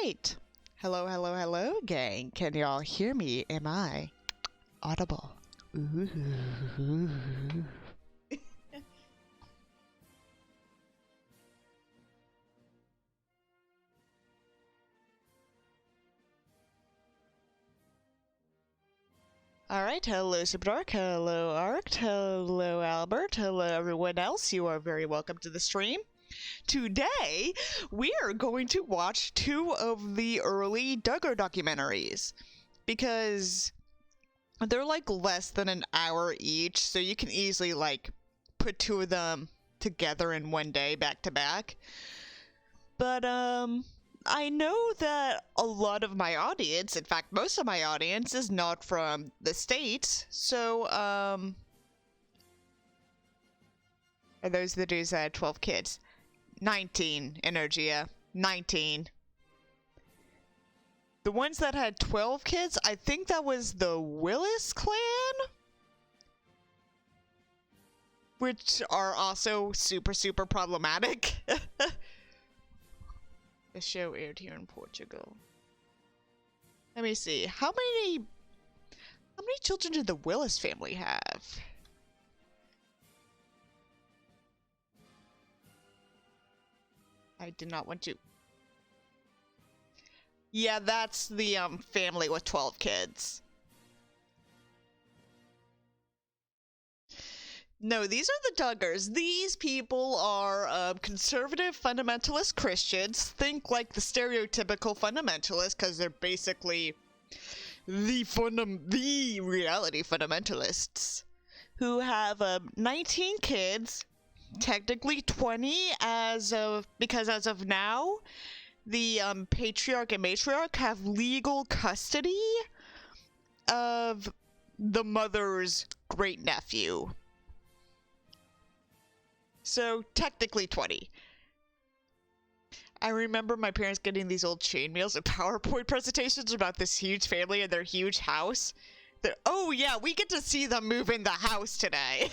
right. Hello, hello, hello, gang. Can y'all hear me? Am I audible? Ooh. Alright, hello Superdark, hello Arc, hello Albert, hello everyone else. You are very welcome to the stream. Today, we are going to watch two of the early Duggar documentaries, because they're like less than an hour each, so you can easily like put two of them together in one day, back to back. But I know that a lot of my audience, in fact most of my audience, is not from the States, so are those the dudes that had 12 kids? 19, Energia. 19. The ones that had 12 kids, I think that was the Willis clan? Which are also super, super problematic. The show aired here in Portugal. Let me see. How many children did the Willis family have? I did not want to. Yeah, that's the family with 12 kids. No, these are the Duggars. These people are conservative fundamentalist Christians. Think like the stereotypical fundamentalist, because they're basically the reality fundamentalists, who have 19 kids. Technically 20 because as of now, the patriarch and matriarch have legal custody of the mother's great nephew. So technically 20. I remember my parents getting these old chainmails and PowerPoint presentations about this huge family and their huge house. Oh yeah, we get to see them move in the house today.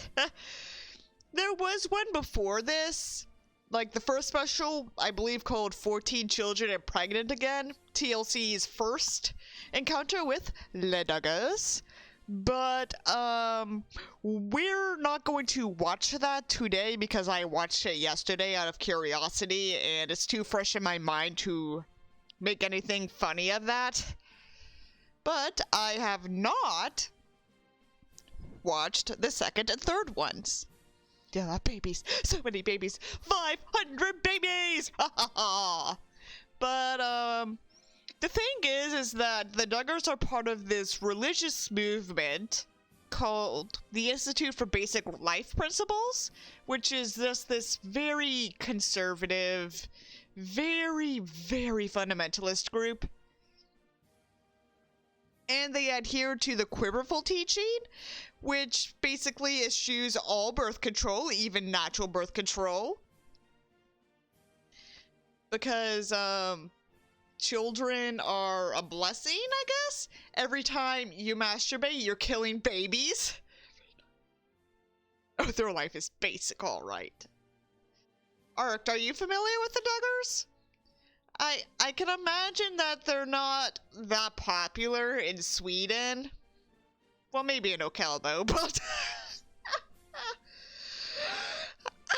There was one before this, like the first special, I believe, called 14 Children and Pregnant Again, TLC's first encounter with Le Duggars. But, we're not going to watch that today because I watched it yesterday out of curiosity and it's too fresh in my mind to make anything funny of that. But I have not watched the second and third ones. Yeah, babies. So many babies. 500 babies! Ha ha ha! But, the thing is that the Duggars are part of this religious movement called the Institute for Basic Life Principles, which is just this very conservative, very, very fundamentalist group. And they adhere to the Quiverful teaching, which basically eschews all birth control, even natural birth control. Because, children are a blessing, I guess? Every time you masturbate, you're killing babies. Oh, their life is basic, alright. Arc, are you familiar with the Duggars? I can imagine that they're not that popular in Sweden. Well, maybe in Okelbo, but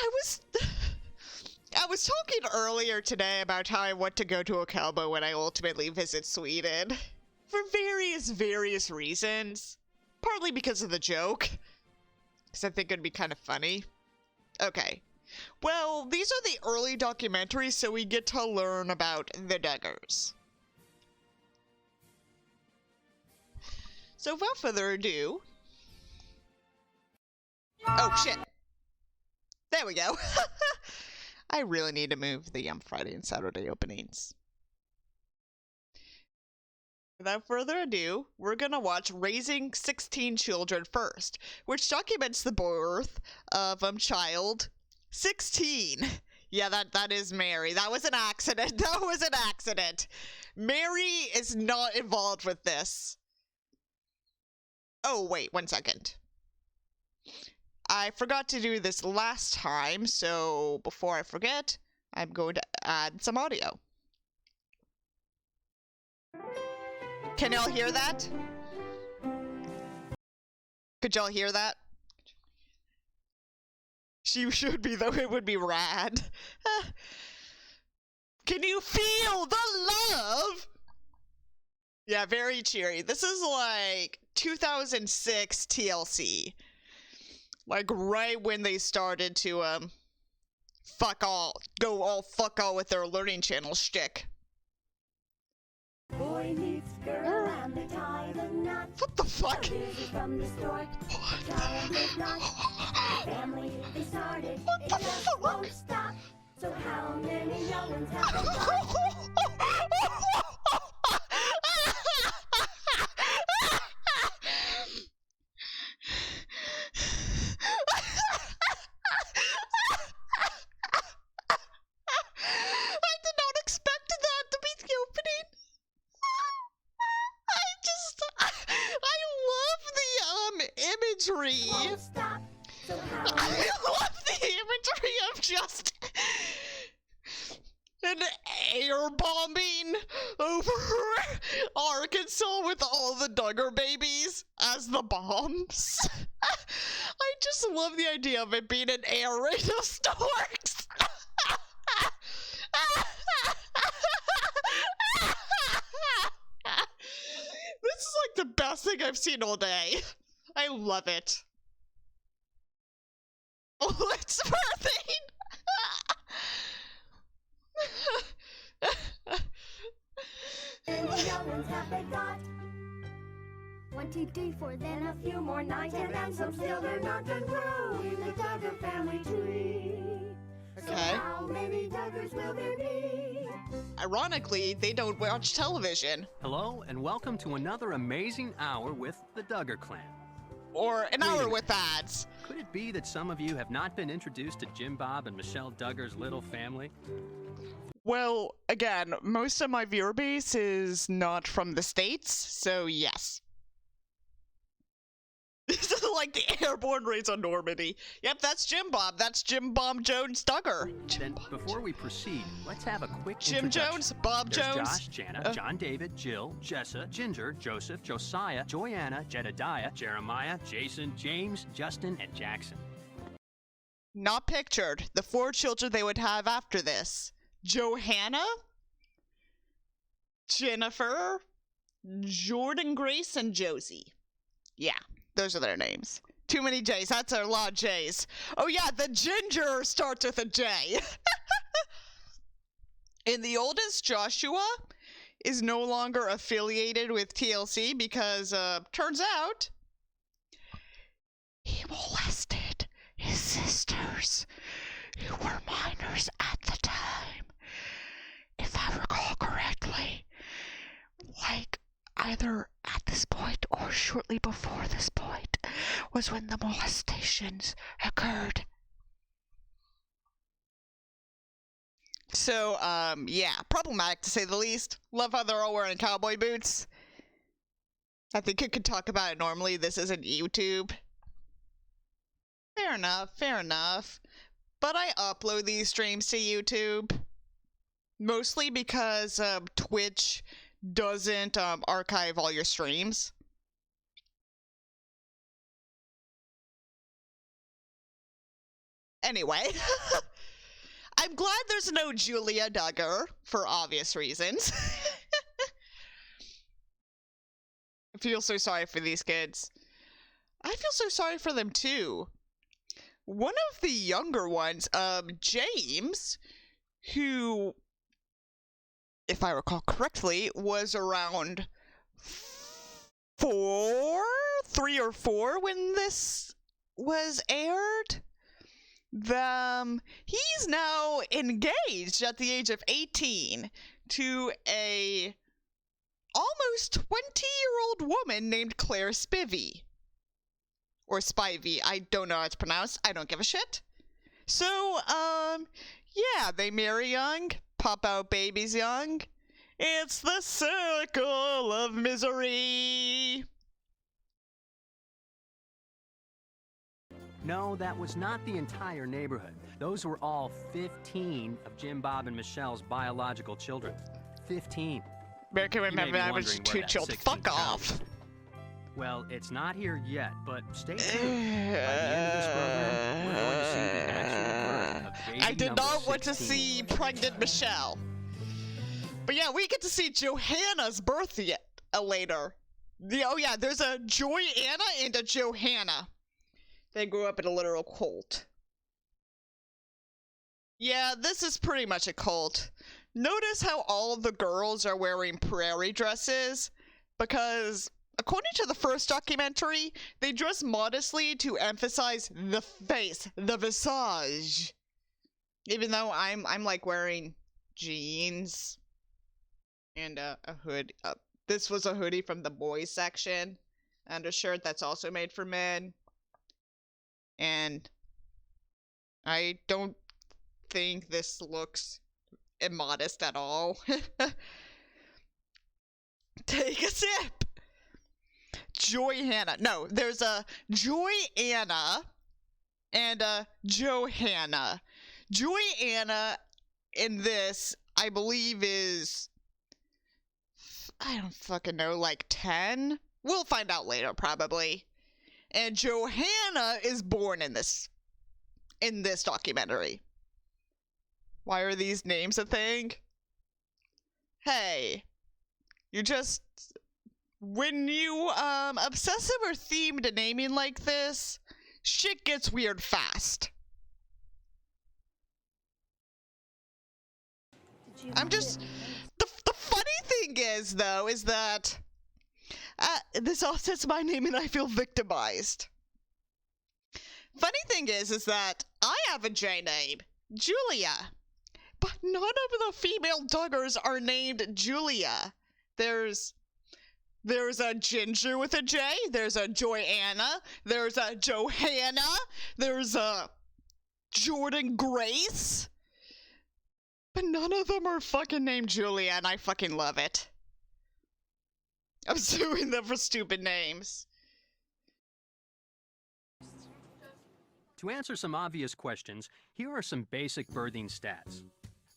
I was talking earlier today about how I want to go to Okelbo when I ultimately visit Sweden. For various reasons. Partly because of the joke. Because I think it'd be kind of funny. Okay. Well, these are the early documentaries, so we get to learn about the Duggars. So without further ado... Oh, shit! There we go! I really need to move the Friday and Saturday openings. Without further ado, we're gonna watch Raising 16 Children first, which documents the birth of child 16. Yeah, that is Mary. That was an accident. That was an accident. Mary is not involved with this. Oh, wait, 1 second. I forgot to do this last time, so before I forget, I'm going to add some audio. Can y'all hear that? Could y'all hear that? She should be, though. It would be rad. Can you feel the love? Yeah, very cheery. This is like 2006 TLC. Like right when they started to go all fuck all with their Learning Channel shtick. Boy meets girl and they tie the knot. What the fuck? From the start, the child is not. The family they started, What it the just fuck? won't stop. So how many young ones have they got? I did not expect that to be the opening. I love the imagery. Won't stop. So how I love the imagery of just an air bombing over Arkansas with all the Duggar babies as the bombs. I just love the idea of it being an air raid of storks. This is like the best thing I've seen all day. I love it. Oh, it's birthing! many young ones have they got? 24, then a few more, 9, 10, and some still they're not done growing the Duggar family tree. So Okay. how many Duggars will there be? Ironically, they don't watch television. Hello, and welcome to another amazing hour with the Duggar clan. Or an hour with ads. Could it be that some of you have not been introduced to Jim Bob and Michelle Duggar's little family? Well, again, most of my viewer base is not from the States, so yes. This is like the airborne raids on Normandy. Yep, that's Jim Bob. That's Jim Bob Jones Duggar. Then, before we proceed, let's have a quick Jim introduction. Jones, Bob There's Jones. Josh, Jana, John David, Jill, Jessa, Ginger, Joseph, Josiah, Joanna, Jedediah, Jeremiah, Jason, James, Justin, and Jackson. Not pictured. The 4 children they would have after this. Johanna, Jennifer, Jordan, Grace, and Josie. Yeah, those are their names. Too many J's. That's a lot of J's. Oh yeah, the ginger starts with a J. And the oldest, Joshua, is no longer affiliated with TLC because, turns out, he molested his sisters, who were minors at the time. If I recall correctly, like either at this point or shortly before this point was when the molestations occurred. So, yeah, problematic to say the least. Love how they're all wearing cowboy boots. I think I could talk about it normally. This isn't YouTube. Fair enough, fair enough. But I upload these streams to YouTube. Mostly because Twitch doesn't archive all your streams. Anyway, I'm glad there's no Julia Duggar, for obvious reasons. I feel so sorry for these kids. I feel so sorry for them too. One of the younger ones, James, who, if I recall correctly, was around 3 or 4 when this was aired. He's now engaged at the age of 18 to a almost 20-year-old woman named Claire Spivey. Or Spivey, I don't know how it's pronounced. I don't give a shit. So, yeah, they marry young, pop out babies young. It's the circle of misery. No, that was not the entire neighborhood. Those were all 15 of Jim Bob and Michelle's biological children. 15. American You may women be average wondering 2 where that children. 16th Fuck child off. is. Well, it's not here yet, but stay tuned. By the end of this program, we're going to see the actual birth of baby I did number not want to 16. see pregnant Michelle. But yeah, we get to see Johanna's birth yet later. Oh yeah, there's a Joy-Anna and a Johanna. They grew up in a literal cult. Yeah, this is pretty much a cult. Notice how all of the girls are wearing prairie dresses? Because according to the first documentary, they dress modestly to emphasize the face, the visage. Even though I'm like wearing jeans and a hood. This was a hoodie from the boys section, and a shirt that's also made for men. And I don't think this looks immodest at all. Take a sip. Joy-Anna. No, there's a Joy-Anna and a Johanna. Joy-Anna in this, I believe, is, I don't fucking know, like 10? We'll find out later, probably. And Johanna is born in this documentary. Why are these names a thing? Hey, you just, when you obsessive or themed naming like this, shit gets weird fast. I'm just, the funny thing is though, is that this all says my name and I feel victimized. Funny thing is that I have a J name, Julia. But none of the female Duggars are named Julia. There's a Ginger with a J, there's a Joy-Anna, there's a Johanna, there's a Jordan Grace. But none of them are fucking named Julia, and I fucking love it. I'm suing them for stupid names. To answer some obvious questions, here are some basic birthing stats.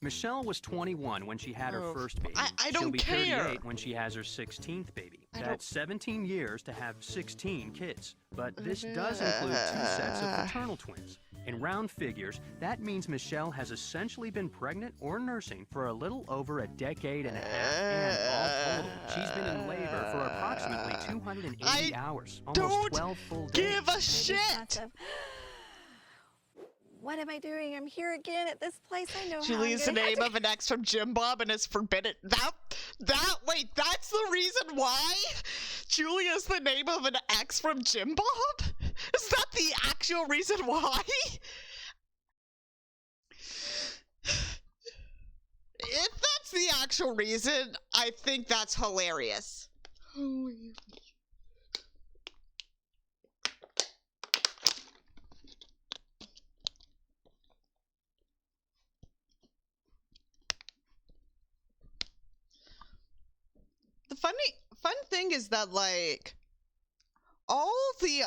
Michelle was 21 when she had her first baby. I don't She'll be care. 38 when she has her 16th baby. That's 17 years to have 16 kids. But this does include 2 sets of fraternal twins. In round figures, that means Michelle has essentially been pregnant or nursing for a little over a decade and a half. And all total, she's been in labor for approximately 280 hours. Almost 12 full days. Give a shit! What am I doing? I'm here again at this place. I know Julie's the name of an ex from Jim Bob and is forbidden. Wait, that's the reason why? Julia's the name of an ex from Jim Bob? Is that the actual reason why? If that's the actual reason, I think that's hilarious. The fun thing is that, like, all the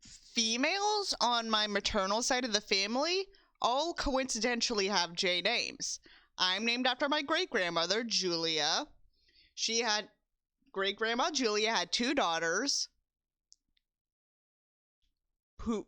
females on my maternal side of the family all coincidentally have J names. I'm named after my great-grandmother, Julia. She had, great-grandma Julia had 2 daughters who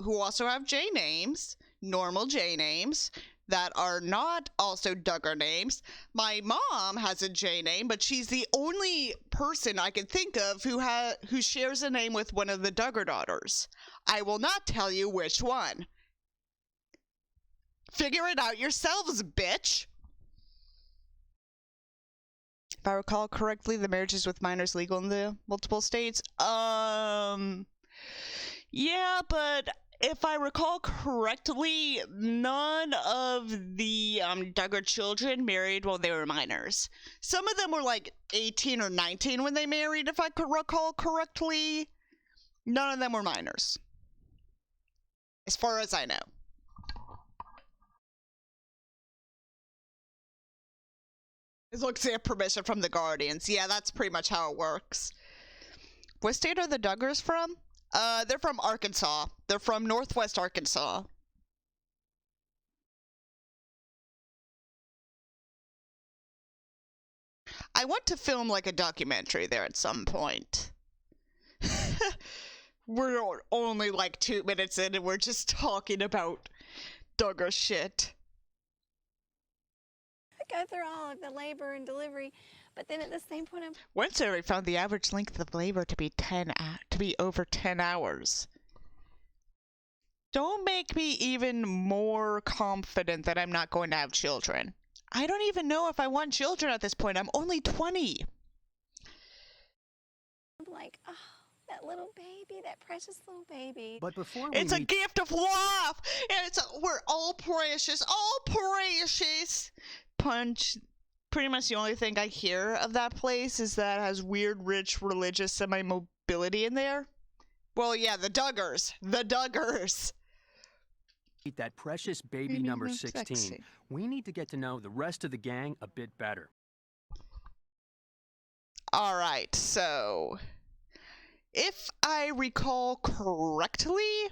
also have J names, normal J names, that are not also Duggar names. My mom has a J name, but she's the only person I can think of who shares a name with one of the Duggar daughters. I will not tell you which one. Figure it out yourselves, bitch. If I recall correctly, the marriage is with minors legal in the multiple states. Yeah, but if I recall correctly, none of the Duggar children married while they were minors. Some of them were like 18 or 19 when they married, if I could recall correctly. None of them were minors, as far as I know. It looks like permission from the guardians. Yeah, that's pretty much how it works. What state are the Duggars from? They're from Arkansas. They're from Northwest Arkansas. I want to film like a documentary there at some point. We're only like 2 minutes in and we're just talking about Duggar shit. I go through all of the labor and delivery, but then at the same point, One survey found the average length of labor to be over 10 hours. Don't make me even more confident that I'm not going to have children. I don't even know if I want children at this point. I'm only 20. I'm like, oh, that little baby, that precious little baby. But before It's a gift of life. We're all precious, Punch. Pretty much the only thing I hear of that place is that it has weird, rich, religious semi-mobility in there. Well, yeah, the Duggars. meet that precious baby number 16, sexy. we need to get to know the rest of the gang a bit better. All right, so if I recall correctly,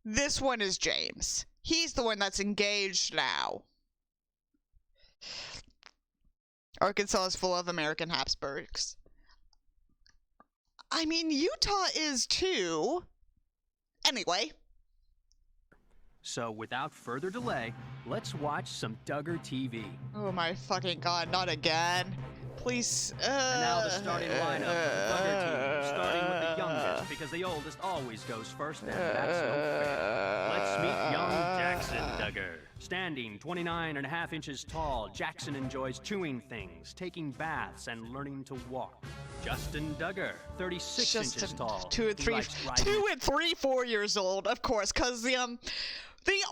this one is James. He's the one that's engaged now. Arkansas is full of American Habsburgs. I mean, Utah is too. Anyway. So without further delay, let's watch some Duggar TV. Oh my fucking god, not again. Please. And now the starting lineup for the Duggar team, starting with the youngest, because the oldest always goes first, and that's no fair. Let's meet young Jackson Duggar. Standing 29.5 inches tall, Jackson enjoys chewing things, taking baths, and learning to walk. Justin Duggar, 36 inches tall. 2 and 3, 4 years old, of course, because the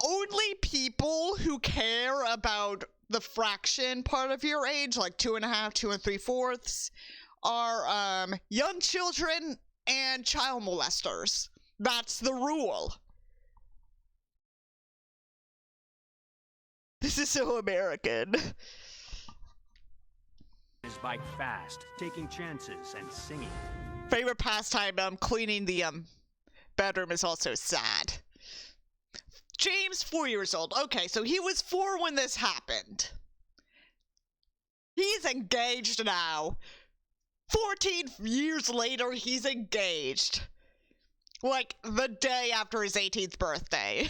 only people who care about the fraction part of your age, like 2.5, 2 3/4, are young children and child molesters. That's the rule. This is so American. His bike fast, taking chances and singing. Favorite pastime, cleaning the bedroom is also sad. James, 4 years old. Okay, so he was 4 when this happened. He's engaged now. 14 years later, he's engaged. Like, the day after his 18th birthday.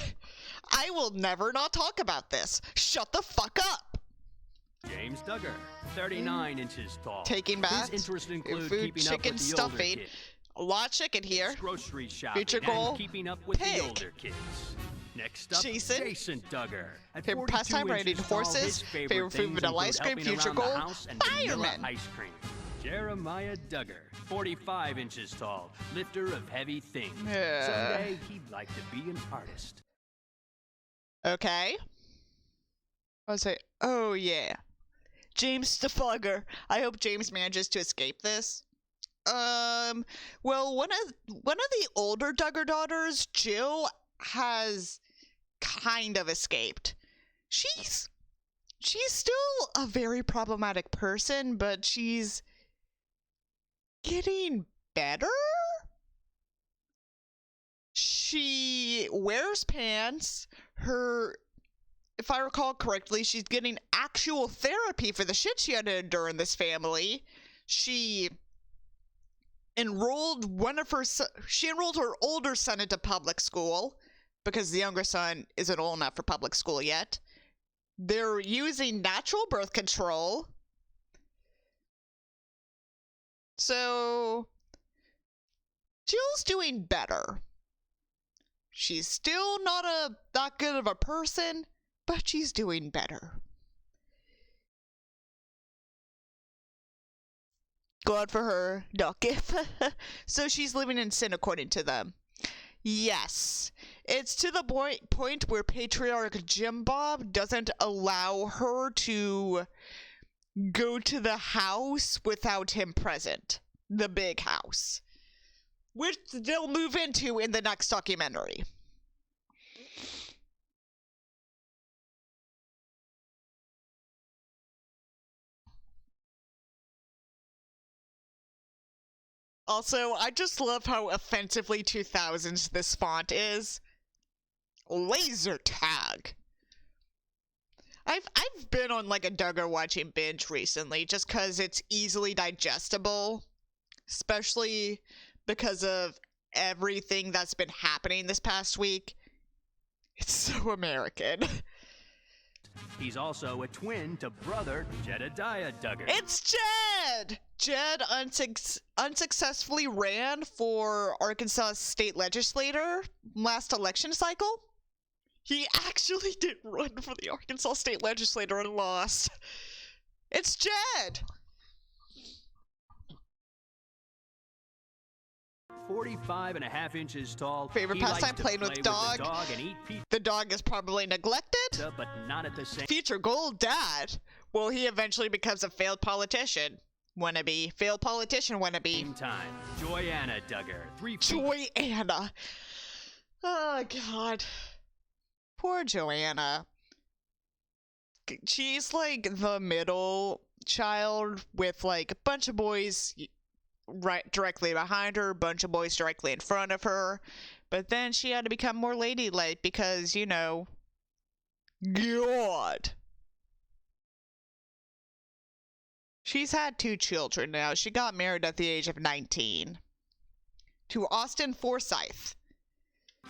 I will never not talk about this. Shut the fuck up. James Duggar, 39 inches tall. Taking baths, His interests include food, keeping chicken, up with the stuffing. older kids. A lot of chicken here. Grocery shopping Future goal, and keeping up with pig. the older kids. Next up, Jason. Jason Duggar. At Favorite 42 pastime, riding inches tall, horses. his Favorite food, things vanilla include ice cream. helping Future around the goal, house and vanilla fireman. ice cream. Jeremiah Duggar, 45 inches tall, lifter of heavy things. Someday he'd like to be an artist. Okay. I was like, oh yeah. James Duggar. I hope James manages to escape this. Well, one of the older Duggar daughters, Jill, has kind of escaped. She's still a very problematic person, but she's getting better. She wears pants. If I recall correctly, she's getting actual therapy for the shit she had to endure in this family. She enrolled her older son into public school because the younger son isn't old enough for public school yet. They're using natural birth control. So Jill's doing better. She's still not that good of a person, but she's doing better. Glad for her, not if. So she's living in sin according to them. Yes. It's to the point where Patriarch Jim Bob doesn't allow her to go to the house without him present. The big house. Which they'll move into in the next documentary. Also, I just love how offensively 2000s this font is. Laser tag. I've been on like a Duggar watching binge recently just because it's easily digestible, especially because of everything that's been happening this past week. It's so American. He's also a twin to brother Jedediah Duggar. It's Jed! Jed unsuccessfully ran for Arkansas state legislator last election cycle. He actually did run for the Arkansas state legislator and lost. It's Jed! 45.5 inches tall. Favorite He likes pastime, to playing play with dog. the dog and eat pizza, The dog is probably neglected. but not at the same Future goal, dad. Will he eventually becomes a failed politician? Wannabe. Failed politician wannabe. time. Joyanna Duggar, 3 feet. Joanna. Oh, God. Poor Joanna. She's like the middle child with like a bunch of boys right directly behind her, a bunch of boys directly in front of her. But then she had to become more ladylike because, you know, God. She's had 2 children now. She got married at the age of 19 to Austin Forsyth.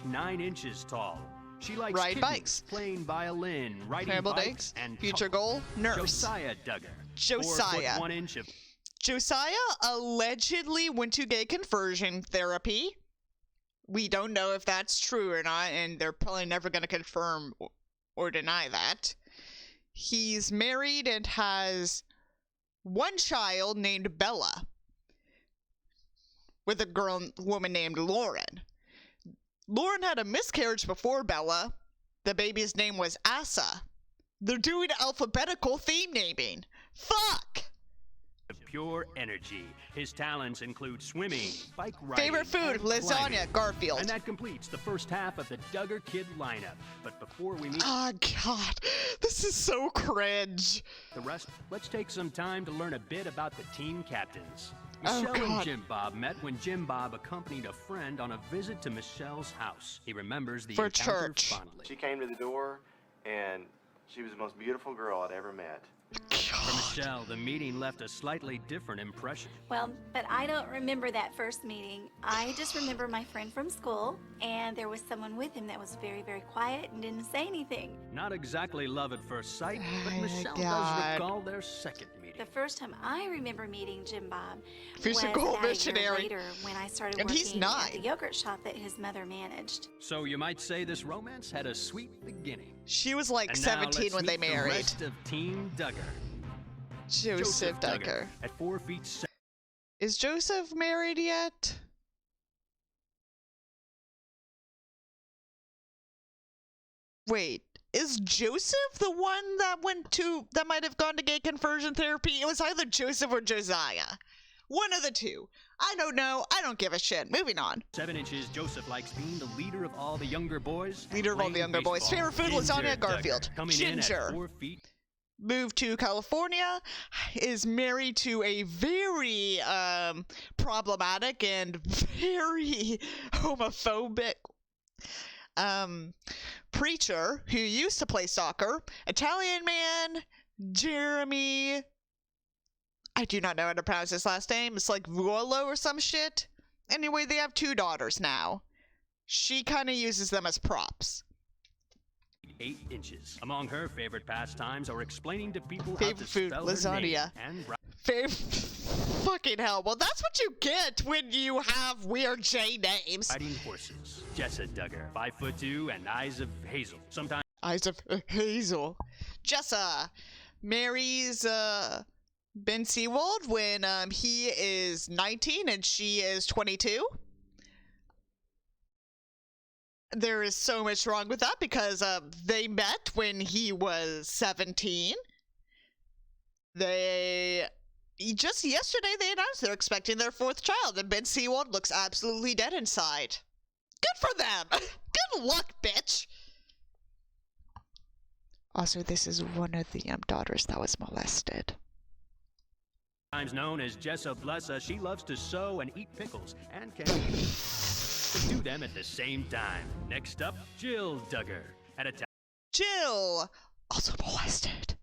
9 inches tall. She likes Ride kittens, bikes. playing violin, riding Scrambled bikes, eggs. and Future goal, nurse. Josiah Duggar. Josiah. 4 foot 1 inch of Josiah allegedly went to gay conversion therapy. We don't know if that's true or not, and they're probably never going to confirm or deny that. He's married and has 1 child named Bella with a woman named Lauren. Lauren had a miscarriage before Bella. The baby's name was Asa. They're doing alphabetical theme naming. Fuck! pure energy. His talents include swimming, bike riding, Favorite food, and lasagna, climbing. Garfield. And that completes the first half of the Duggar Kid lineup. But before we meet Oh, God. This is so cringe. the rest, let's take some time to learn a bit about the team captains. Oh, Michelle and God. Jim Bob met when Jim Bob accompanied a friend on a visit to Michelle's house. He remembers the For encounter church. fondly. She came to the door, and she was the most beautiful girl I'd ever met. For Michelle, the meeting left a slightly different impression. Well, but I don't remember that first meeting. I just remember my friend from school, and there was someone with him that was very, very quiet and didn't say anything. Not exactly love at first sight, but Oh, my Michelle God. does recall their second meeting. The first time I remember meeting Jim Bob Future was goal about a year missionary. later when I started And he's working 9. at the yogurt shop that his mother managed. So you might say this romance had a sweet beginning. She was like And now 17 let's when they meet married. The rest of Team Duggar. Joseph Duggar. At 4 feet 7. Is Joseph married yet? Wait, is Joseph the one that might have gone to gay conversion therapy? It was either Joseph or Josiah. One of the two. I don't know. I don't give a shit. Moving on. 7 inches, Joseph likes being the leader of all the younger boys. and Leader of all the playing younger boys. baseball. Favorite food, Ginger lasagna, Duggar, Garfield. Coming Ginger. in at 4 feet. Moved to California, is married to a very problematic and very homophobic preacher who used to play soccer. Italian man, Jeremy. I do not know how to pronounce his last name. It's like Vuolo or some shit. Anyway, they have 2 daughters now. She kind of uses them as props. 8 inches. Among her favorite pastimes are explaining to people how Favorite to food, spell her name lasagna. and Fucking hell. Well, that's what you get when you have weird J names. riding horses. Jessa Duggar, 5'2" and eyes of hazel. Sometimes Eyes of Hazel. Jessa marries Ben Seawald when he is 19 and she is 22. There is so much wrong with that because they met when he was 17. Just yesterday they announced they're expecting their 4th child, and Ben Seawald looks absolutely dead inside. Good for them. Good luck, bitch. Also, this is one of the daughters that was molested. known as Jessa Blessa, she loves to sew and eat pickles and can do them at the same time. Next up, Jill Duggar. At a Jill! also molested.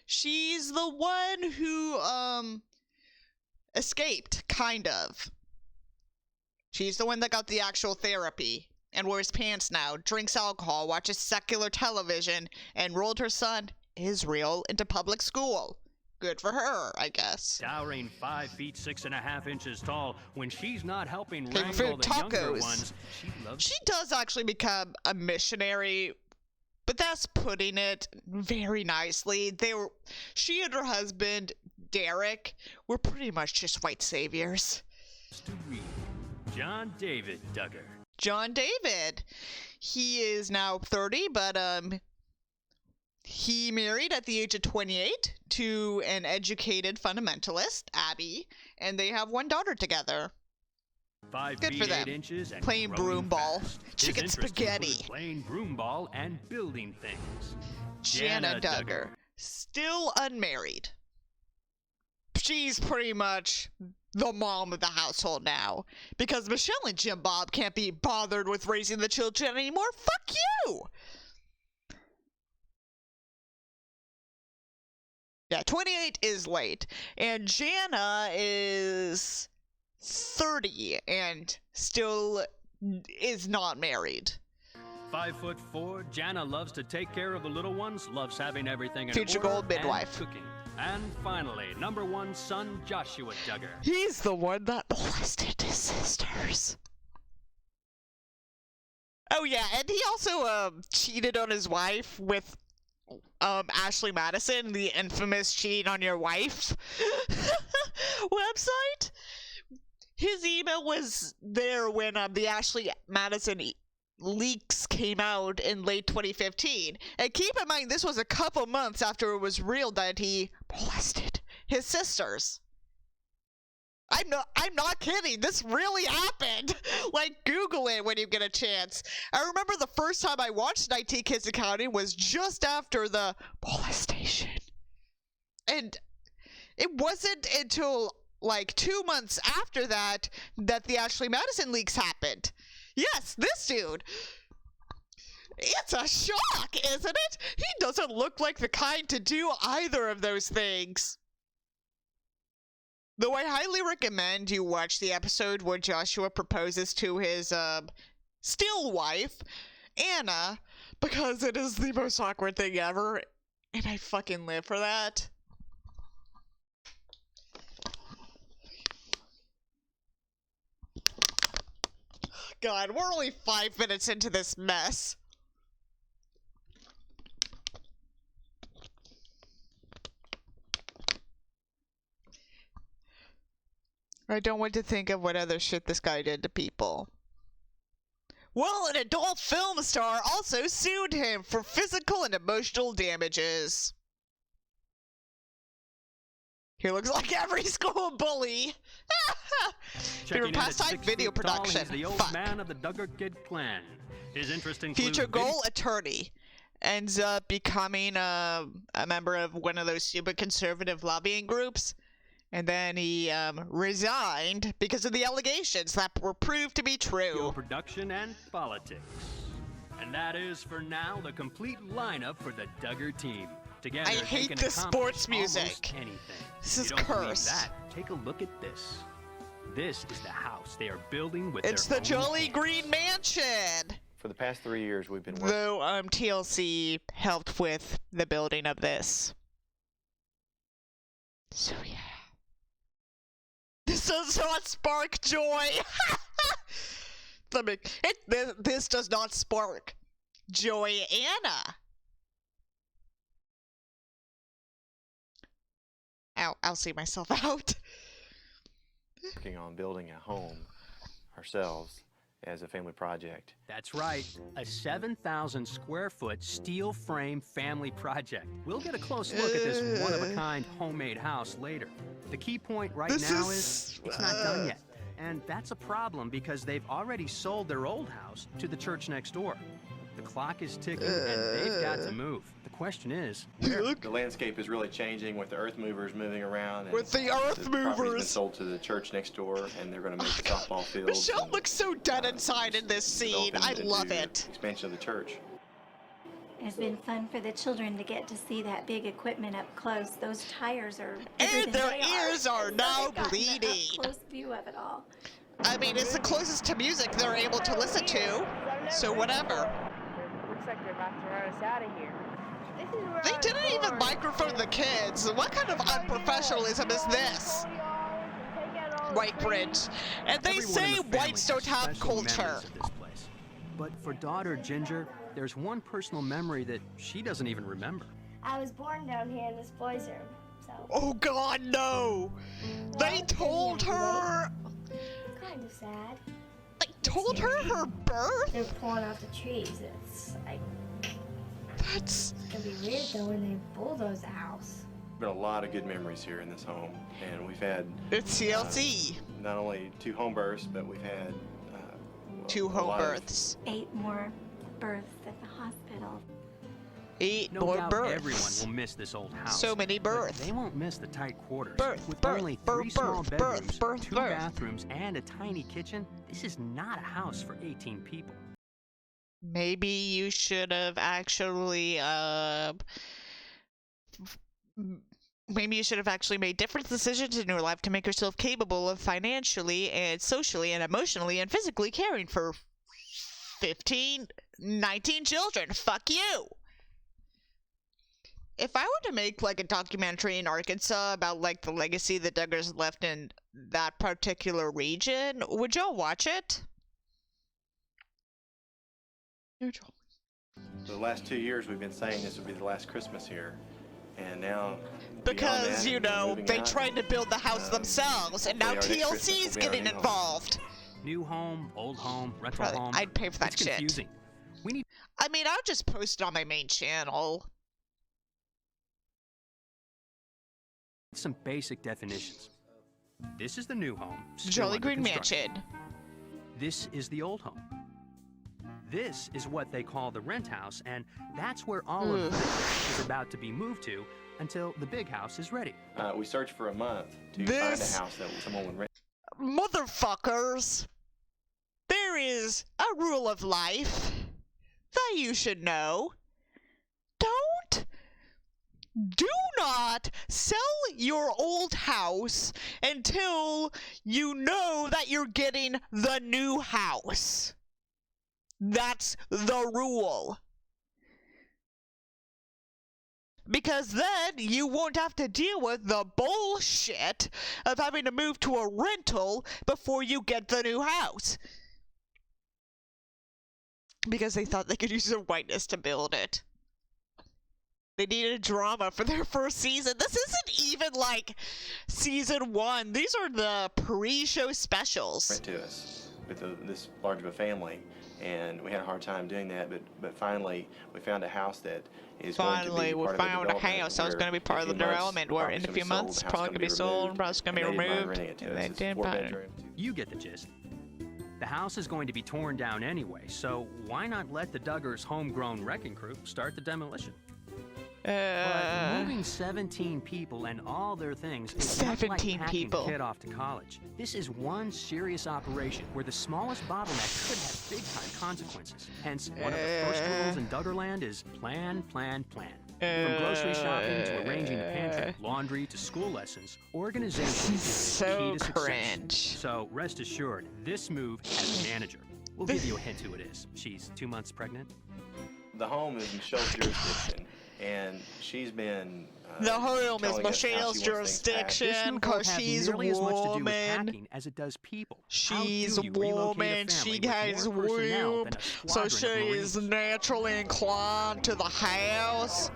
She's the one who, escaped, kind of. She's the one that got the actual therapy and wears pants now, drinks alcohol, watches secular television, and enrolled her son, Israel, into public school. Good for her, I guess. Towering 5 feet 6.5 inches tall, when she's not helping Hey, wrangle the younger tacos. ones, she loves. She does actually become a missionary, but that's putting it very nicely. She and her husband, Derek, were pretty much just white saviors. To read. John David Duggar. John David. He is now 30, but he married at the age of 28 to an educated fundamentalist, Abby, and they have one daughter together. 5 Good feet for them. 8 inches and Playing growing broom ball, fast. His chicken interests spaghetti. include playing broom ball and building things. Jana Duggar, still unmarried. She's pretty much the mom of the household now, because Michelle and Jim Bob can't be bothered with raising the children anymore. Fuck you! Yeah, 28 is late, and Jana is 30 and still is not married. 5'4", Jana loves to take care of the little ones, loves having everything in Future order gold midwife. and cooking. And finally, number 1 son, Joshua Duggar. He's the one that molested his sisters. Oh yeah, and he also cheated on his wife with Ashley Madison, the infamous cheat on your wife website. His email was there when the Ashley Madison leaks came out in late 2015. And keep in mind, this was a couple months after it was real that he molested his sisters. I'm not kidding. This really happened. Like, Google it when you get a chance. I remember the first time I watched 19 Kids Accounting was just after the molestation. And it wasn't until like 2 months after that that the Ashley Madison leaks happened. Yes, this dude. It's a shock, isn't it? He doesn't look like the kind to do either of those things. Though I highly recommend you watch the episode where Joshua proposes to his still wife, Anna, because it is the most awkward thing ever, and I fucking live for that. God, we're only 5 minutes into this mess. I don't want to think of what other shit this guy did to people. Well, an adult film star also sued him for physical and emotional damages. He looks like every school bully. They were pastime video production. He's the old Fuck. man of the Duggar Kid clan. His interest includes Future goal attorney. Ends up becoming a member of one of those stupid conservative lobbying groups. And then he resigned because of the allegations that were proved to be video true. production and politics. And that is, for now, the complete lineup for the Duggar team. Together, I they hate can this accomplish sports music. almost anything. This You is don't believe cursed. that? Take a look at this. This is the house they are building with It's their the own Jolly hands. Green Mansion. For the past 3 years, we've been working. Though TLC helped with the building of this. So yeah. This does not spark joy. This does not spark joy, Anna. I'll see myself out. Working on building a home ourselves as a family project. That's right, a 7,000 square foot steel frame family project. We'll get a close look at this one-of-a-kind homemade house later. The key point right This now is, is it's not done yet. And that's a problem because they've already sold their old house to the church next door. The clock is ticking and they've got to move. The question is, where? The landscape is really changing with the earth movers moving around. And With the earth property's been movers. sold to the church next door, and they're going to make softball fields. Michelle and, looks so dead inside in this scene. I developing love into it. Expansion of the church. It's been fun for the children to get to see that big equipment up close. Those tires are bigger And than their they ears are So now they've gotten an bleeding. up-close view of it all. I mean, it's the closest to music they're able to listen to, so whatever. Looks like they're about to run us out of here. This is where They I was didn't even born. microphone the kids. What kind of unprofessionalism is this? White Bridge. And they Everyone in say the family whites has don't have special culture. memories of this place. But for daughter Ginger, there's one personal memory that she doesn't even remember. I was born down here in this boys' room, so Oh God, no! They told her. it's kind of sad. They told her her birth. They're pulling out the trees. It's like That's. it's gonna be weird though when they bulldoze the house. Been a lot of good memories here in this home, and we've had It's CLC. not only 2 home births, but we've had 2 a home lot of- births. 8 more births at the hospital. 8 No more doubt births. everyone will miss this old house. So many but births. They won't miss the tight quarters. Birth, With birth, only birth, 3 small birth, bedrooms, birth, 2 birth. bathrooms, and a tiny kitchen, this is not a house for 18 people. Maybe you should have actually, maybe you should have actually made different decisions in your life to make yourself capable of financially and socially and emotionally and physically caring for 19 children. Fuck you! If I were to make, like, a documentary in Arkansas about, like, the legacy the Duggars left in that particular region, would y'all watch it? Neutral. For the last 2 years, we've been saying this would be the last Christmas here, and now beyond Because, that, you we're know, moving they out. tried to build the house themselves, and now hopefully our next Christmas TLC's will be our getting new home. involved. New home, old home, rental Probably- home. I'd pay for that it's shit. confusing. We need I mean, I'll just post it on my main channel. some basic definitions. This is the new home. still Jolly under Green construction. Mansion. This is the old home. This is what they call the rent house, and that's where all of this is about to be moved to until the big house is ready. We searched for a month to find This- a house that someone would rent. Motherfuckers! There is a rule of life that you should know. Do not sell your old house until you know that you're getting the new house. That's the rule. Because then you won't have to deal with the bullshit of having to move to a rental before you get the new house. Because they thought they could use their whiteness to build it. They needed drama for their first season. This isn't even like season 1. These are the pre-show specials. Rent to us with this large of a family, and we had a hard time doing that. But finally, we found a house that is Finally, we going to be part found a of the house that was going to be part of the development. Where in a few months, probably going to be sold, probably going to be removed. And they did buy it. You get the gist. The house is going to be torn down anyway, so why not let the Duggars' homegrown wrecking crew start the demolition? But moving 17 people and all their things is not like 17 packing people. a kid off to college. This is one serious operation where the smallest bottleneck could have big-time consequences. Hence, one of the first rules in Duggarland is plan, plan, plan. From grocery shopping to arranging the pantry, laundry to school lessons, organization is the So key to success. cringe. So rest assured, this move has a manager. We'll give you a hint who it is. She's 2 months pregnant. The home is Michelle's jurisdiction, and she's been. The home is telling us how she Michelle's wants things jurisdiction. This move Cause won't have she's a nearly as much to do with woman. packing as it does people. How She's do a you relocate woman. a family She with has more personnel womb. than a So squadron of she is Marines? naturally inclined to the house.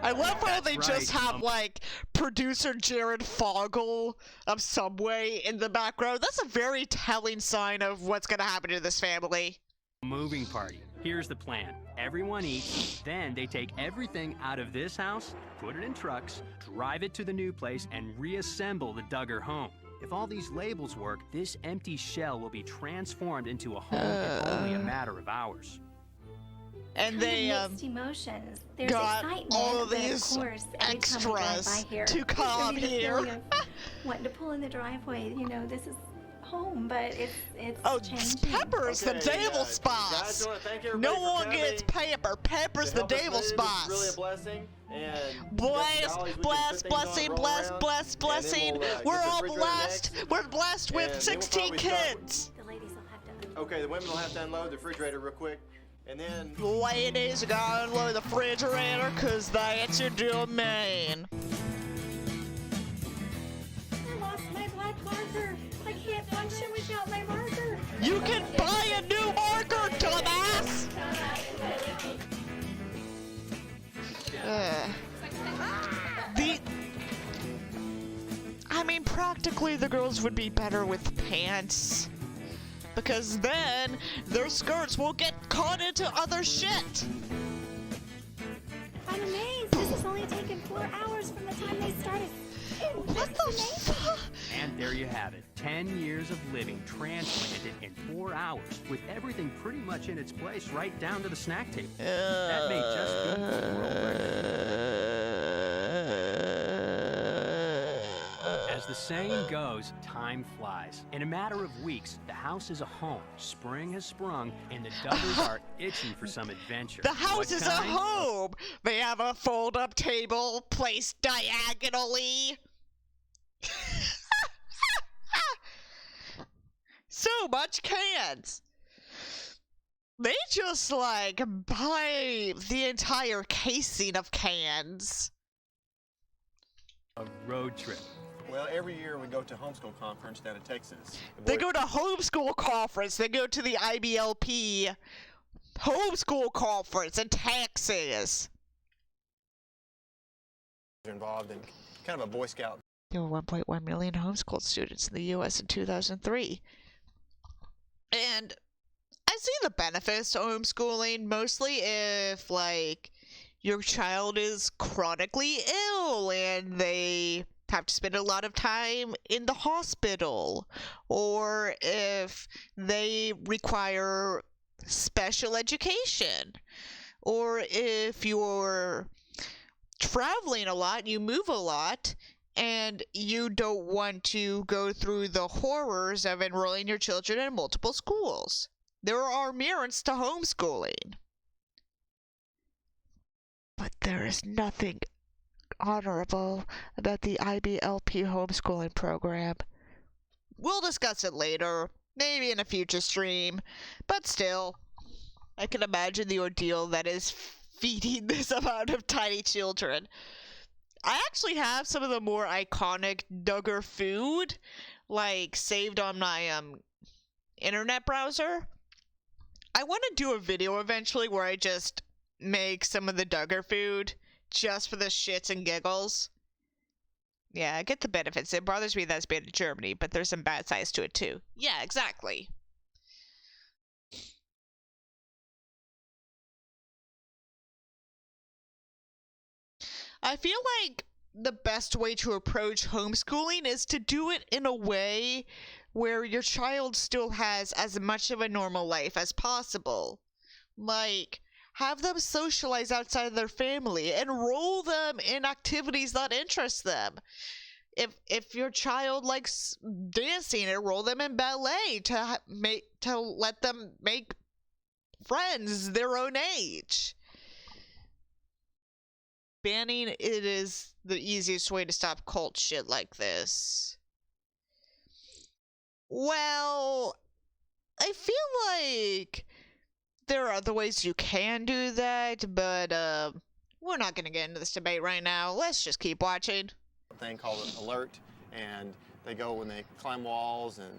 I love how That's they just right, have like producer Jared Fogel of Subway in the background. That's a very telling sign of what's gonna happen to this family. Moving party. Here's the plan. Everyone eats, then they take everything out of this house, put it in trucks, drive it to the new place, and reassemble the Duggar home. If all these labels work, this empty shell will be transformed into a home in only a matter of hours. And they Mixed emotions. There's got excitement, all of but these of course, every time I drive extras by here, to come there's the here. feeling of wanting to pull in the driveway. You know, this is home, but it's Oh, changing. Pepper's the devil's boss. Guys, I want to thank everybody No for one coming. gets Pepper. Pepper's To the help us devil's move, boss. It's really a blessing. And Blessed, gollies, we can blessed, put things on, blessing, roll blessed, around, blessed, and then blessing. we'll, We're get the all refrigerator blessed. next. We're blessed with And then we'll 16 probably start kids. The ladies will have to. Okay, the women will have to unload the refrigerator real quick. And then... Ladies, gotta unload the refrigerator, cause that's your domain. I lost my black marker. I can't function without my marker. You can buy a new marker, dumbass! I mean, practically the girls would be better with pants. Because then their skirts won't get caught into other shit. I'm amazed. This has only taken 4 hours from the time they started. What the fuck? And there you have it. 10 years of living transplanted in 4 hours, with everything pretty much in its place, right down to the snack table. That may just be a world record. As the saying goes, time flies. In a matter of weeks, the house is a home. Spring has sprung, and the Duggars are itching for some adventure. The house What is a kind? home. They have a fold-up table placed diagonally. So much cans. They just like buy the entire casing of cans. A road trip. Well, every year we go to homeschool conference down in Texas. They go to homeschool conference. They go to the IBLP homeschool conference in Texas. They're involved in kind of a Boy Scout. There were 1.1 million homeschooled students in the U.S. in 2003. And I see the benefits to homeschooling, mostly if, like, your child is chronically ill and they have to spend a lot of time in the hospital, or if they require special education, or if you're traveling a lot, you move a lot, and you don't want to go through the horrors of enrolling your children in multiple schools. There are merits to homeschooling. But there is nothing honorable about the IBLP homeschooling program. We'll discuss it later, maybe in a future stream, but still, I can imagine the ordeal that is feeding this amount of tiny children. I actually have some of the more iconic Duggar food, like, saved on my internet browser. I want to do a video eventually where I just make some of the Duggar food just for the shits and giggles. Yeah, I get the benefits. It bothers me that it's made in Germany, but there's some bad sides to it too. Yeah, exactly. I feel like the best way to approach homeschooling is to do it in a way where your child still has as much of a normal life as possible. Like, have them socialize outside of their family, enroll them in activities that interest them. If your child likes dancing, enroll them in ballet to let them make friends their own age. Banning it is the easiest way to stop cult shit like this. Well, I feel like there are other ways you can do that, but we're not going to get into this debate right now. Let's just keep watching. Thing called Alert, and they go and they climb walls and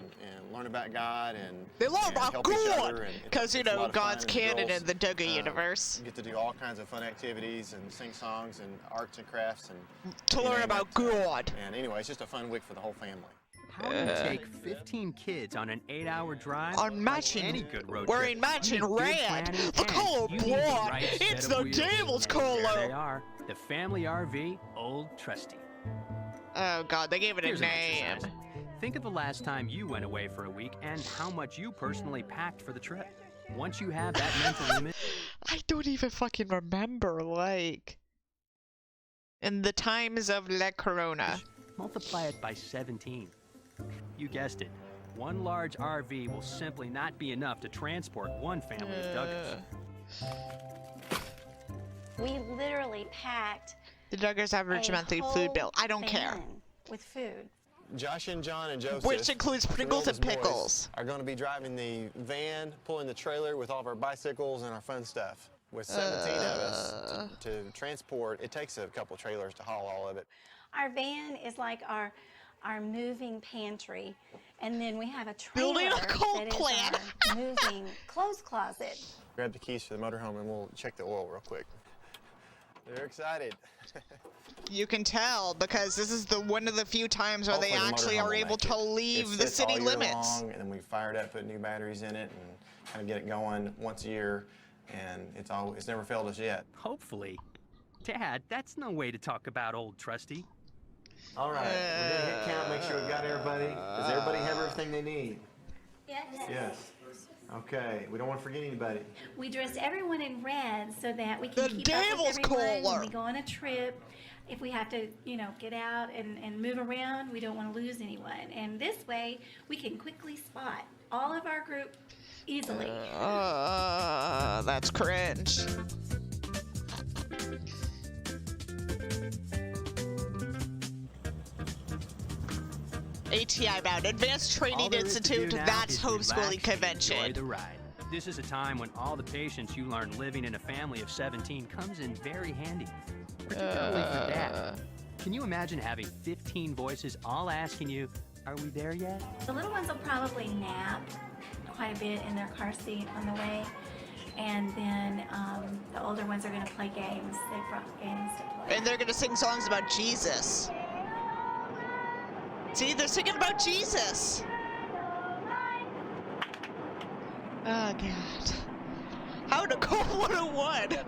learn about God and they learn and about help each God other, and because, you it's a know, lot of fun, God's and canon girls, in the Duggar universe. get to do all kinds of fun activities and sing songs and arts and crafts and To you learn name about it. God. And anyway, it's just a fun week for the whole family. How do you take 15 kids on an 8-hour drive? On matching, Like any good road wearing trip, matching you need good red. planning The and color you need the blood. right set It's of the wheels. devil's And there color. they are, the family RV, Old Trusty. Oh God, they gave it a Here's an name. exercise. Think of the last time you went away for a week and how much you personally packed for the trip. Once you have that mental image, I don't even fucking remember, like, in the times of La Corona. multiply it by 17. You guessed it. One large RV will simply not be enough to transport one family of Duggars. We literally packed The Duggars' average a monthly whole food bill. I don't care. van with food. Josh and John and Joseph, Which includes the Pringles and oldest boys, pickles. are going to be driving the van, pulling the trailer with all of our bicycles and our fun stuff. With 17 of us to transport, it takes a couple trailers to haul all of it. Our van is like our moving pantry, and then we have a trailer Building a coal that is plant. our moving clothes closet. Grab the keys for the motorhome and we'll check the oil real quick. They're excited. You can tell because this is one of the few times where they Hopefully the actually motorhome are will able make to it. leave It the sits city all year limits. long, and then we fire it up, put new batteries in it, and kind of get it going once a year. And it's never failed us yet. Hopefully. Dad, that's no way to talk about old Trusty. All right, we're gonna hit count, make sure we've got everybody. Does everybody have everything they need? Yes. Yes. Okay, we don't want to forget anybody. We dress everyone in red so that we can The keep devil's up with everyone collar. when we go on a trip. If we have to, get out and move around, we don't want to lose anyone. And this way, we can quickly spot all of our group easily. That's cringe. ATI bound, Advanced All Training there is to do Institute, now that's is homeschooling relax and enjoy convention. the ride. This is a time when all the patience you learn living in a family of 17 comes in very handy, particularly for Dad. Can you imagine having 15 voices all asking you, "Are we there yet?" The little ones will probably nap quite a bit in their car seat on the way. And then the older ones are going to play games. They brought games to play. And they're gonna sing songs about Jesus. See, they're singing about Jesus. Oh, God. How Nicole 101.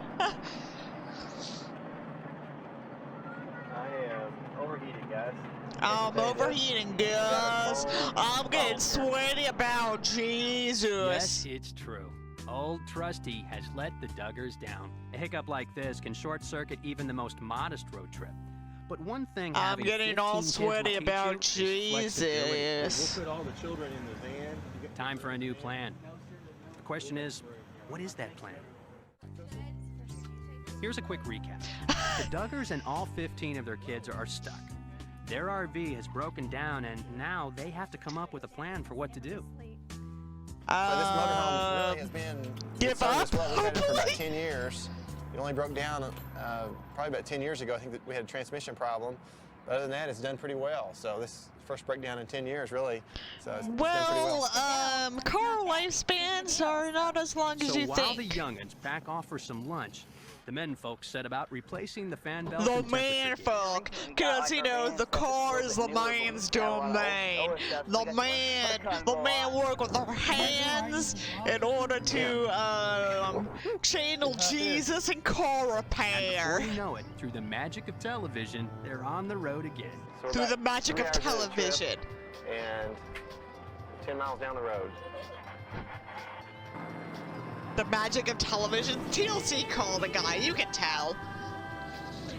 I am overheated, guys. I'm overheating, guys. I'm getting sweaty about Jesus. Yes, it's true. Old Trusty has let the Duggars down. A hiccup like this can short-circuit even the most modest road trip. But one thing I'm having getting all 15 kids sweaty will teach about you is flexibility. Jesus. We'll put all the children in the van. Time for a new plan. The question is, what is that plan? Here's a quick recap. The Duggars and all 15 of their kids are stuck. Their RV has broken down, and now they have to come up with a plan for what to do. This motorhome really has been Give serving up, us well. We've had it for about hopefully. 10 years. It only broke down probably about 10 years ago. I think that we had a transmission problem. But other than that, it's done pretty well. So this first breakdown in 10 years, really. So it's done pretty Well, well. car lifespans are not as long as So you while the think. young'uns back off for some lunch, the men folks set about replacing the fan belt The and temperature man gauge. folk, because the car is the man's domain. The man work with their hands in order to channel Jesus and car And before repair you know it, through the magic of television, they're on the road again. So we're through the about magic 3 of hours into the trip, television. And 10 miles down the road. The magic of television. TLC called a guy, you can tell.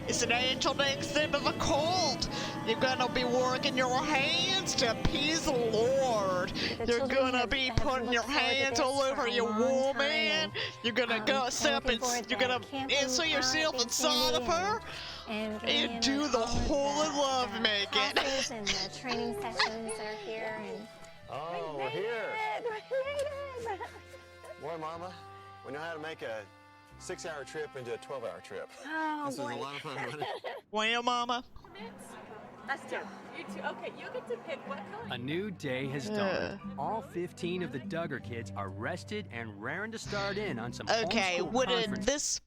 It's an angel next thing of a cold. You're gonna be working your hands to appease the Lord. You're gonna be putting your hands all over your woman. You're gonna go step and you're gonna insert yourself inside of her and do the holy love making. And the training sessions are here. And Oh, we're here. we made it. Boy, Mama, we know how to make a 6-hour trip into a 12-hour trip. Oh, This was boy. a lot of fun, wasn't it? Well, Mama. Us two. You two. Okay, you get to pick what color. A new day has dawned. All 15 of the Duggar kids are rested and raring to start in on some Okay, homeschool Wooden, conference.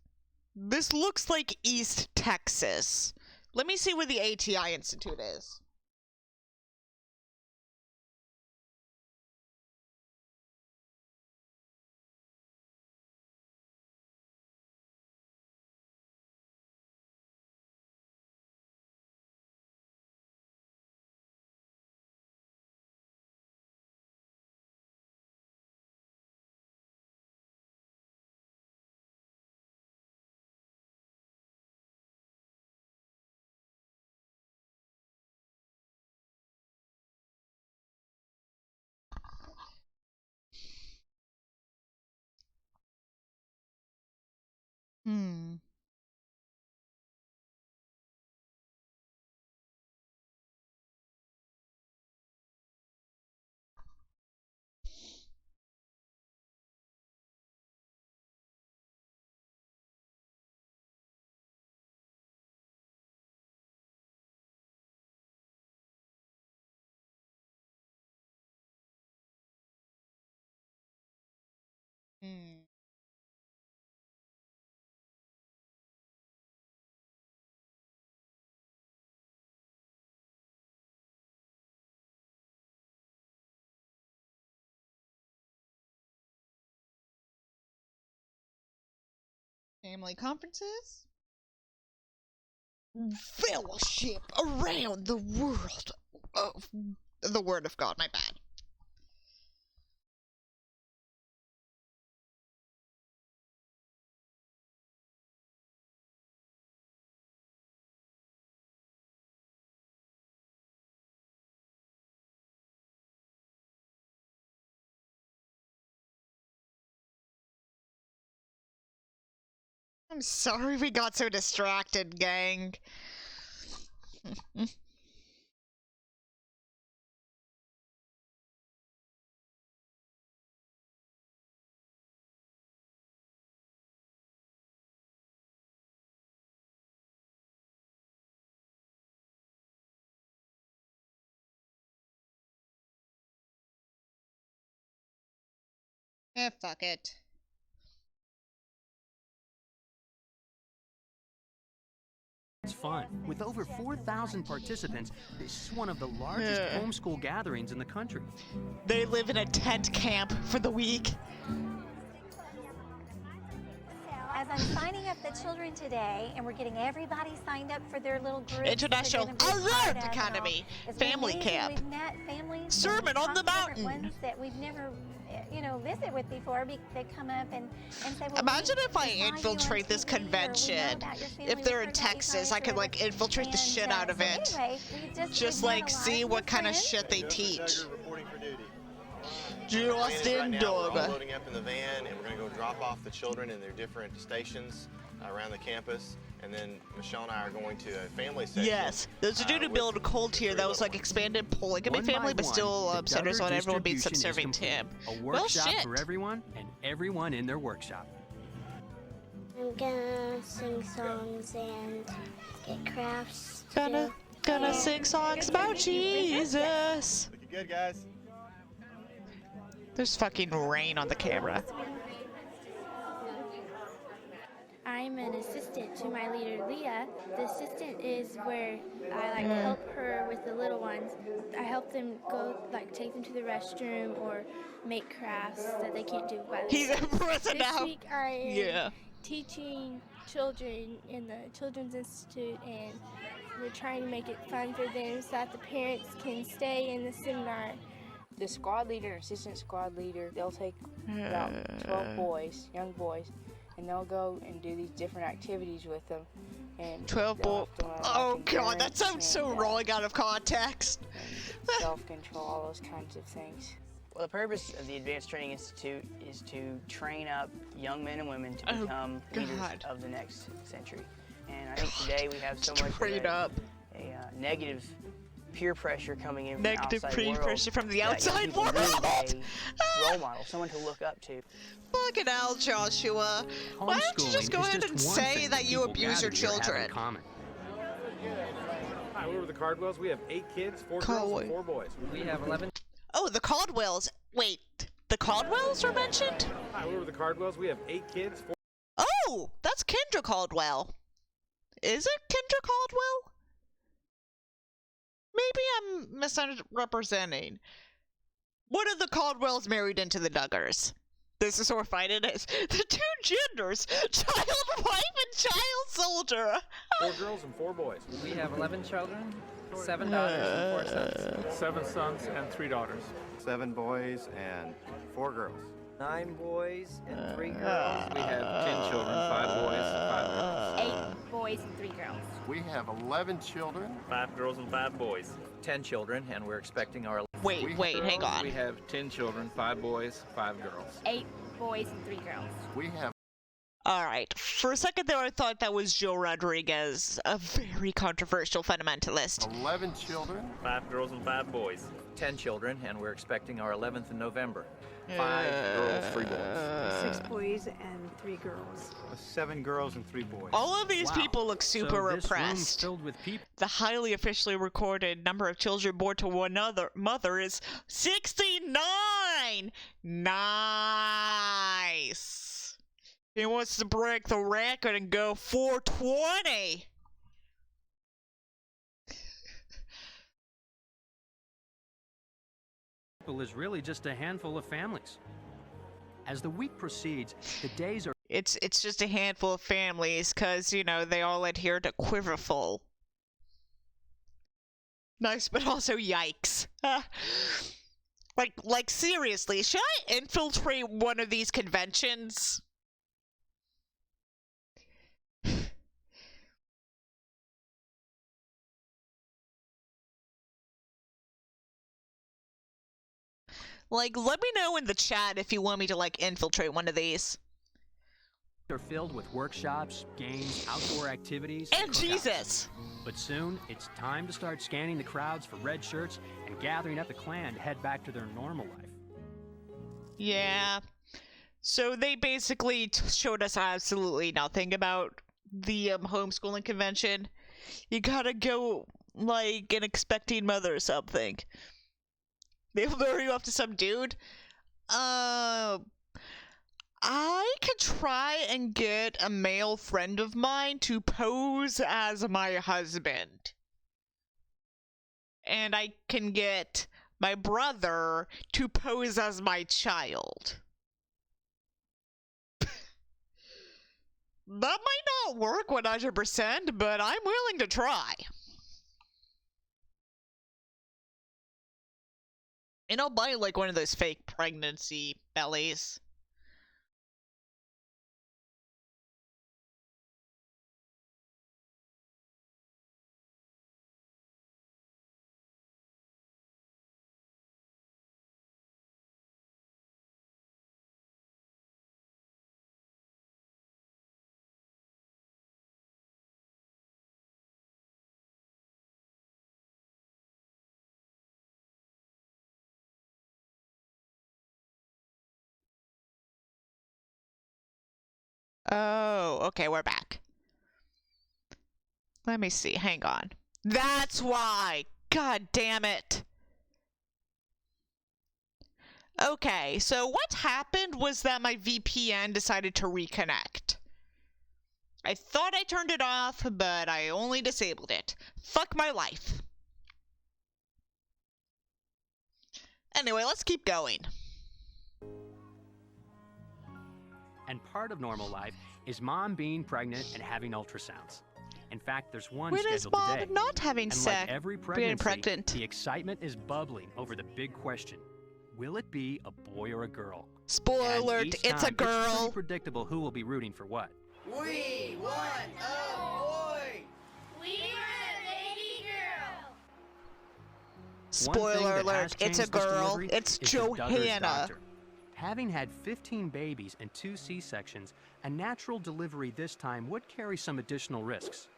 this looks like East Texas. Let me see where the ATI Institute is. Hmm. Hmm. Family conferences? Fellowship around the world. Oh, the word of God, my bad. I'm sorry we got so distracted, gang. Fuck it. It's fun. With over 4,000 participants, this is one of the largest homeschool gatherings in the country. They live in a tent camp for the week. As I'm signing up the children today, and we're getting everybody signed up for their little groups. International they're gonna be part Alert of, Academy it's Family amazing. Camp. We've met families. Sermon on the Mountain. Ones that we've never, visit with before. They come up and say, well, Imagine we if I saw you on infiltrate this TV, or we know convention. about your family, If we they're heard in about you Texas, guys I could or like infiltrate the shit out of so it. Anyway, Just we've like met a lot see of what your kind of friends. shit they teach. Duggar reporting for duty. Justin Right now, we're all Duggar. loading up in the van, and we're going to go drop off the children in their different stations around the campus. And then Michelle and I are going to a family section. Yes, there's a dude who built a cold tier that was like expanded polygamy One by family, but one, still the centers Duggar on everyone being distribution is subservient to complete. him. A Well, workshop shit. for everyone and everyone in their workshop. I'm gonna sing songs and get crafts. Gonna sing songs about Jesus. Looking good, guys. There's fucking rain on the camera. I'm an assistant to my leader, Leah. The assistant is where I help her with the little ones. I help them go, take them to the restroom or make crafts that they can't do by themselves. He's in prison This now. week I am Yeah. teaching children in the Children's Institute, and we're trying to make it fun for them so that the parents can stay in the seminar. The squad leader, assistant squad leader, they'll take about 12 boys, young boys, and they'll go and do these different activities with them. And 12 they'll boys. have to learn, Oh god, that endurance sounds so and, wrong out of context. and self-control, all those kinds of things. Well, the purpose of the Advanced Training Institute is to train up young men and women to Oh, become leaders God. of the next century. And I think today we have so much of Straight up. a negative peer pressure coming in from Negative the outside peer world, pressure from the that young outside people world. need a role model, someone to look up to. Fucking hell, Joshua. Why don't you just Homeschooling go is ahead just and one say thing that you people abuse your gathered here have in children? common. Hi, we're with the Cardwells. We have 8 kids, 4 girls Caldwell. and 4 boys. We have 11. Oh, the Caldwells. Wait, the Caldwells were mentioned? Hi, we're with the Cardwells. We have 8 kids, 4... Oh, that's Kendra Caldwell. Is it Kendra Caldwell? Maybe I'm misrepresenting. What are the Caldwells married into the Duggars? This is horrifying. It is. The two genders, child wife and child soldier. 4 girls and 4 boys. We have 11 children, 7 daughters and 4 sons. 7 sons and 3 daughters. 7 boys and 4 girls. 9 boys and 3 girls. We have 10 children, 5 boys, 5 girls. 8 boys and 3 girls. We have 11 children. 5 girls and 5 boys. 10 children, and we're expecting our... Wait, hang on. We have 10 children, 5 boys, 5 girls. 8 boys and 3 girls. We have Alright, for a second there I thought that was Joe Rodriguez, a very controversial fundamentalist. 11 children. 5 girls and 5 boys. 10 children, and we're expecting our 11th in November. 5 girls, 3 boys. 6 boys and 3 girls. 7 girls and 3 boys. All of these people look super So this room's repressed. filled with people. The highly officially recorded number of children born to one other mother is 69! Nice! He wants to break the record and go 420! Is really just a handful of families. As the week proceeds, the days are. It's just a handful of families, cause you know they all adhere to quiverful. Nice, but also yikes. Like seriously, should I infiltrate one of these conventions? Like, let me know in the chat if you want me to, like, infiltrate one of these. They're filled with workshops, games, outdoor activities, and cookouts. Jesus! But soon, it's time to start scanning the crowds for red shirts and gathering up the clan to head back to their normal life. Yeah. So they basically showed us absolutely nothing about the homeschooling convention. You gotta go, like, an expecting mother or something. They'll lure you up to some dude. I could try and get a male friend of mine to pose as my husband. And I can get my brother to pose as my child. That might not work 100%, but I'm willing to try. And I'll buy, like, one of those fake pregnancy bellies. Oh, okay, we're back. Let me see, hang on. That's why! God damn it! Okay, so what happened was that my VPN decided to reconnect. I thought I turned it off, but I only disabled it. Fuck my life. Anyway, let's keep going. And part of normal life is mom being pregnant and having ultrasounds. In fact, there's one When is scheduled mom today. not having And sex? like every Being pregnancy, pregnant. the excitement is bubbling over the big question: will it be a boy or a girl? Spoiler And alert, each it's a time, girl. It's pretty predictable who will be rooting for what. We want a boy! We want a baby girl. One thing Spoiler that alert, has it's a changed this girl. delivery It's is the Duggar's Johanna. doctor. Having had 15 babies and 2 C-sections, a natural delivery this time would carry some additional risks.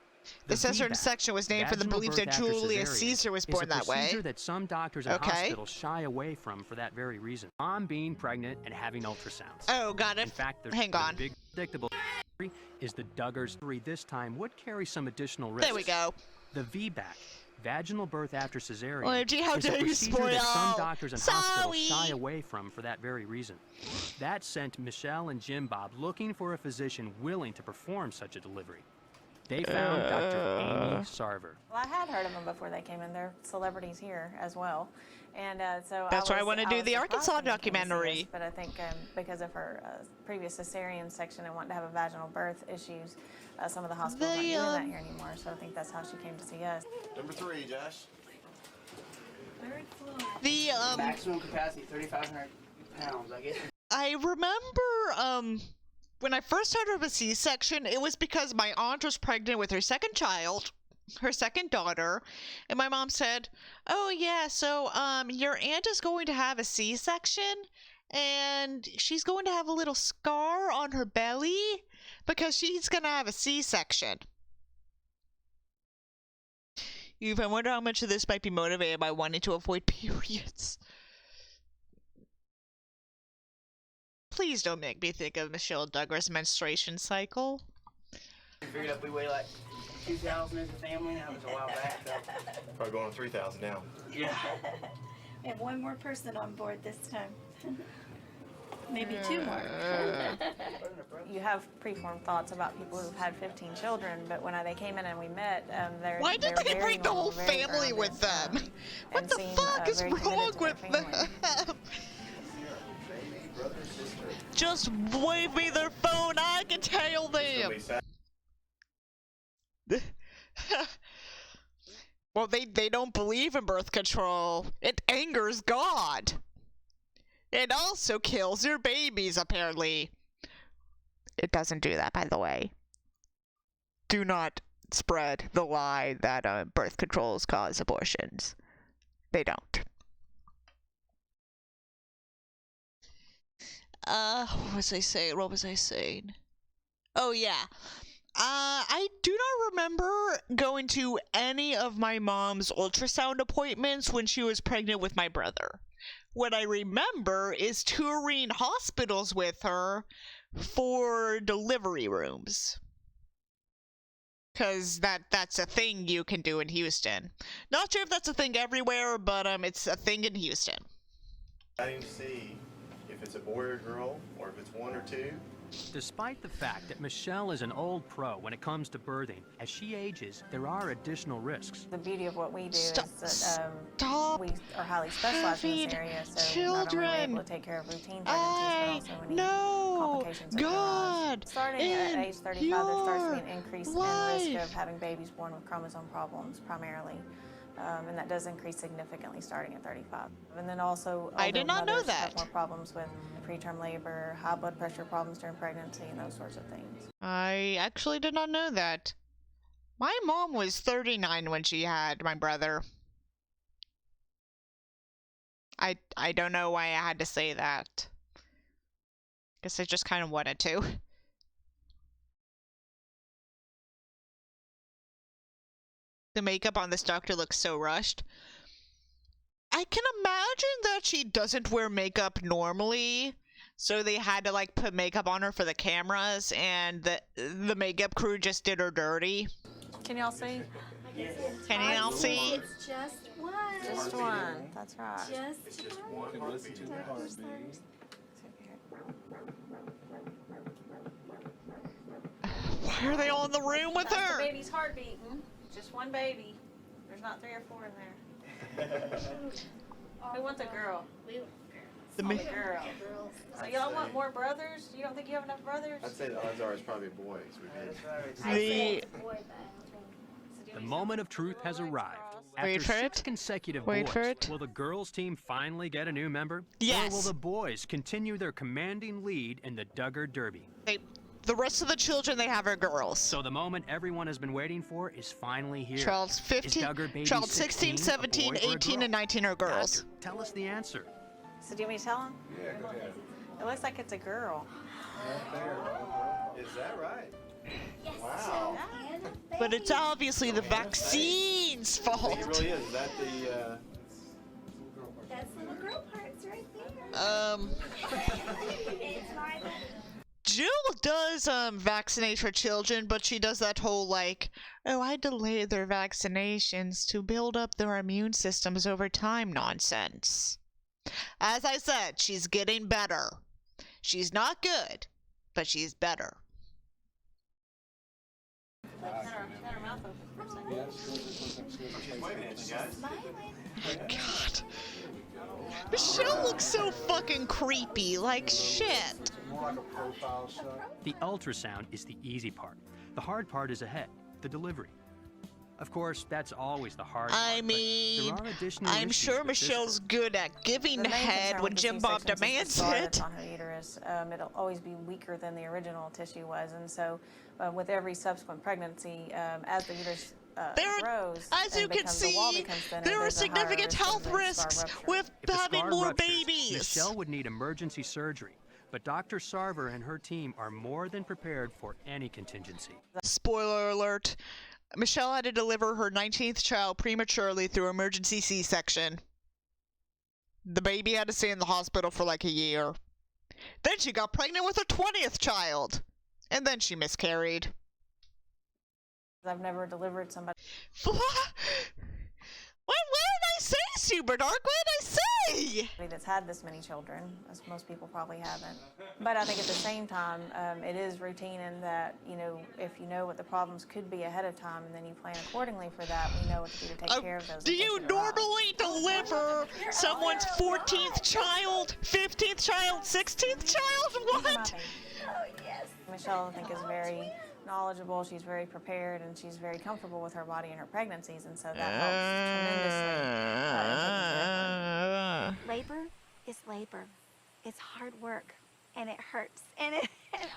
The cesarean VBAC, section was named for the vaginal belief birth that after Julius cesarean, Caesar was is born a that way. procedure that some doctors and Okay. hospitals shy away from for that very reason. Mom being pregnant and having ultrasounds. Oh, got it. In fact, Hang on. the big predictable is the Duggar's this time would carry some additional risks. There we go. The VBAC, vaginal birth after cesarean, OMG, how is a dare you procedure that some spoil. doctors and hospitals shy away from for that very reason. That sent Michelle and Jim Bob looking for a physician willing to perform such a delivery. They found Dr. Amy Sarver. Well, I had heard of them before they came in. They're celebrities here as well. And so That's why I want to do the surprised Arkansas when they came to see documentary. us, but I think because of her previous cesarean section and wanting to have a vaginal birth issues, some of the hospitals aren't doing that here anymore. So I think that's how she came to see us. Number 3, Josh. The maximum capacity 3,500 pounds. I guess. I remember when I first heard of a C-section, it was because my aunt was pregnant with her second child, her second daughter, and my mom said, "Oh yeah, so your aunt is going to have a C-section," and she's going to have a little scar on her belly because she's going to have a C-section. I wonder how much of this might be motivated by wanting to avoid periods. Please don't make me think of Michelle Duggar's menstruation cycle. We figured up we weigh like 2,000 as a family. That was a while back. So. Probably going to 3,000 now. Yeah. We have one more person on board this time. Maybe two more. You have preformed thoughts about people who've had 15 children, but when they came in and we met, why did they bring the whole family with them? What the fuck is wrong with them? Just wave me their phone, I can tell them. Well, they don't believe in birth control. It angers God. It also kills your babies, apparently. It doesn't do that, by the way. Do not spread the lie that birth controls cause abortions. They don't. What was I saying? What was I saying? Oh, yeah. I do not remember going to any of my mom's ultrasound appointments when she was pregnant with my brother. What I remember is touring hospitals with her for delivery rooms. Because that's a thing you can do in Houston. Not sure if that's a thing everywhere, but it's a thing in Houston. I didn't see if it's a boy or girl, or if it's one or two. Despite the fact that Michelle is an old pro when it comes to birthing, as she ages, there are additional risks. The beauty of what we do is that we are highly specialized in this area, so not only are we able to take care of routine pregnancies, but also any complications of God. Starting at age 35, there starts to be an increase in risk of having babies born with chromosome problems, primarily. And that does increase significantly starting at 35. And then also, I did not know that. Have more problems with preterm labor, high blood pressure problems during pregnancy, and those sorts of things. I actually did not know that. My mom was 39 when she had my brother. I don't know why I had to say that. Guess I just kind of wanted to. The makeup on this doctor looks so rushed. I can imagine that she doesn't wear makeup normally, so they had to like put makeup on her for the cameras, and the makeup crew just did her dirty. Can y'all see? Can y'all see? It's just one. Just one. That's right. Just one. You can listen to the heartbeat. Why are they all in the room with That's her? the baby's heart beating. Just one baby. There's not 3 or 4 in there. Who wants a girl? We want a girl. So y'all want more brothers? You don't think you have enough brothers? I'd say the odds are it's probably boys. The moment of truth has arrived. Wait After for 6 it. consecutive Wait boys, for it. will the girls' team finally get a new member? Yes. Or will the boys continue their commanding lead in the Duggar Derby? The rest of the children they have are girls. So the moment everyone has been waiting for is finally here. Child 15, child 16, 17, 18, and 19 are girls. Doctor, tell us the answer. So do you want me to tell him? Yeah, go ahead. It looks like it's a girl. Is that right? Yes. Wow. But it's obviously the vaccine's fault. It really is. Is that the, That's little girl parts right there. It's my Jill does vaccinate her children, but she does that whole like, oh, I delay their vaccinations to build up their immune systems over time nonsense. As I said, she's getting better. She's not good, but she's better. God. Michelle looks so fucking creepy, like shit. The ultrasound is the easy part. The hard part is ahead, the delivery. Of course, that's always the hard part. I mean, but there are additional I'm issues sure with this Michelle's good at giving head when Jim Bob demands it. On her uterus, it'll always be weaker than the original tissue was, and so with every subsequent pregnancy, as the uterus grows, as you can see, there are significant health risks with If the having scar more ruptures, babies. Michelle would need emergency surgery, but Dr. Sarver and her team are more than prepared for any contingency. Spoiler alert. Michelle had to deliver her 19th child prematurely through emergency C-section. The baby had to stay in the hospital for like a year. Then she got pregnant with her 20th child. And then she miscarried. I've never delivered somebody. What did I say, Super Dark? What did I say? That's had this many children, as most people probably haven't. But I think at the same time, it is routine in that, you know, if you know what the problems could be ahead of time and then you plan accordingly for that, we know what to do to take care of those. Do you normally deliver someone's 14th child, 15th child, 16th child? What? Oh, yes. Michelle, I think, is very knowledgeable, she's very prepared, and she's very comfortable with her body and her pregnancies, and so that helps tremendously. Labor is labor. It's hard work, and it hurts. And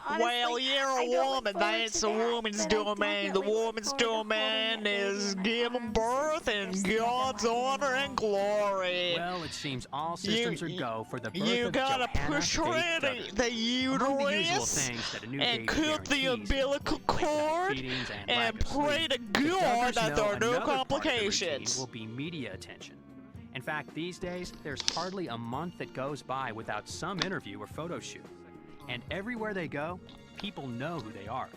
honestly, Well, you're a woman. That's a woman's domain. The woman's domain is giving birth in God's honor and glory. Well, it seems all systems are go for the birth You of gotta Johanna push Faith her in Duggar. the uterus and cut the umbilical cord and pray to God that there are no complications. Will be media attention. In fact, these days, there's hardly a month that goes by without some interview or photo shoot. And everywhere they go, people know who they are.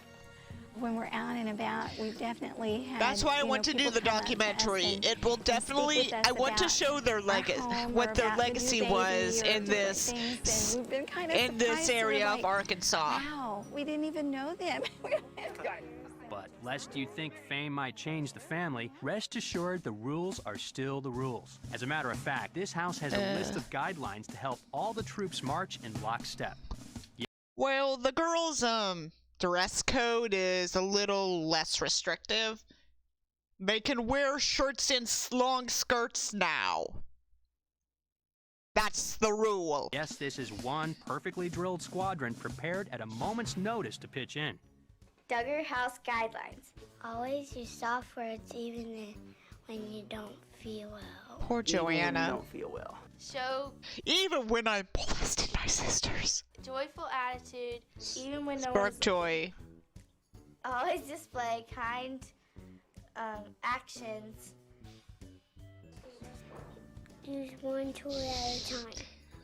when we're out and about, we've definitely had. That's why I want to do the documentary. It will definitely. I want to show their legacy, what their legacy was in this, in this area of Arkansas. Wow, we didn't even know them. But lest you think fame might change the family, rest assured the rules are still the rules. As a matter of fact, this house has a list of guidelines to help all the troops march in lockstep. Well, the girls' dress code is a little less restrictive. They can wear shirts and long skirts now. That's the rule. Yes, this is one perfectly drilled squadron prepared at a moment's notice to pitch in. Duggar House Guidelines. Always use soft words even when you don't feel well. Poor Joanna. Even when you don't feel well. Show even when I molested my sisters. Joyful attitude even when no Spark one's... joy. Always display kind actions. Use one tool at a time.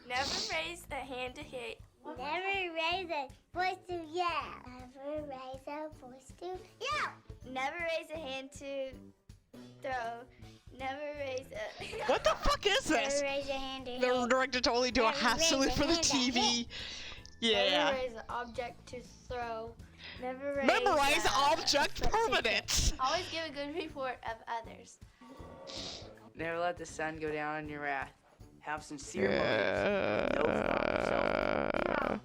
Never raise a hand to hit. Never raise a voice to yell. Never raise a voice to yell. Never raise a hand to throw. Never raise a... What the fuck is this? Never raise a hand to They're hit. directed to only do a Never half raise salute a for the hand to TV. hit. Yeah. Never raise an object to throw. Never raise Memorize object permanence. Always give a good report of others. Never let the sun go down on your wrath. Have sincere motives. No thought.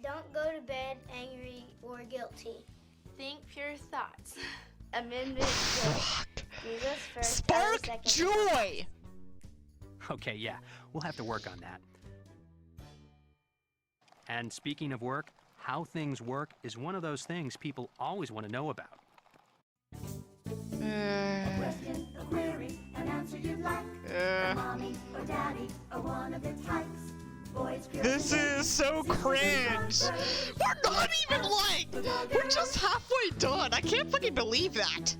Don't go to bed angry or guilty. Think pure thoughts. Amendment Jesus first. Spark joy. Okay, yeah, we'll have to work on that. And speaking of work, how things work is one of those things people always want to know about. A question, a query, an answer you'd like. Mommy or daddy or one of its types. Boys, This is so cringe. We're not even we're just halfway done. I can't fucking believe that.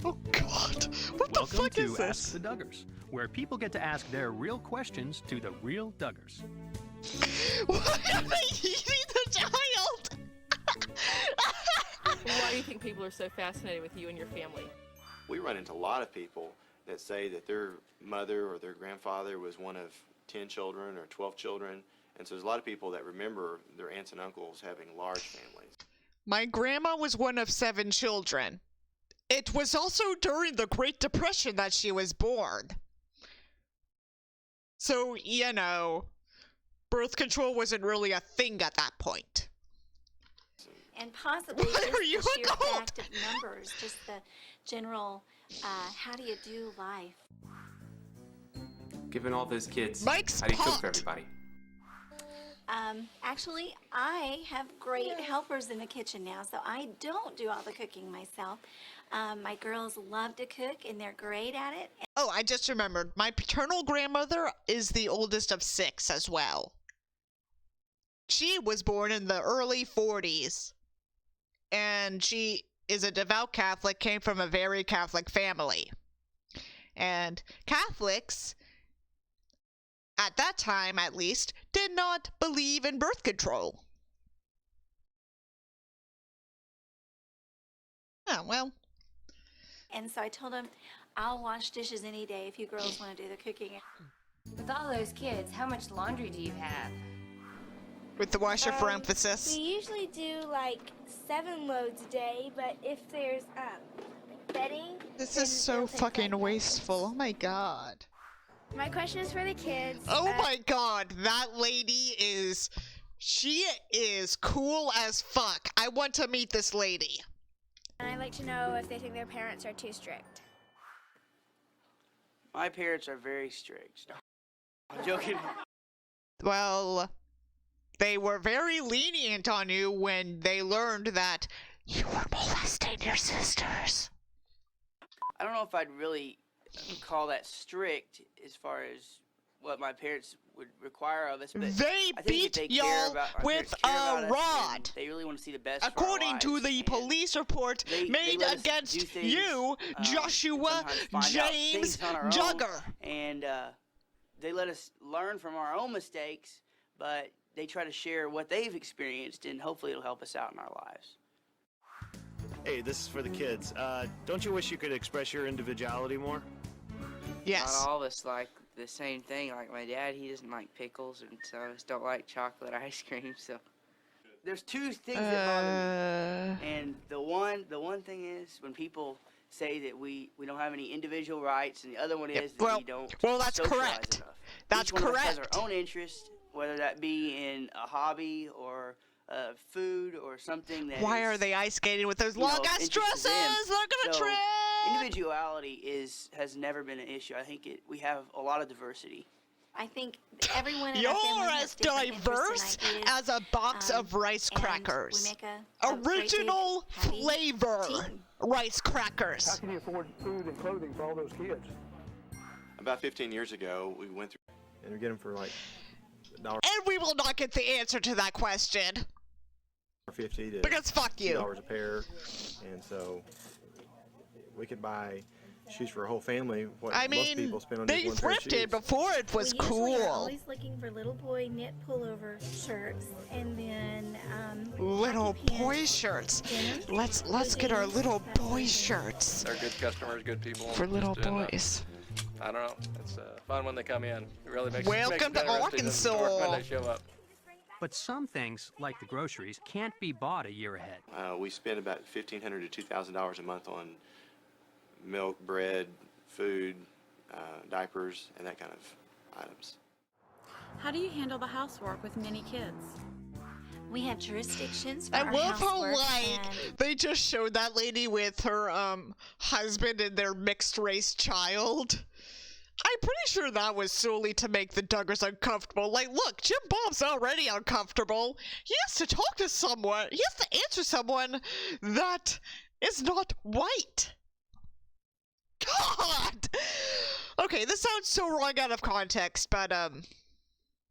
Oh God, what the Welcome fuck to is Ask this? the Duggars, where people get to ask their real questions to the real Duggars. Why are they eating the child? Why do you think people are so fascinated with you and your family? We run into a lot of people that say that their mother or their grandfather was one of 10 children or 12 children. And so there's a lot of people that remember their aunts and uncles having large families. My grandma was one of 7 children. It was also during the Great Depression that she was born. So, you know, birth control wasn't really a thing at that point. And possibly Why just are you the sheer adult? fact of numbers, just the general, how do you do life? Given all those kids, Mike's how do you cook pot. for everybody? Actually, I have great helpers in the kitchen now, so I don't do all the cooking myself. My girls love to cook, and they're great at it. Oh, I just remembered. My paternal grandmother is the oldest of 6 as well. She was born in the early 40s, and she is a devout Catholic, came from a very Catholic family. And Catholics, at that time at least, did not believe in birth control. Oh, well. And so I told them, I'll wash dishes any day if you girls want to do the cooking. With all those kids, how much laundry do you have? With the washer for emphasis. We usually do like 7 loads a day, but if there's bedding. This is so fucking wasteful. Oh my god. My question is for the kids. Oh my god, that lady is... She is cool as fuck. I want to meet this lady. And I'd like to know if they think their parents are too strict. My parents are very strict. I'm joking. Well, they were very lenient on you when they learned that you were molesting your sisters. I don't know if I'd really call that strict as far as what my parents would require of us, but They I think beat if they y'all care about, with a rod. They really want to see the best. According to the police report made against you, Joshua James Duggar. And they let us learn from our own mistakes, but they try to share what they've experienced, and hopefully it'll help us out in our lives. Hey, this is for the kids. Don't you wish you could express your individuality more? Yes. Not all of us like the same thing. Like my dad, he doesn't like pickles, and some of us don't like chocolate ice cream. So there's 2 things that bother me, and the one thing is when people say that we don't have any individual rights, and the other one is that we don't. Well, that's socialize correct. enough. That's Each one correct. of us has our own interest, whether that be in a hobby or food or something that. Why are they ice skating with those long ass dresses? They're gonna trip. Individuality has never been an issue. I think we have a lot of diversity. I think everyone in You're our family as has different diverse interests and ideas, as a box of rice and crackers. we make a great big, Original happy flavor team. rice crackers. How can you afford food and clothing for all those kids? About 15 years ago, we went through. And we get them for like $1.50 And we will not get the answer to that question. to Because fuck you. $2 a pair, and so we could buy shoes for a whole family. What I most mean, people spend on they just one pair of thrifted shoes. before it was We usually are cool. always looking for little boy knit pullover shirts, and then Little boy shirts. Let's get our little boy shirts. They're good customers, good people. For little Just doing boys. I don't know. It's fun when they come in. It really makes Welcome makes to it better to see them Arkansas. when they show up. But some things, like the groceries, can't be bought a year ahead. We spend about $1,500 to $2,000 a month on milk, bread, food, diapers, and that kind of items. How do you handle the housework with many kids? we have jurisdictions for I our love how, housework, like, and they just showed that lady with her, husband and their mixed-race child. I'm pretty sure that was solely to make the Duggars uncomfortable. Like, look, Jim Bob's already uncomfortable. He has to talk to someone. He has to answer someone that is not white. God! Okay, this sounds so wrong out of context, but,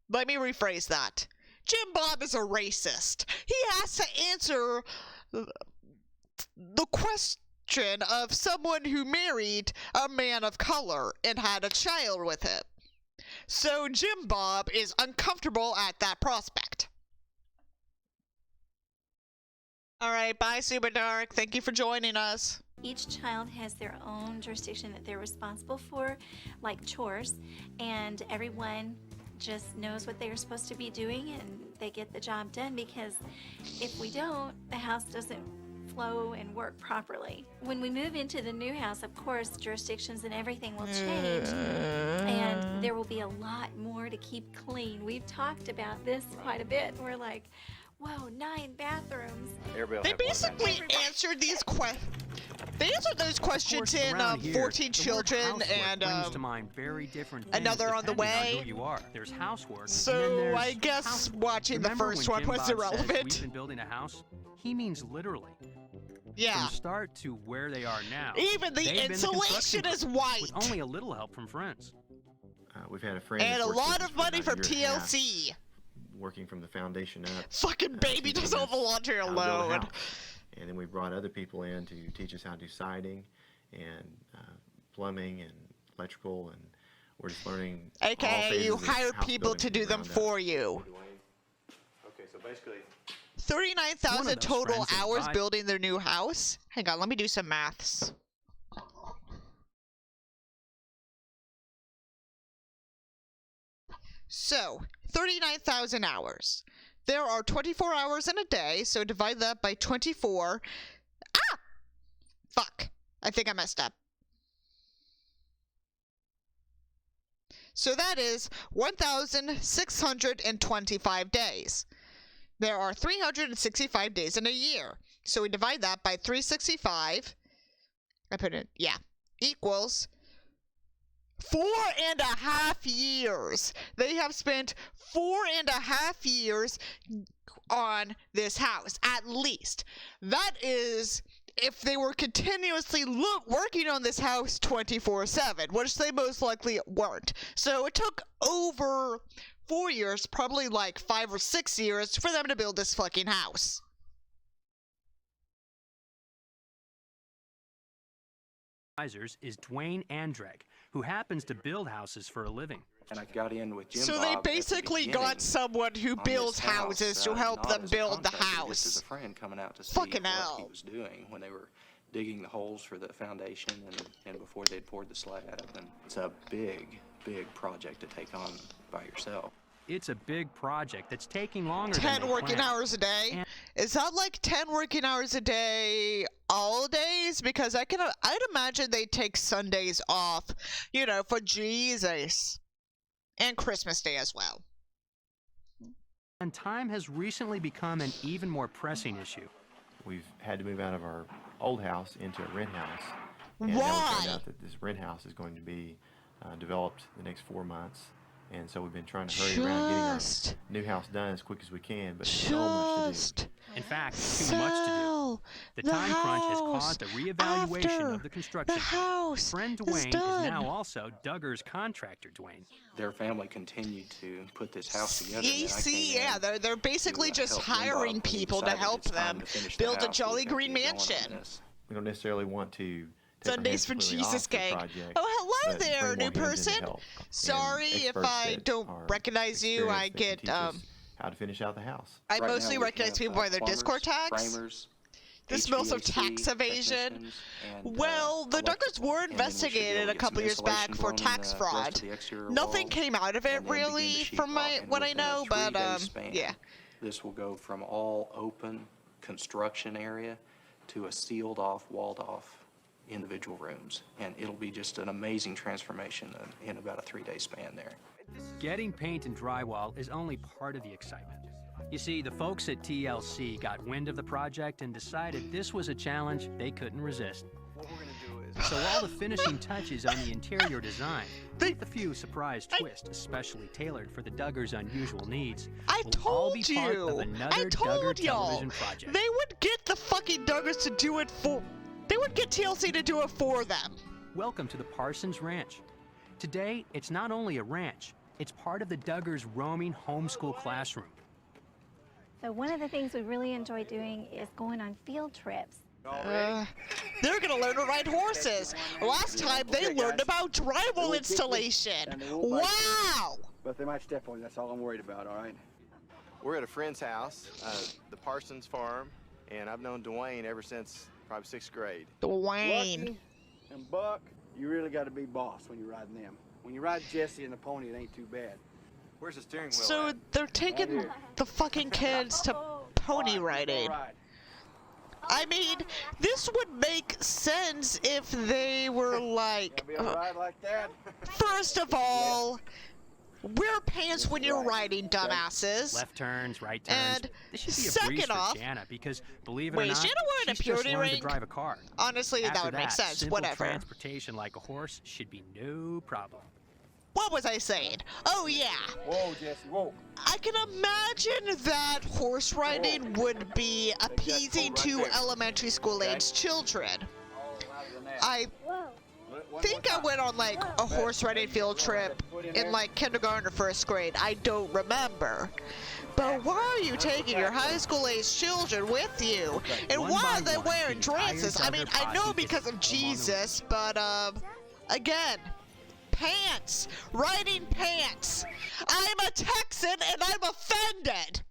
let me rephrase that. Jim Bob is a racist. He has to answer the question of someone who married a man of color and had a child with him. So Jim Bob is uncomfortable at that prospect. Alright, bye Super Dark. Thank you for joining us. each child has their own jurisdiction that they're responsible for, like chores, and everyone just knows what they're supposed to be doing and they get the job done, because if we don't, the house doesn't flow and work properly. When we move into the new house, of course, jurisdictions and everything will change, and there will be a lot more to keep clean. We've talked about this quite a bit. We're like, whoa, 9 bathrooms. They basically answered these questions. They answered those questions in Around here, 14 the word Children housework and brings to mind very different things another on the depending way. on who you are. There's housework. and then So there's I guess housework. watching the Remember first when one Jim was Bob says irrelevant. we've been building a house? He means literally. Yeah. From start to where they are now. Even the they've been insulation construction is crew, white. With only a little help from friends. We've had a friend And that's a worked with lot us of for money about a from year and a half, TLC. working from the foundation up. Fucking baby does all the laundry how to build a alone. house. And then we brought other people in to teach us how to do siding and plumbing and electrical, and we're just learning. all AKA, phases you of hired house people building to from the do them ground up. for you. Okay, so basically, 39,000 total friends hours advised- building their new house? Hang on, let me do some maths. So, 39,000 hours. There are 24 hours in a day, so divide that by 24. Ah! Fuck. I think I messed up. So that is 1,625 days. There are 365 days in a year. So we divide that by 365. I put it, yeah, equals 4.5 years. They have spent 4.5 years on this house, at least. That is, if they were continuously working on this house 24/7, which they most likely weren't. So it took over 4 years, probably like 5 or 6 years, for them to build this fucking house. Is Dwayne Andrek, who happens to build houses for a living. And I got in with Jim So Bob they at the basically beginning got someone who on this builds house, houses to help not them as a build the contractor, just as house. a friend coming out to see Fucking what hell. he was doing when they were digging the holes for the foundation and before they'd poured the slab. And it's a big, big project to take on by yourself. It's a big project that's taking longer than 10 they working planned. hours a day? Is that like 10 working hours a day all days? Because I'd imagine they take Sundays off, you know, for Jesus. And Christmas Day as well. And time has recently become an even more pressing issue. we've had to move out of our old house into a rent house. And now we found out that this rent house is going to be developed the next 4 months. And so we've been trying to hurry around getting our new house done as quick as we can, but so much to do. In fact, too much to do. The time crunch has caused a reevaluation of the construction. Friend Dwayne is now also Duggar's contractor, Dwayne. Their family continued to put this house together. Yeah, they're basically just hiring people to help them build a jolly green mansion. We don't necessarily want to Sundays for Jesus cake. Oh, hello there, new person. Sorry if I don't recognize you. I get how to finish out the house. I mostly recognize people by their Discord tags. This smells of tax evasion. Well, the Duggars were investigated a couple years back for tax fraud. Nothing came out of it really, from what I know, but yeah. This will go from all open construction area to a sealed off, walled off individual rooms, and it'll be just an amazing transformation in about a 3-day span there. Getting paint and drywall is only part of the excitement. You see, the folks at TLC got wind of the project and decided this was a challenge they couldn't resist. So all the finishing touches on the interior design, with a few surprise twists, especially tailored for the Duggars' unusual needs, will all be part of another Duggar television project. They would get the fucking Duggars to do it for... They would get TLC to do it for them. Welcome to the Parsons Ranch. Today, it's not only a ranch, it's part of the Duggars' roaming homeschool classroom. So one of the things we really enjoy doing is going on field trips. They're gonna learn to ride horses. Last time they learned about drywall installation. Wow! But they might step on you, that's all I'm worried about, all right? We're at a friend's house, the Parsons farm, and I've known Dwayne ever since probably 6th grade. Dwayne. Lucky and Buck, you really got to be boss when you're riding them. When you ride Jesse and the pony, it ain't too bad. Where's the steering wheel So at? they're taking the fucking kids to pony riding. I mean, this would make sense if they were like... Like that. First of all, wear pants when you're riding, dumbasses. Left turns, right turns. And this should be a second breeze off, for Jana because, believe it or wait, not, is Jana wearing a she's just purity learned to ring? drive a car. Honestly, After that would make sense. Simple Whatever. transportation like a horse should be no problem. What was I saying? Oh, yeah. Whoa, Jesse, whoa. I can imagine that horse riding would be appeasing to elementary school age children. I think I went on like a horse riding field trip in like kindergarten or first grade. I don't remember. But why are you taking your high school age children with you? And why are they wearing dresses? I mean, I know because of Jesus, but again, pants, riding pants. I'm a Texan and I'm offended.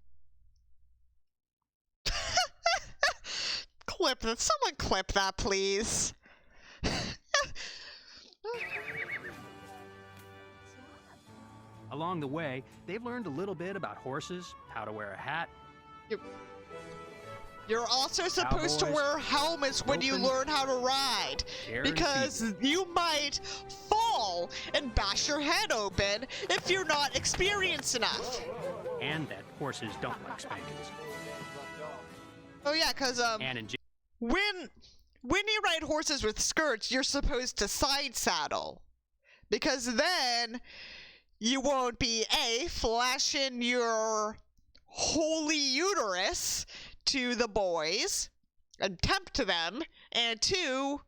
Clip that. Someone clip that, please. Along the way, they've learned a little bit about horses, how to wear a hat. You're also supposed to wear helmets when you learn how to ride, because you might fall and bash your head open if you're not experienced enough. And that horses don't like spankings. Oh yeah, because when you ride horses with skirts, you're supposed to side saddle, because then you won't be A, flashing your holy uterus to the boys and tempt them, and 2,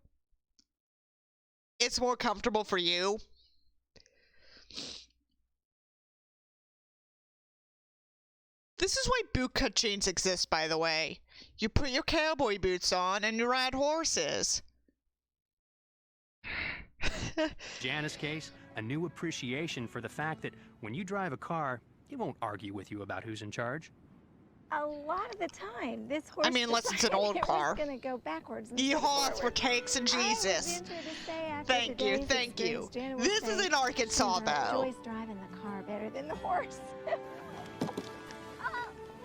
it's more comfortable for you. This is why bootcut jeans exist, by the way. You put your cowboy boots on and you ride horses. Jana's case, a new appreciation for the fact that when you drive a car, it won't argue with you about who's in charge. A lot of the time, this horse. I mean, unless it's an old car. Going to go backwards. Yeehaw for takes and Jesus. Thank you, thank you. This is in Arkansas, though. Enjoys driving the car better than the horse.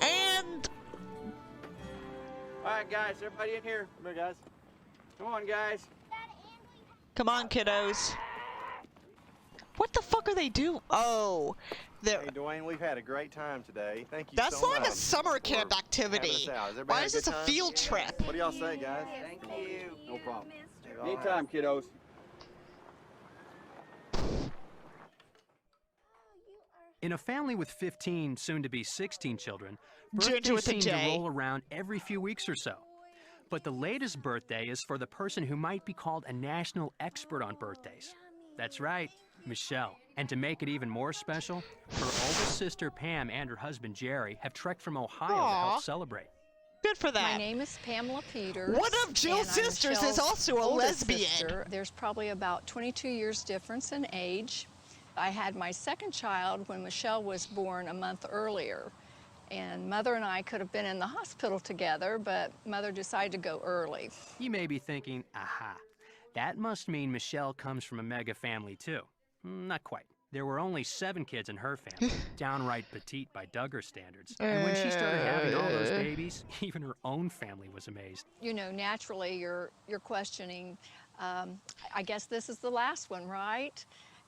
And. All right, guys, everybody in here. Come here, guys. Come on, guys. Come on, kiddos. What the fuck are they doing? Oh, they're. Hey, Dwayne, we've had a great time today. Thank you That's so much. like a summer camp activity. Why is this a field trip? What do y'all say, guys? Thank you. No problem. Anytime, kiddos. In a family with 15, soon to be 16 children, Ginger birthdays with a seem to J. roll around every few weeks or so. But the latest birthday is for the person who might be called a national expert on birthdays. That's right, Michelle. And to make it even more special, her oldest sister Pam and her husband Jerry have trekked from Ohio to help celebrate. Good for that. My name is Pamela Peters. One of Jill's and I'm sisters is Michelle's also a oldest lesbian. sister. There's probably about 22 years difference in age. I had my second child when Michelle was born a month earlier. And Mother and I could have been in the hospital together, but Mother decided to go early. You may be thinking, aha, that must mean Michelle comes from a mega family too. Not quite. There were only 7 kids in her family, downright petite by Duggar standards. And when she started having all those babies, even her own family was amazed. You know, naturally, you're questioning, I guess this is the last one, right?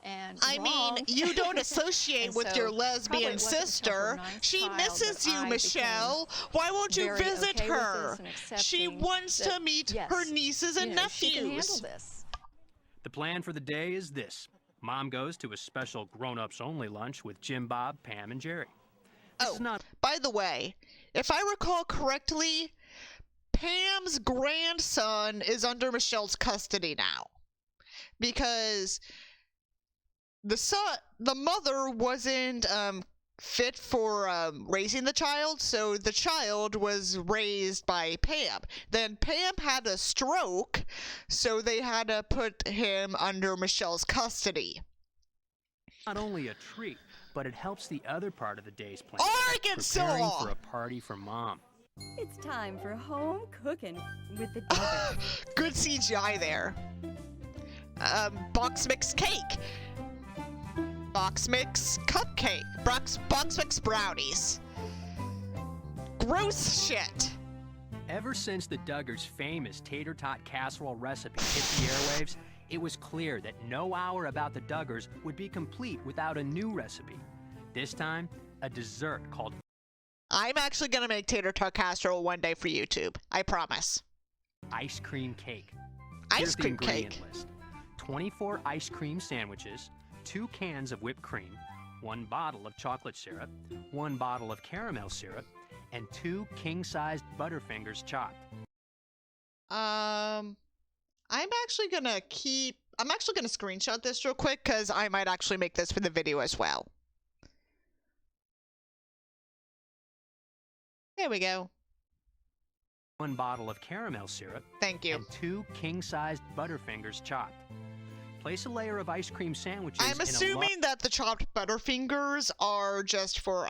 And I mean, you don't associate with your lesbian sister. She misses you, Michelle. Why won't you visit her? She wants to meet her nieces and nephews. She can handle this. The plan for the day is this. Mom goes to a special grown-ups only lunch with Jim, Bob, Pam, and Jerry. By the way, if I recall correctly, Pam's grandson is under Michelle's custody now. Because the mother wasn't fit for raising the child, so the child was raised by Pam. Then Pam had a stroke, so they had to put him under Michelle's custody. Not only a treat, but it helps the other part of the day's plan. Arkansas! Preparing for a party for Mom. It's time for home cooking with the Duggar. Good CGI there. Box mix cake. Box mix cupcake. Box mix brownies. Gross shit. Ever since the Duggar's famous tater tot casserole recipe hit the airwaves, It was clear that no hour about the Duggars would be complete without a new recipe. This time, a dessert called... I'm actually going to make tater tot casserole one day for YouTube. I promise. Ice cream cake. Ice cream cake. List. 24 ice cream sandwiches, 2 cans of whipped cream, 1 bottle of chocolate syrup, 1 bottle of caramel syrup, and 2 king-sized Butterfingers chopped. I'm actually gonna screenshot this real quick because I might actually make this for the video as well. There we go. 1 bottle of caramel syrup. Thank you. And 2 king-sized Butterfingers chopped. Place a layer of ice cream sandwiches. I'm assuming that the chopped Butterfingers are just for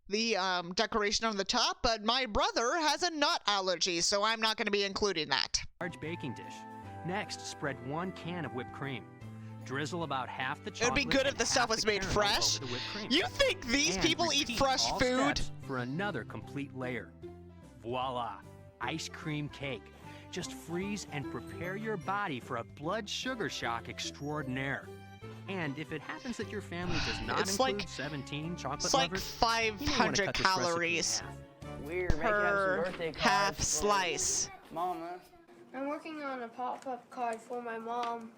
the decoration on the top, but my brother has a nut allergy, so I'm not going to be including that. Large baking dish. Next, spread 1 can of whipped cream. Drizzle about half the chocolate. It would be good if the stuff was made fresh. You think these people eat fresh food? For another complete layer. Voila! Ice cream cake. Just freeze and prepare your body for a blood sugar shock extraordinaire. And if it happens that your family does not include 17 chocolate lovers, it's like 500 calories per half slice. Mama. I'm working on a pop-up card for my mom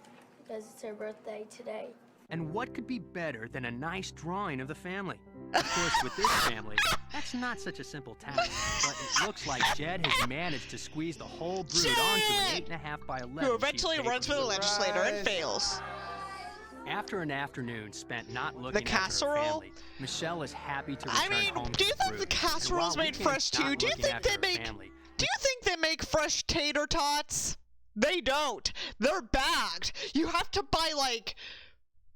because it's her birthday today. And what could be better than a nice drawing of the family? Of course, with this family, that's not such a simple task, but it looks like Jed has managed to squeeze the whole brood onto an 8.5 by 11 who eventually runs for the legislator and fails. After an afternoon spent not looking after her family, Michelle is happy to return home to do you think the casserole's made fresh too? Do you think they make fresh tater tots? They don't. They're bagged. You have to buy like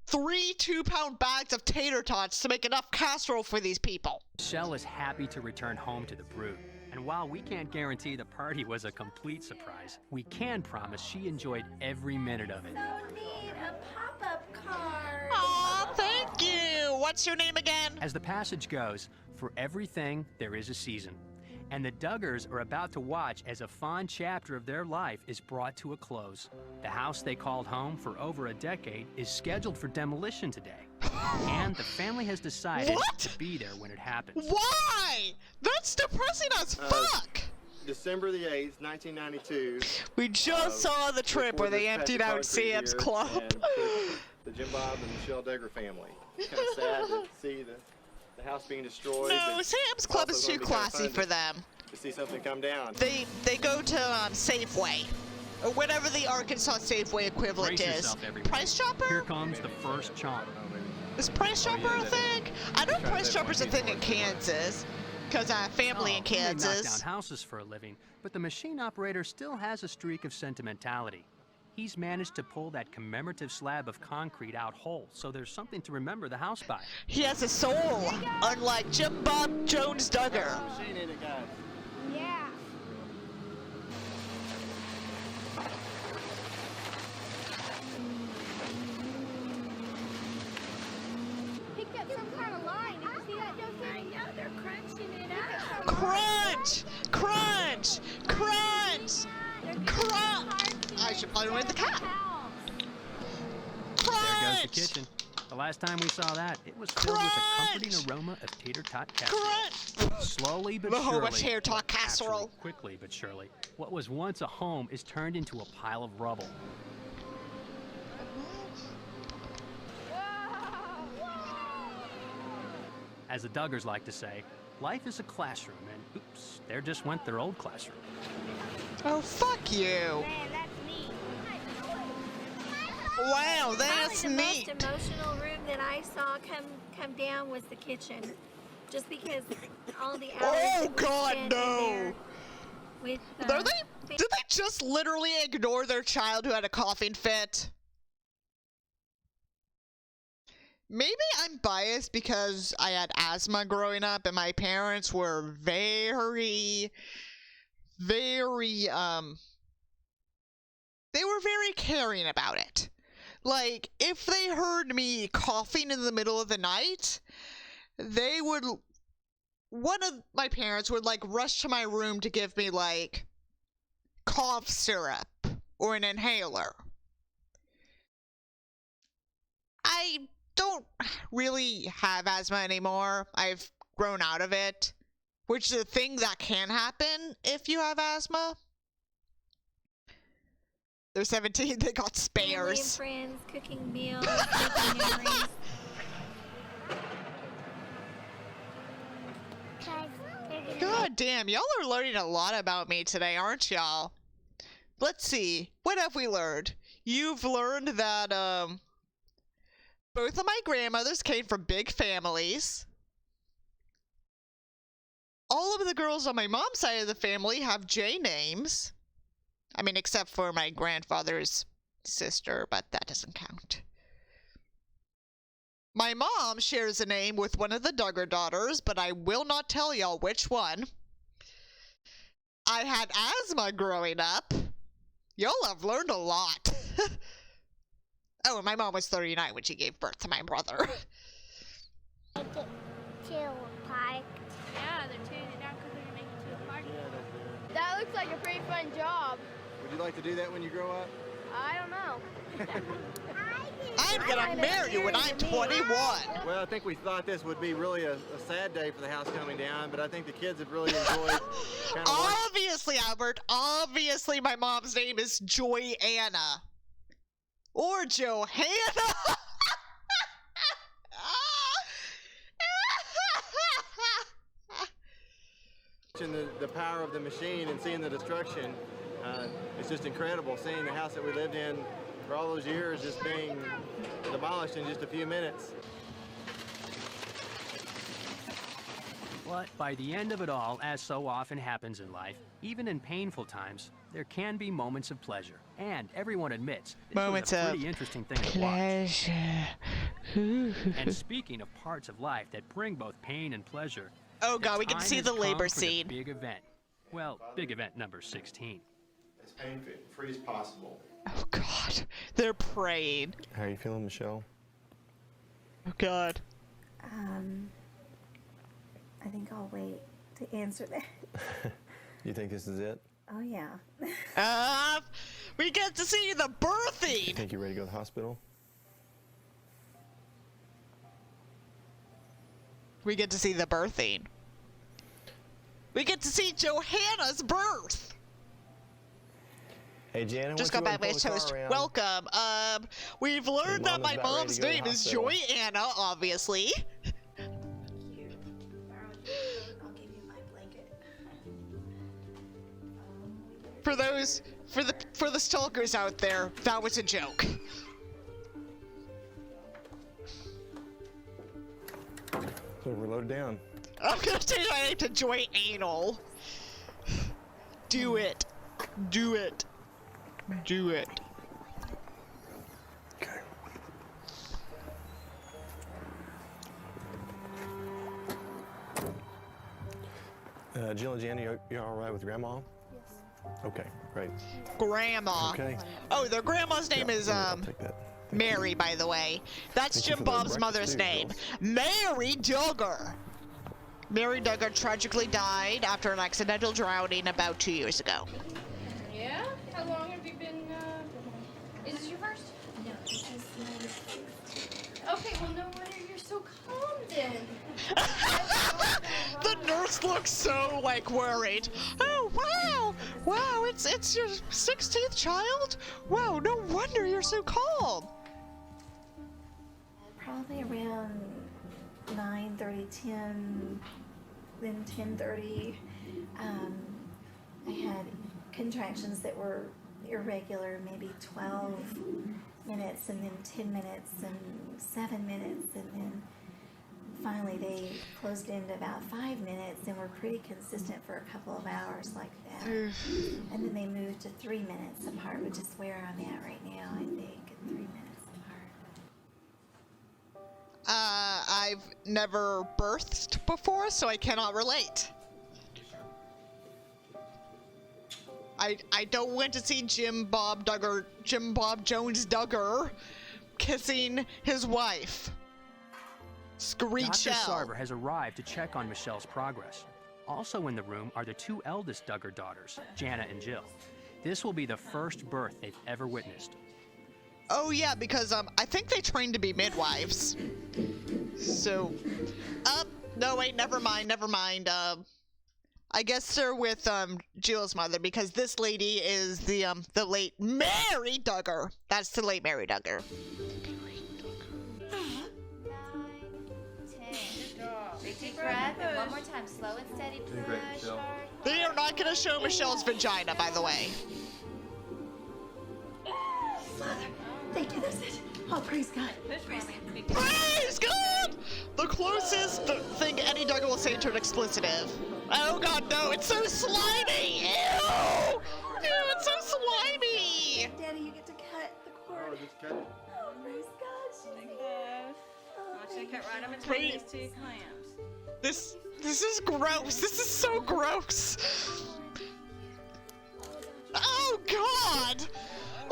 3 2-pound bags of tater tots to make enough casserole for these people. Michelle is happy to return home to the brood. And while we can't guarantee the party was a complete surprise, we can promise she enjoyed every minute of it. So neat, a pop-up card. Aw, thank you. What's your name again? As the passage goes, for everything there is a season. And the Duggars are about to watch as a fond chapter of their life is brought to a close. The house they called home for over a decade is scheduled for demolition today. And the family has decided to be there when it happens. Why? That's depressing as fuck! December the 8th, 1992. We just saw the trip where they emptied out Sam's club. The Jim Bob and Michelle Duggar family. It's kind of sad to see the house being destroyed. No, Sam's club is too classy for them. To see something come down. They go to Safeway. Or whatever the Arkansas Safeway equivalent is. Price Chopper? Here comes the first chomp. Is Price Chopper a thing? I know Price Chopper's a thing in Kansas. Because I have family in Kansas. They knock down houses for a living, but the machine operator still has a streak of sentimentality. He's managed to pull that commemorative slab of concrete out whole, so there's something to remember the house by. He has a soul, unlike Jim Bob Jones Duggar. Yeah. Picked up some kind of line. Did you see that, Josie? I know, they're crunching it up. Crunch! Crunch! Crunch! Crunch! I should probably win the cat. There goes the kitchen. The last time we saw that, it was filled with a comforting aroma of tater tot casserole. Slowly but surely, tater tot casserole. Quickly but surely, what was once a home is turned into a pile of rubble. As the Duggars like to say, life is a classroom, and oops, there just went their old classroom. Oh, fuck you. Man, that's neat. Wow, that's neat. The most emotional room that I saw come down was the kitchen. Just because all the hours Oh, God, no. With, did they just literally ignore their child who had a coughing fit? Maybe I'm biased because I had asthma growing up and my parents were very, they were very caring about it. Like, if they heard me coughing in the middle of the night, one of my parents would, like, rush to my room to give me, like, cough syrup or an inhaler. I don't really have asthma anymore. I've grown out of it, which is a thing that can happen if you have asthma. They're 17, they got spares. Family and friends, cooking meals, making memories. God damn, y'all are learning a lot about me today, aren't y'all? Let's see, what have we learned? You've learned that, both of my grandmothers came from big families. All of the girls on my mom's side of the family have J names. I mean, except for my grandfather's sister, but that doesn't count. My mom shares a name with one of the Duggar daughters, but I will not tell y'all which one. I had asthma growing up. Y'all have learned a lot. Oh, and my mom was 39 when she gave birth to my brother. Make it to a park. Yeah, they're tearing it down because they're going to make it to a park. That looks like a pretty fun job. Would you like to do that when you grow up? I don't know. I'm gonna marry you when I'm 21. Well, I think we thought this would be really a sad day for the house coming down, but I think the kids have really enjoyed Obviously, Albert, obviously my mom's name is Joy-Anna. Or Johanna. The power of the machine and seeing the destruction, it's just incredible seeing the house that we lived in for all those years just being demolished in just a few minutes. But by the end of it all, as so often happens in life, even in painful times, there can be moments of pleasure. And everyone admits this moments was a of pretty interesting thing to pleasure. watch. And speaking of parts of life that bring both pain and pleasure, oh god, we can see the labor for the scene. big event. Well, big event number 16. As pain-free as possible. Oh god, they're praying. How are you feeling, Michelle? Oh god. I think I'll wait to answer that. You think this is it? Oh, yeah. We get to see the birthing. You think you're ready to go to the hospital? We get to see the birthing. We get to see Johanna's birth. Hey, Jana, just got back by his host. Welcome. We've learned that my mom's name is Joy-Anna, obviously. For the stalkers out there, that was a joke. So we're loaded down. I'm gonna change my name to Joy Anal. Do it. Do it. Do it. Okay. Jill and Jana, you're all right with Grandma? Okay, great. Grandma. Okay. Oh, their grandma's name is Mary, by the way. That's Jim Bob's mother's name. Mary Duggar. Mary Duggar tragically died after an accidental drowning about 2 years ago. Yeah? How long have you been, is this your first? No, this is my... Okay, well, no wonder you're so calm then. The nurse looks so, like, worried. Oh, wow! Wow, it's your 16th child? Wow, no wonder you're so calm. Probably around 9:30, 10, then 10:30. I had contractions that were irregular, maybe 12 minutes, and then 10 minutes, and 7 minutes, and then finally they closed into about 5 minutes and were pretty consistent for a couple of hours like that. And then they moved to 3 minutes apart, which is where I'm at right now, I think, 3 minutes apart. I've never birthed before, so I cannot relate. I don't want to see Jim Bob Jones Duggar kissing his wife. Screech Dr. Sarver has arrived to check on Michelle's progress. Also in the room are the two eldest Duggar daughters, Jana and Jill. This will be the first birth they've ever witnessed. Oh yeah, because I think they trained to be midwives. So, no wait, never mind. I guess they're with Jill's mother because this lady is the late Mary Duggar. That's the late Mary Duggar. 9, 10. Big deep breath, and one more time, slow and steady push. They are not going to show Michelle's vagina, by the way. Father, thank you, that's it. Oh, praise God. Praise God! The closest thing any Duggar will say to an explicitive. Oh God, no, it's so slimy! Ew! Ew, it's so slimy! Daddy, you get to cut the cord. Oh, just cut it. Oh, praise God. I want you to cut right in between these two clamps. This is gross. This is so gross. Oh God!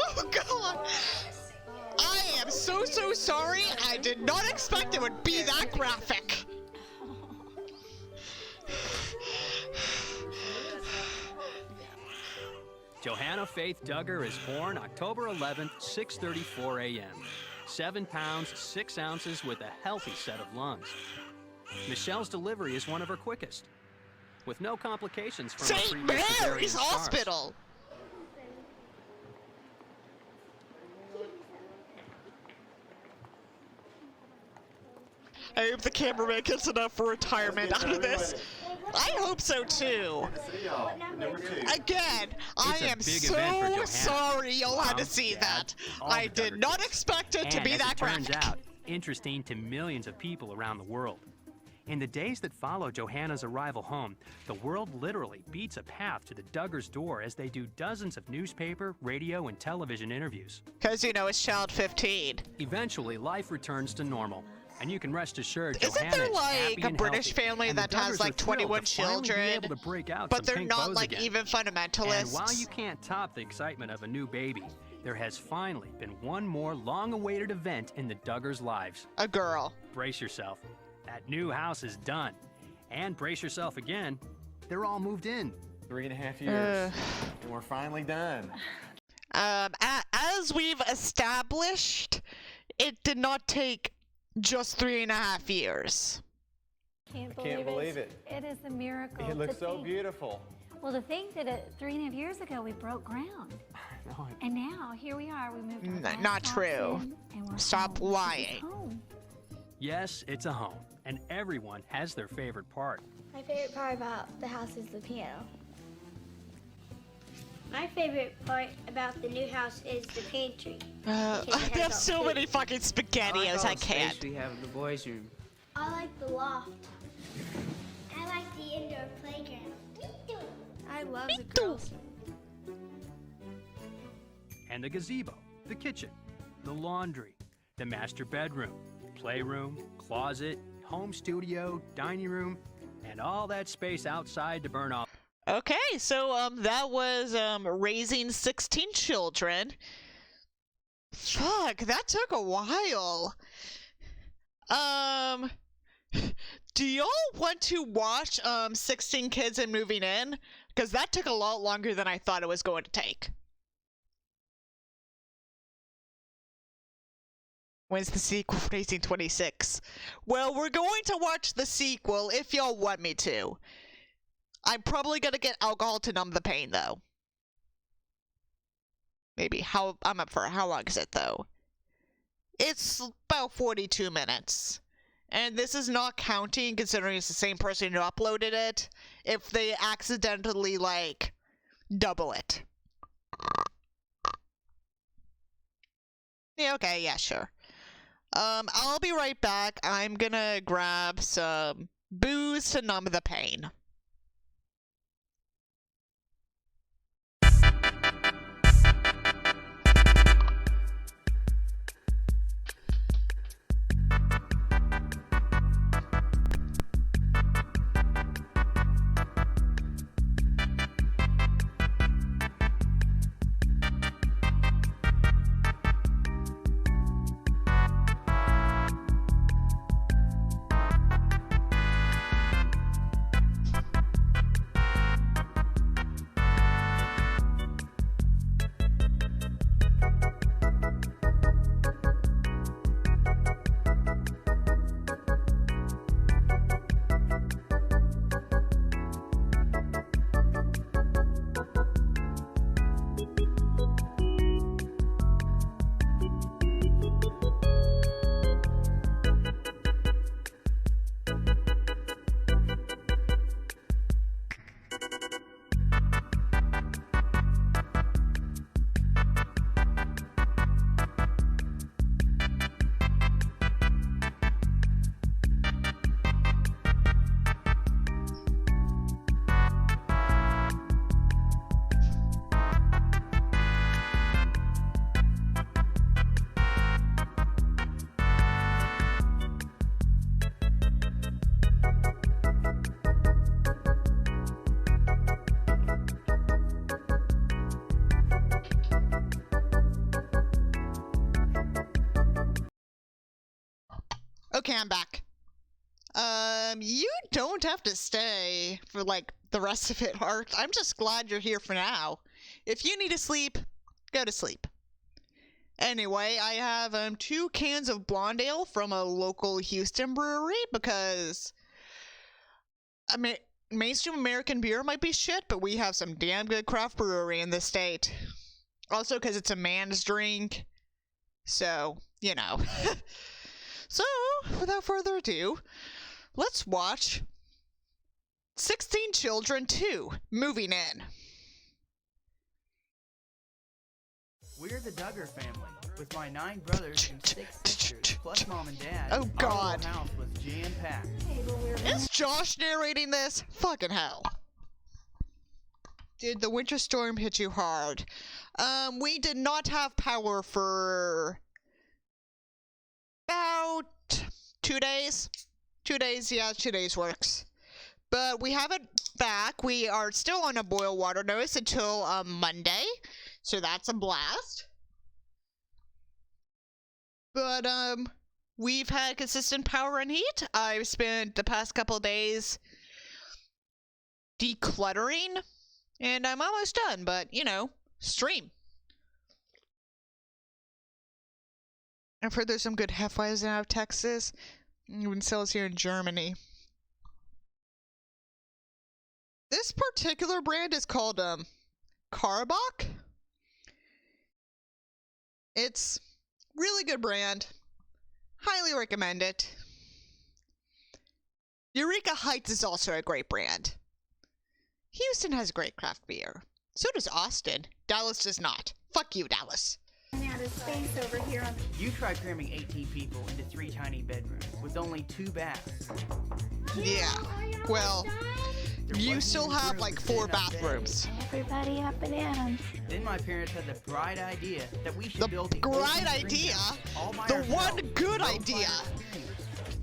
Oh God! I am so sorry. I did not expect it would be that graphic. Johanna Faith Duggar is born October 11th, 6:34 a.m. 7 pounds, 6 ounces with a healthy set of lungs. Michelle's delivery is one of her quickest, with no complications from her St. previous cesarean Mary's scars. Hospital. I hope the cameraman gets enough for retirement out of this. I hope so too. Again, I am so sorry you'll have to see that. I did not expect it to be that graphic. Turns out, interesting to millions of people around the world. In the days that follow Johanna's arrival home, the world literally beats a path to the Duggar's door as they do dozens of newspaper, radio, and television interviews. Because, you know, it's child 15. Eventually, life returns to normal. And you can rest assured Isn't Johanna there is like happy a and British healthy, family and the that has Duggars like are thrilled 21 to finally be children, able to break out but some they're pink not bows like again. even fundamentalists? And while you can't top the excitement of a new baby, there has finally been one more long-awaited event in the Duggars' lives. A girl. Brace yourself. That new house is done. And brace yourself again. They're all moved in. 3.5 years. And we're finally done. As we've established, it did not take just 3.5 years. I can't believe it. It is a miracle. It looks To so think- beautiful. Well, to think that 3.5 years ago we broke ground, and now here we are. We moved. Our last Not house true. in, and we're Stop home. lying. Home. Yes, it's a home, and everyone has their favorite part. My favorite part about the house is the piano. My favorite part about the new house is the pantry. I have so many fucking SpaghettiOs, I can't. We have the boys' room. I like the loft. I like the indoor playground. I love the girls' And the gazebo, the kitchen, the laundry, the master bedroom, playroom, closet, home studio, dining room, and all that space outside to burn off. Okay, so that was raising 16 children. Fuck, that took a while. Do y'all want to watch 16 Kids and Moving In? Because that took a lot longer than I thought it was going to take. When's the sequel for Raising 26? Well, we're going to watch the sequel if y'all want me to. I'm probably gonna get alcohol to numb the pain, though. Maybe. I'm up for it. How long is it, though? It's about 42 minutes. And this is not counting, considering it's the same person who uploaded it, if they accidentally, like, double it. Yeah, okay, yeah, sure. I'll be right back. I'm gonna grab some booze to numb the pain. Okay, I'm back. You don't have to stay for, like, the rest of it, Art. I'm just glad you're here for now. If you need to sleep, go to sleep. Anyway, I have 2 cans of blonde ale from a local Houston brewery because, I mean, mainstream American beer might be shit, but we have some damn good craft brewery in this state. Also, because it's a man's drink. So, you know. So, without further ado, let's watch 16 Children 2, Moving In. We're the Duggar family, with my 9 brothers and 6 sisters, plus mom and dad. Oh, God. Our house was jam-packed. Is Josh narrating this? Fucking hell. Did the winter storm hit you hard? We did not have power for about 2 days. 2 days, yeah, 2 days works. But we have it back. We are still on a boil water notice until Monday. So that's a blast. But we've had consistent power and heat. I've spent the past couple days decluttering. And I'm almost done, but you know, stream. I've heard there's some good Hefweizers out of Texas. Even sells here in Germany. This particular brand is called Karbach. It's really good brand. Highly recommend it. Eureka Heights is also a great brand. Houston has great craft beer. So does Austin. Dallas does not. Fuck you, Dallas. Out of space over here on You tried cramming 18 people into 3 tiny bedrooms with only 2 baths. Yeah. Well, you still have like 4 bathrooms. everybody up and in. Then my parents had the bright idea that we should build the Bright idea? The one good idea.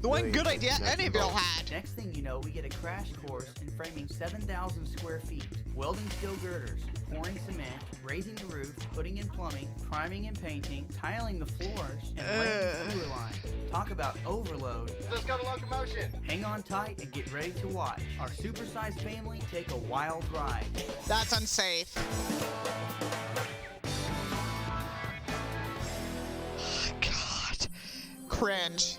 The one good idea any of y'all had. Next thing you know, we get a crash course in framing 7,000 square feet, welding steel girders, pouring cement, raising the roof, putting in plumbing, priming and painting, tiling the floors, and laying the sewer line. Talk about overload. Let's go to locomotion. Hang on tight and get ready to watch our supersized family take a wild ride. That's unsafe. God. Cringe.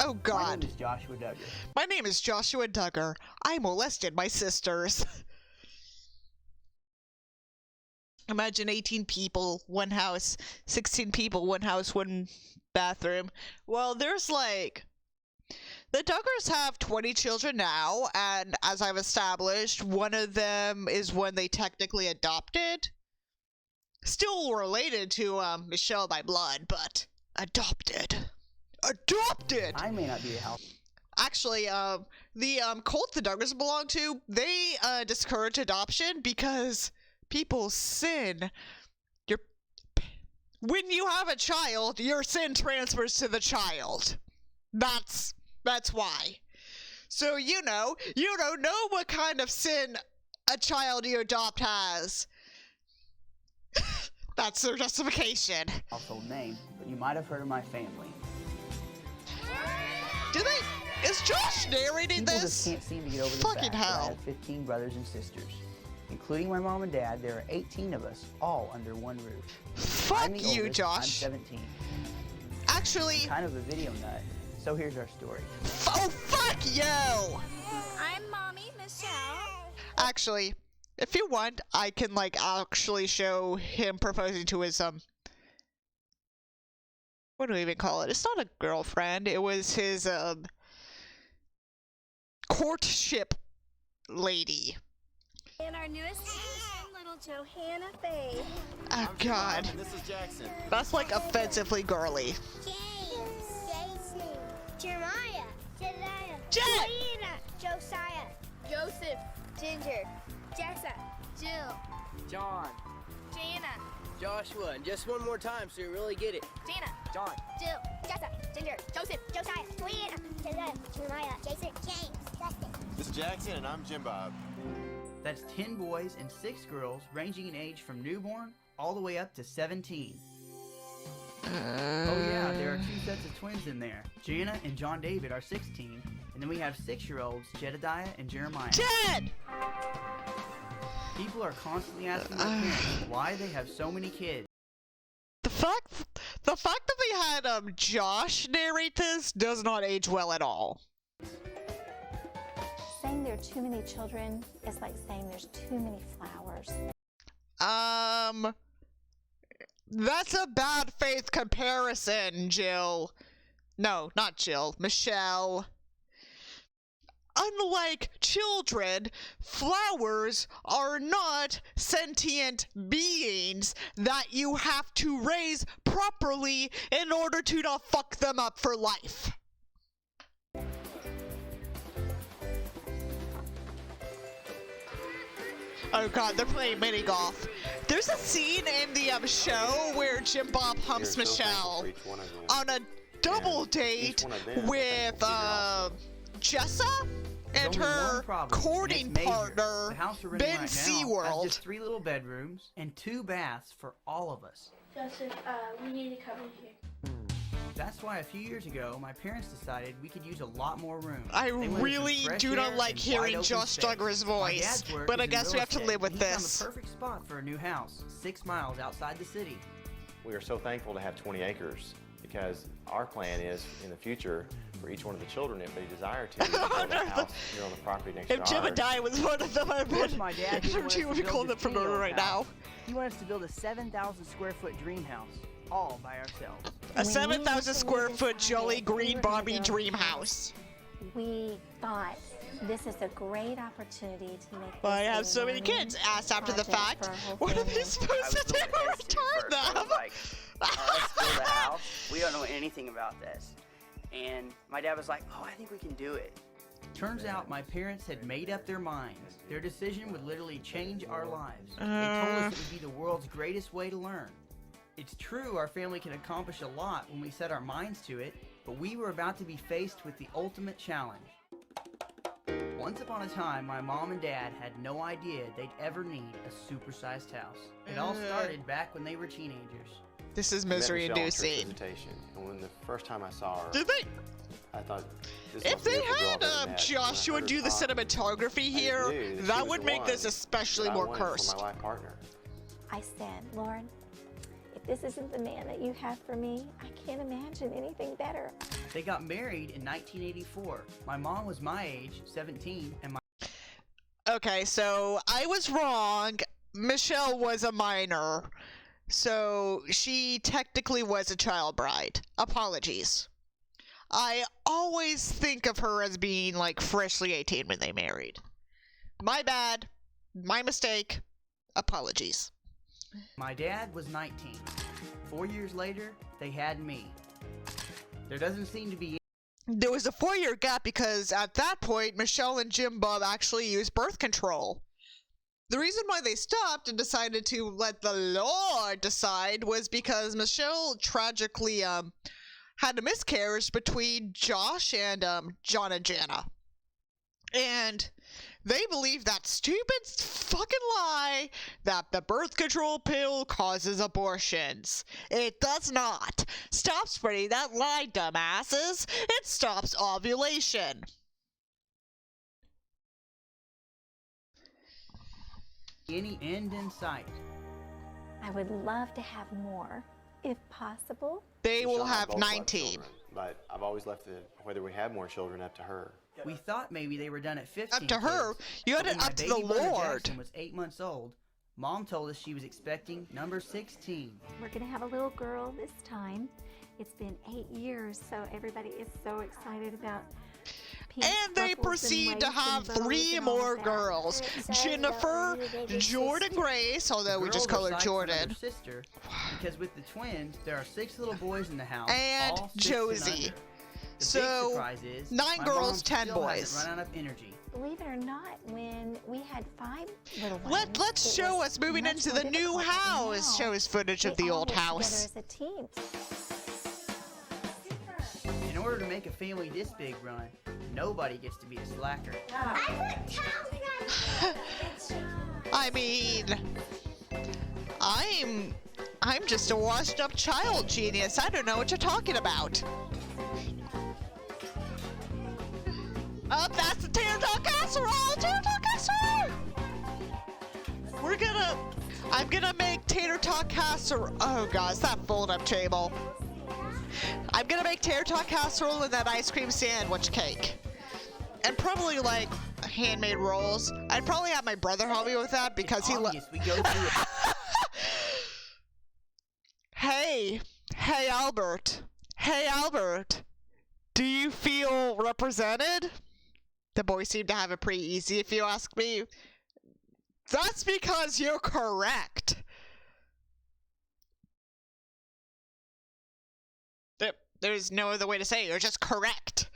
Oh, God. My name is Joshua Duggar. My name is Joshua Duggar. I molested my sisters. Imagine 18 people, 1 house, 16 people, 1 house, 1 bathroom. Well, there's like... The Duggars have 20 children now, and as I've established, one of them is one they technically adopted. Still related to Michelle by blood, but adopted. Adopted! I may not be a house. Actually, the cult the Duggars belong to, they discourage adoption because people sin. When you have a child, your sin transfers to the child. That's why. So you don't know what kind of sin a child you adopt has. That's their justification. Household name, but you might have heard of my family. Do they? Is Josh narrating People this? just can't seem to get over the Fucking fact that hell. I have 15 brothers and sisters. Including my mom and dad, there are 18 of us, all under one roof. Fuck I'm the you, oldest, Josh. I'm 17. Actually... I'm kind of a video nut, so here's our story. Oh, fuck you! I'm Mommy Michelle. Actually, if you want, I can, actually show him proposing to his, what do we even call it? It's not a girlfriend. It was his, courtship lady. And our newest addition, little Johanna Faye. Oh, God. This is Jackson. That's, offensively girly. James, Jason, Jeremiah, Jedediah, Jet! Leona, Josiah, Joseph, Ginger, Jessa, Jill, John, Jana, Joshua, and just one more time so you really get it. Jana, John. Jill, Jessa, Ginger, Joseph, Josiah, Leona, Jedediah, Jeremiah, Jason, James, Dustin. This is Jackson, and I'm Jim Bob. That's 10 boys and 6 girls, ranging in age from newborn all the way up to 17. Oh yeah, there are 2 sets of twins in there. Jana and John David are 16, and then we have 6-year-olds Jedediah and Jeremiah. Jed! People are constantly asking their parents why they have so many kids. The fact that they had Josh narrate this does not age well at all. Saying there are too many children is like saying there's too many flowers. That's a bad faith comparison, Jill. No, not Jill. Michelle. Unlike children, flowers are not sentient beings that you have to raise properly in order to not fuck them up for life. Oh god, they're playing mini golf. There's a scene in the show where Jim Bob humps Michelle on a double date with Jessa and her courting partner, Ben Seaworld. Has just 3 little bedrooms and 2 baths for all of us. Joseph, we need to come in here. That's why a few years ago, my parents decided we could use a lot more room. I really do not like hearing Josh Duggar's voice, but I guess we have to live with this. The perfect spot for a new house, 6 miles outside the city. We are so thankful to have 20 acres because our plan is in the future for each one of the children, if they desire to, build a house here on the property next to ours. If Jebediah was one of them, I my dad would call them from Murder right now. He wanted us to build a 7,000 square foot dream house, all by ourselves. A 7,000 square foot Jolly Green Barbie dream house. We thought this is a great opportunity to make. Why have so many kids? Asked after the fact. What are they supposed to do? Return them? Like, let's build a house. We don't know anything about this. And my dad was like, oh, I think we can do it. Turns out my parents had made up their minds. Their decision would literally change our lives. They told us it would be the world's greatest way to learn. It's true our family can accomplish a lot when we set our minds to it, but we were about to be faced with the ultimate challenge. Once upon a time, my mom and dad had no idea they'd ever need a supersized house. It all started back when they were teenagers. This is misery-inducing. And when the first time I saw her, did they? I thought, if they had Joshua do the cinematography here, that would make this especially more cursed. For my life partner. I said, Lord, if this isn't the man that you have for me, I can't imagine anything better. They got married in 1984. My mom was my age, 17, and my... Okay, so I was wrong. Michelle was a minor. So she technically was a child bride. Apologies. I always think of her as being like freshly 18 when they married. My bad. My mistake. Apologies. My dad was 19. 4 years later, they had me. There doesn't seem to be... There was a 4-year gap because at that point, Michelle and Jim Bob actually used birth control. The reason why they stopped and decided to let the Lord decide was because Michelle tragically had a miscarriage between Josh and John and Jana. And they believe that stupid fucking lie that the birth control pill causes abortions. It does not. Stop spreading that lie, dumbasses. It stops ovulation. Any end in sight. I would love to have more, if possible. They will have 19. Children, but I've always left whether we have more children up to her. We thought maybe they were done at 15. Up to her? You had it up to the Lord. Jackson was 8 months old. Mom told us she was expecting number 16. We're going to have a little girl this time. It's been 8 years, so everybody is so excited about and they proceed to have 3 more girls. Jennifer, Jordan Grace, although we just call her Jordan. Sister, because with the twins, there are 6 little boys in the house. And all 6 Josie. So, 9 girls, 10 boys. Run out of energy. Believe it or not, when we had 5 little ones, let's show us moving into the new house. Show us footage of the old house. As a team. In order to make a family this big run, nobody gets to be a slacker. I mean, I'm just a washed up child genius. I don't know what you're talking about. Oh, that's the tater tot casserole! Tater tot casserole! I'm gonna make tater tot casserole. Oh gosh, that fold up table. I'm gonna make tater tot casserole and that ice cream sandwich cake. And probably like handmade rolls. I'd probably have my brother help me with that because he Hey Albert. Hey Albert. Do you feel represented? The boys seem to have it pretty easy if you ask me. That's because you're correct. There's no other way to say it. You're just correct.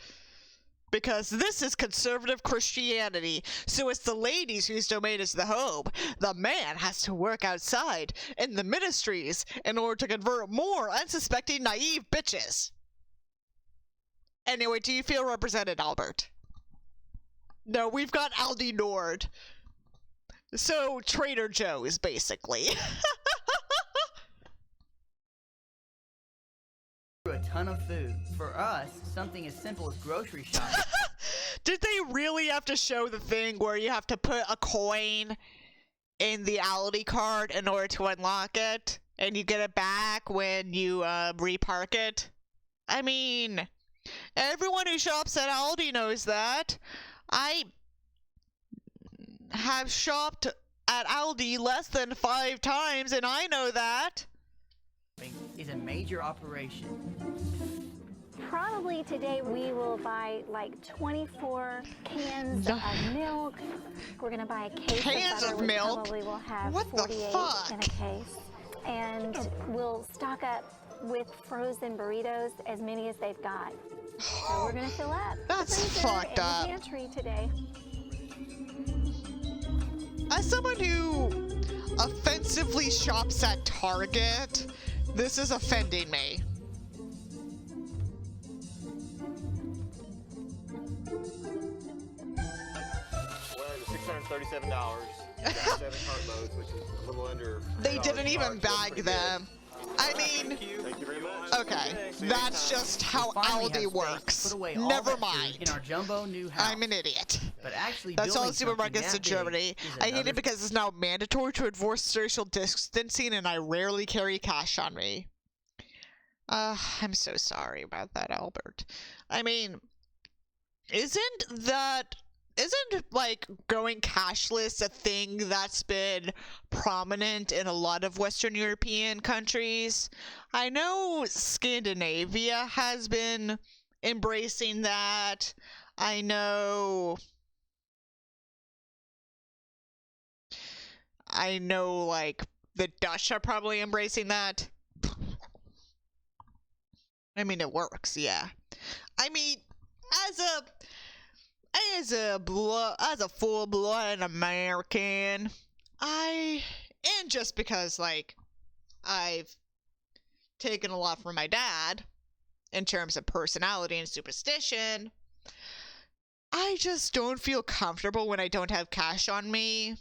Because this is conservative Christianity, so it's the ladies whose domain is the home. The man has to work outside in the ministries in order to convert more unsuspecting naive bitches. Anyway, do you feel represented, Albert? No, we've got Aldi Nord. So, Trader Joe's, basically. A ton of food. For us, something as simple as grocery shopping. Did they really have to show the thing where you have to put a coin in the Aldi card in order to unlock it? And you get it back when you repark it? I mean, everyone who shops at Aldi knows that. I have shopped at Aldi less than 5 times, and I know that. Is a major operation. Probably today we will buy like 24 cans of milk. We're gonna buy a case of butter, milk? Probably we'll have what 48 the fuck? in a case. And we'll stock up with frozen burritos, as many as they've got. So we're gonna fill up. That's the freezer fucked and up. the pantry today. As someone who offensively shops at Target, this is offending me. We're under $637. Got 7 cartloads, which is a little under. They didn't even bag them. I mean, Thank you very much. okay, that's just how Aldi works. Never mind. In our jumbo new house. I'm an idiot. But actually, that's all building something supermarkets that in Germany. big is I hate another it because it's now mandatory to enforce social distancing, and I rarely carry cash on me. I'm so sorry about that, Albert. I mean, isn't like going cashless a thing that's been prominent in a lot of Western European countries? I know Scandinavia has been embracing that. I know like the Dutch are probably embracing that. I mean, it works, yeah. I mean, as a full-blood American, and just because, like, I've taken a lot from my dad in terms of personality and superstition, I just don't feel comfortable when I don't have cash on me.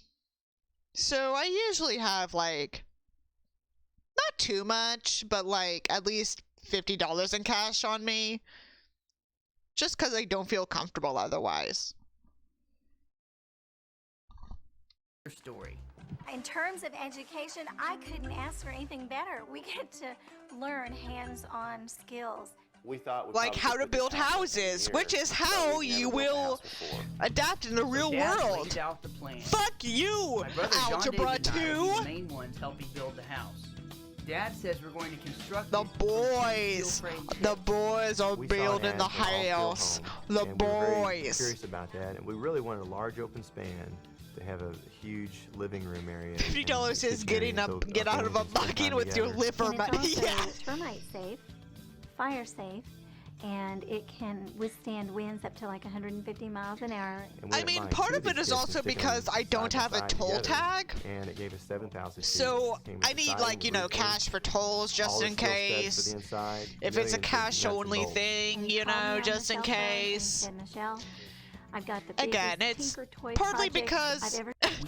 So I usually have, like, not too much, but, like, at least $50 in cash on me. Just because I don't feel comfortable otherwise. Story. In terms of education, I couldn't ask for anything better. We get to learn hands-on skills. We thought like how to build houses, which is how you will adapt in the real world. Fuck you, Algebra 2! The main ones helping build the house. Dad says we're going to construct the boys are building the house. The boys. We were very curious about that, and we really wanted a large open span to have a huge living room area. $50 is get out of a bucket with your liver money. Yeah. It's termite safe, fire safe, and it can withstand winds up to like 150 miles an hour. I mean, part of it is also because I don't have a toll tag. And it gave us 7,000. So I need, like, you know, cash for tolls just in case. If it's a cash only thing, you know, just in case. Michelle, I've got the again, it's partly because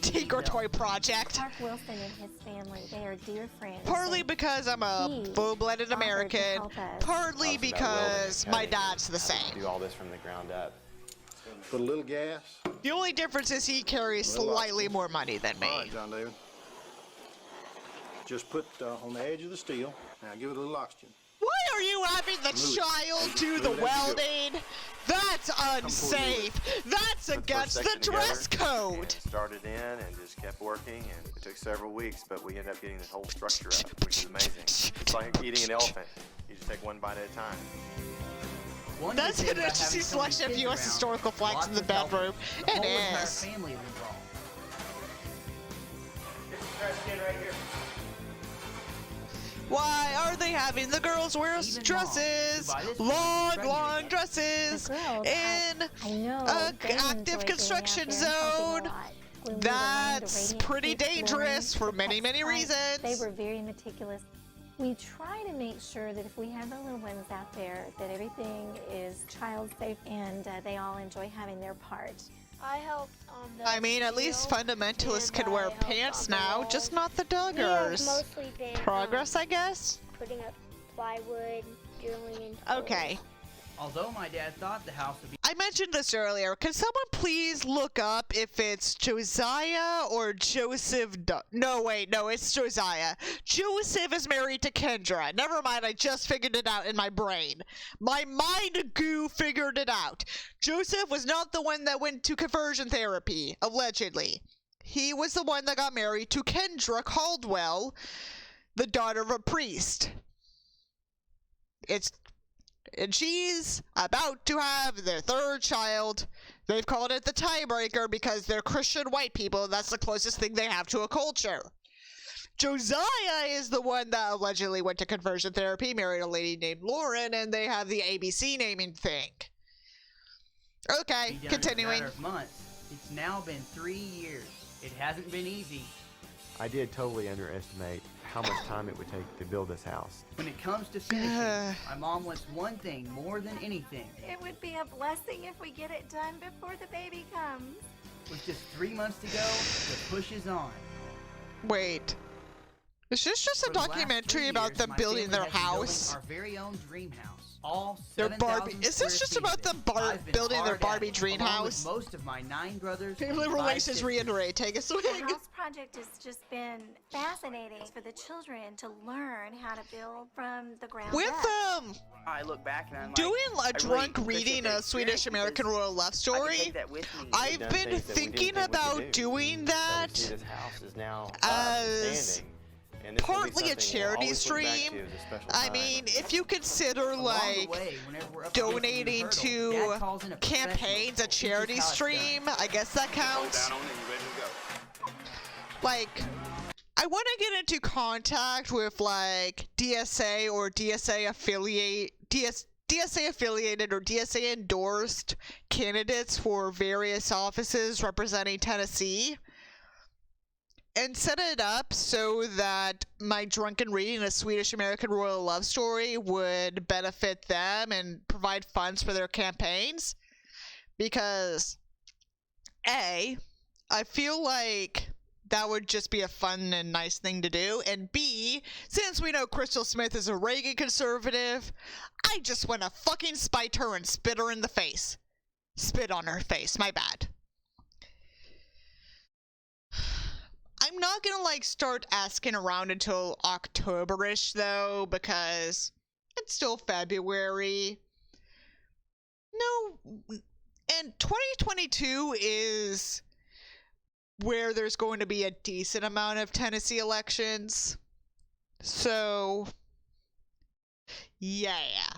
Tinker Toy Project. Mark Wilson and his family, they are dear friends. Partly because I'm a full-blooded American, partly because my dad's the same. Do all this from the ground up. Put a little gas. The only difference is he carries slightly more money than me. All right, John David. Just put on the edge of the steel. Now give it a little oxygen. Why are you having the child do the welding? That's unsafe. That's against the dress code. Started in and just kept working, and it took several weeks, but we ended up getting the whole structure up, which is amazing. It's like eating an elephant. You just take one bite at a time. That's an interesting selection of U.S. historical flags in the bedroom. It is. Why are they having the girls wear dresses? Long dresses in an active construction zone. That's pretty dangerous for many reasons. They were very meticulous. We try to make sure that if we have the little ones out there, that everything is child safe and they all enjoy having their part. I helped on the I mean, at least fundamentalists can wear pants now, just not the Duggars. Mostly been Progress, I guess? putting up plywood, drilling into Okay. Although my dad thought the house would be... I mentioned this earlier. Can someone please look up if it's Josiah or Joseph? No, wait, no, it's Josiah. Joseph is married to Kendra. Never mind, I just figured it out in my brain. My mind goo figured it out. Joseph was not the one that went to conversion therapy, allegedly. He was the one that got married to Kendra Caldwell, the daughter of a priest. And she's about to have their third child. They've called it the tiebreaker because they're Christian white people. That's the closest thing they have to a culture. Josiah is the one that allegedly went to conversion therapy, married a lady named Lauren, and they have the ABC naming thing. Okay, continuing. In a matter of months. It's now been 3 years. It hasn't been easy. I did totally underestimate how much time it would take to build this house. When it comes to finishing, my mom wants one thing more than anything. It would be a blessing if we get it done before the baby comes. With just 3 months to go, the push is on. Wait. Is this just a documentary about them building their house? Our very own dream house. All their Barbie. Is this just about them building their Barbie dream house? Most of my 9 brothers. Family relations reiterate. Take a swing. The house project has just been fascinating for the children to learn how to build from the ground with up. them. I look back and I'm like, doing a drunk reading a Swedish American royal love story. I've been thinking about doing that This house is now as partly a charity stream. I mean, if you consider like donating to campaigns, a charity stream, I guess that counts. Like, I want to get into contact with like DSA or DSA affiliated or DSA endorsed candidates for various offices representing Tennessee, and set it up so that my drunken reading a Swedish American royal love story would benefit them and provide funds for their campaigns. Because A, I feel like that would just be a fun and nice thing to do. And B, since we know Crystal Smith is a Reagan conservative, I just want to fucking spite her and spit her in the face. Spit on her face, my bad. I'm not gonna like start asking around until October-ish though, because it's still February. No, and 2022 is where there's going to be a decent amount of Tennessee elections. So, yeah.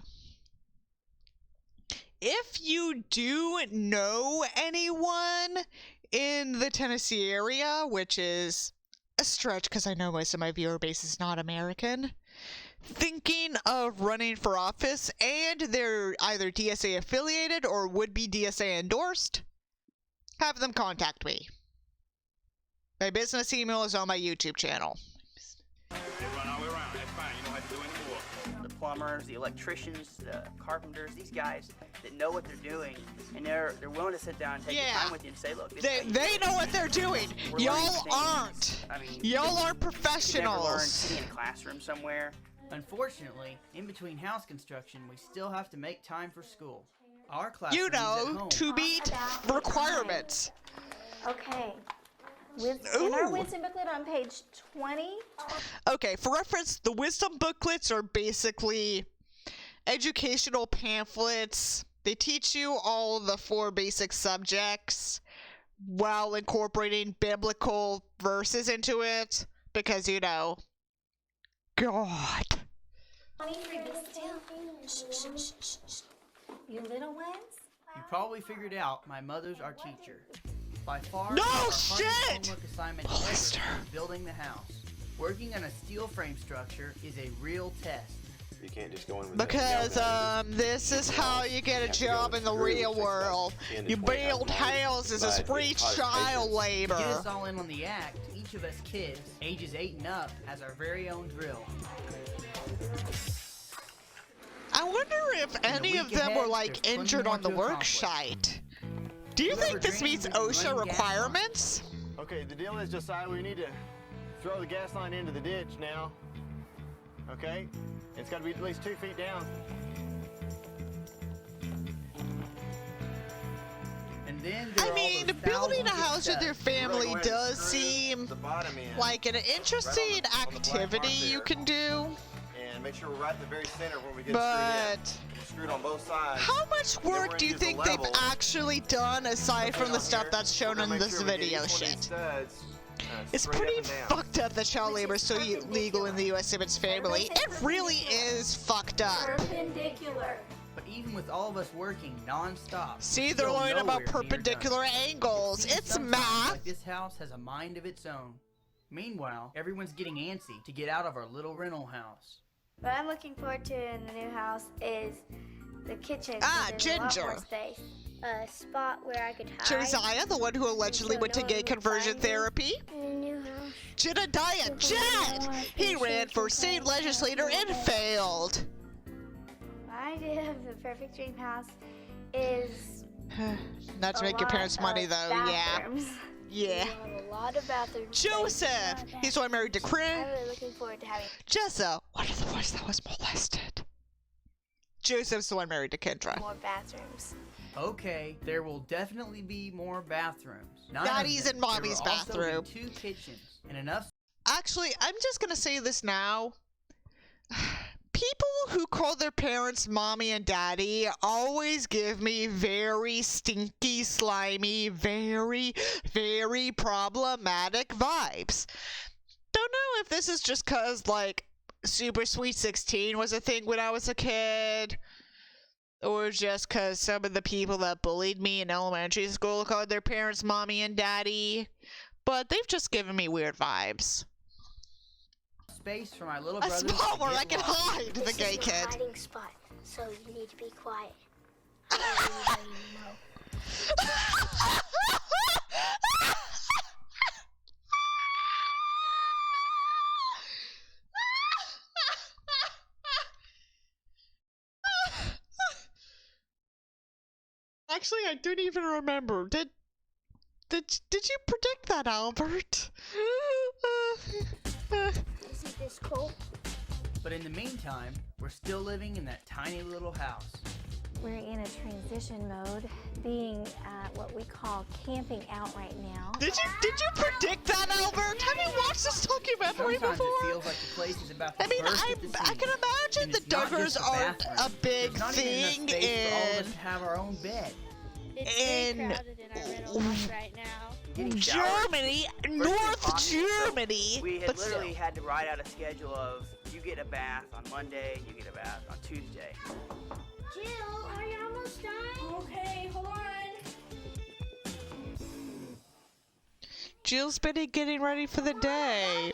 If you do know anyone in the Tennessee area, which is a stretch because I know most of my viewer base is not American, thinking of running for office and they're either DSA affiliated or would be DSA endorsed, have them contact me. My business email is on my YouTube channel. They run all the way around. That's fine. You don't have to do any more. The plumbers, the electricians, the carpenters, these guys that know what they're doing, and they're willing to sit down and take the time with you and say, look, this they know what they're doing. Y'all aren't. I mean, Y'all are you could never learn professionals. sitting in a classroom somewhere. Unfortunately, in between house construction, we still have to make time for school. Our class You at know, home. to meet requirements. Okay. In our wisdom booklet on page 20. Okay, for reference, the wisdom booklets are basically educational pamphlets. They teach you all the 4 basic subjects while incorporating biblical verses into it, because, you know, God. 23 be still. You little ones? You probably figured out my mother's our teacher. By far, No our hardest shit! homework assignment ever is building the house. Working on a steel frame structure is a real test. You can't just go in with Because this is how you get a job in the real world. You build houses as free child To labor. get us all in on the act, each of us kids, ages 8 and up, has our very own drill. I wonder if any of them were like injured on the work site. Do you think this meets OSHA requirements? Okay, the deal is, Josiah, we need to throw the gas line into the ditch now. Okay? It's got to be at least 2 feet down. And then I mean, building a house with your family does seem like an interesting activity you can do. And make sure we're right in the very center when we get But screwed on both sides. how much work do you think they've actually done aside from the stuff that's shown in this video shit? It's pretty fucked up that child labor is so legal in the U.S. if it's family. It really is fucked up. Perpendicular. But even with all of us working non-stop, See, they're learning about perpendicular angles. It's math. Like this house has a mind of its own. Meanwhile, everyone's getting antsy to get out of our little rental house. What I'm looking forward to in the new house is the kitchen. Ah, There's a lot Ginger. more space. A spot where I could hide. Josiah, the one who allegedly went to gay conversion therapy. In a new house. Jedediah Jed! He ran for state legislator and failed. My idea of the perfect dream house is Not to make your parents money, though, bathrooms. Yeah. A lot of bathrooms. Joseph! He's the one married to I'm Corinne. really looking forward to having. Jessa, one of the ones that was molested. Joseph's the one married to Kendra. More bathrooms. Okay, there will definitely be more bathrooms. Daddy's and mommy's bathroom. 2 kitchens and enough. Actually, I'm just gonna say this now. People who call their parents mommy and daddy always give me very stinky, slimy, very, very problematic vibes. Don't know if this is just cause, like, Super Sweet 16 was a thing when I was a kid, or just cause some of the people that bullied me in elementary school called their parents mommy and daddy, but they've just given me weird vibes. Space for my little A brothers spot to where get I can lost. hide the This gay is my kid. hiding spot, so you need to be quiet. I don't really know you know. Actually, I don't even remember. Did you predict that, Albert? Isn't this cool? But in the meantime, we're still living in that tiny little house. We're in a transition mode, being what we call camping out right now. Did you predict that, Albert? Have you watched this documentary Sometimes before? it feels like the place is about to I mean, burst at the I seams. can imagine And the it's not Duggars just the aren't a bathroom. big There's not even enough thing space for all of us in to have our own bed. It's in very crowded in our rental house right now. Germany, North Germany. We had but literally still. had to write out a schedule of you get a bath on Monday, you get a bath on Tuesday. Jill, are you almost done? Okay, hold on. Jill's been getting ready for the day.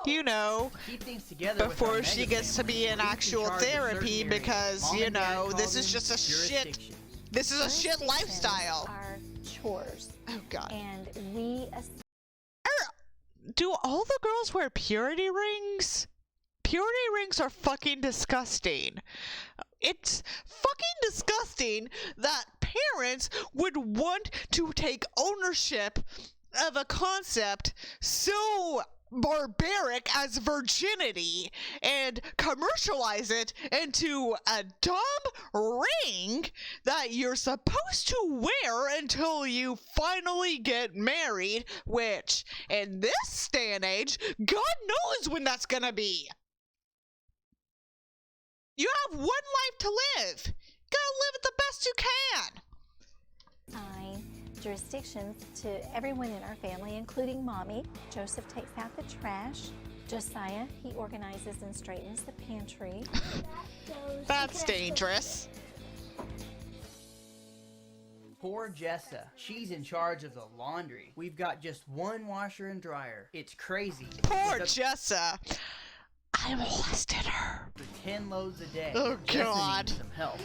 You know, Keep things together with before our she mega gets to family. be in Who's actual charge of certain therapy areas? because, Mom you and Dad know, call this is them just a shit. jurisdictions. This is a shit lifestyle. Are chores. Oh, God. And we Do all the girls wear purity rings? purity rings are fucking disgusting. It's fucking disgusting that parents would want to take ownership of a concept so barbaric as virginity and commercialize it into a dumb ring that you're supposed to wear until you finally get married, which in this day and age, God knows when that's gonna be. You have one life to live. You gotta live it the best you can. Jurisdictions to everyone in our family, including Mommy. Joseph takes out the trash. Josiah, he organizes and straightens the pantry. That's dangerous. Poor Jessa. She's in charge of the laundry. We've got just one washer and dryer. It's crazy. Poor Jessa. I molested her. For 10 loads a day. Oh, Jessa God. needs some help.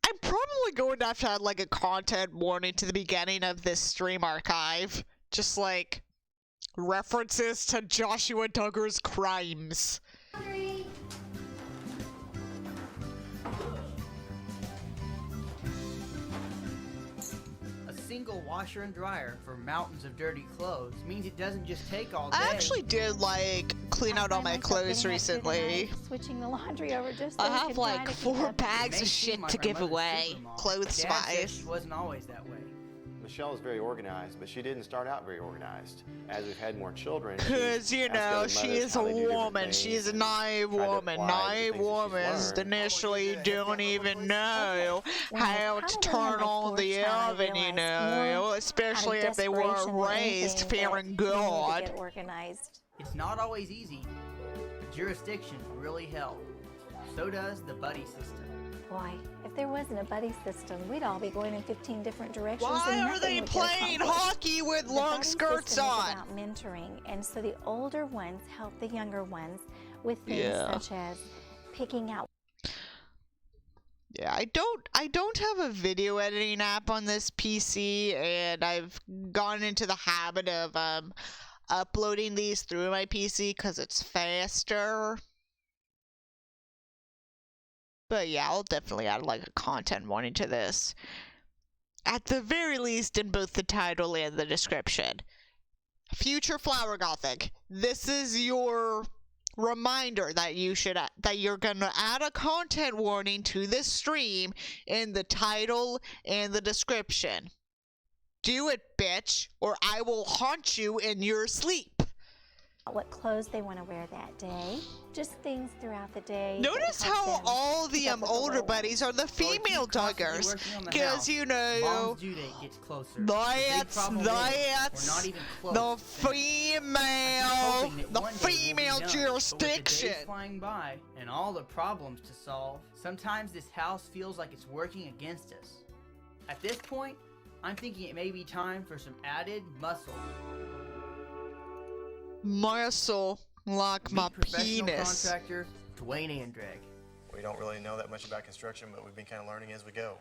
I'm probably going to have to add like a content warning to the beginning of this stream archive. Just like references to Joshua Duggar's crimes. A single washer and dryer for mountains of dirty clothes means it doesn't just take all day. I actually did like clean out all my clothes recently. Switching the laundry over just so I we have can like try to 4 keep up. bags of shit to give away. Clothes Dad said wise. she wasn't always that way. Michelle is very organized, but she didn't start out very organized. As we've had more children, Because, you know, she is a woman. She's a naive woman. Naive women initially don't even know how to turn on the oven, you know, especially if they weren't raised fearing God. It's not always easy. Jurisdictions really help. So does the buddy system. Boy, if there wasn't a buddy system, we'd all be going in 15 different directions. Why and are they nothing would get playing accomplished. hockey with The long buddy skirts system is on? about mentoring, and so the older ones help the younger ones with things Yeah. such as picking out. Yeah, I don't have a video editing app on this PC, and I've gone into the habit of uploading these through my PC because it's faster. But yeah, I'll definitely add like a content warning to this. At the very least in both the title and the description. Future Flowergothic, this is your reminder that you're gonna add a content warning to this stream in the title and the description. Do it, bitch, or I will haunt you in your sleep. What clothes they want to wear that day, just things throughout the day. Notice how all the older buddies are the female Duggars, because you know Mom's due date gets closer. that's the female jurisdiction. Days flying by and all the problems to solve. Sometimes this house feels like it's working against us. At this point, I'm thinking it may be time for some added muscle. Muscle like my penis. Contractor Dwayne Andrag. We don't really know that much about construction, but we've been kind of learning as we go.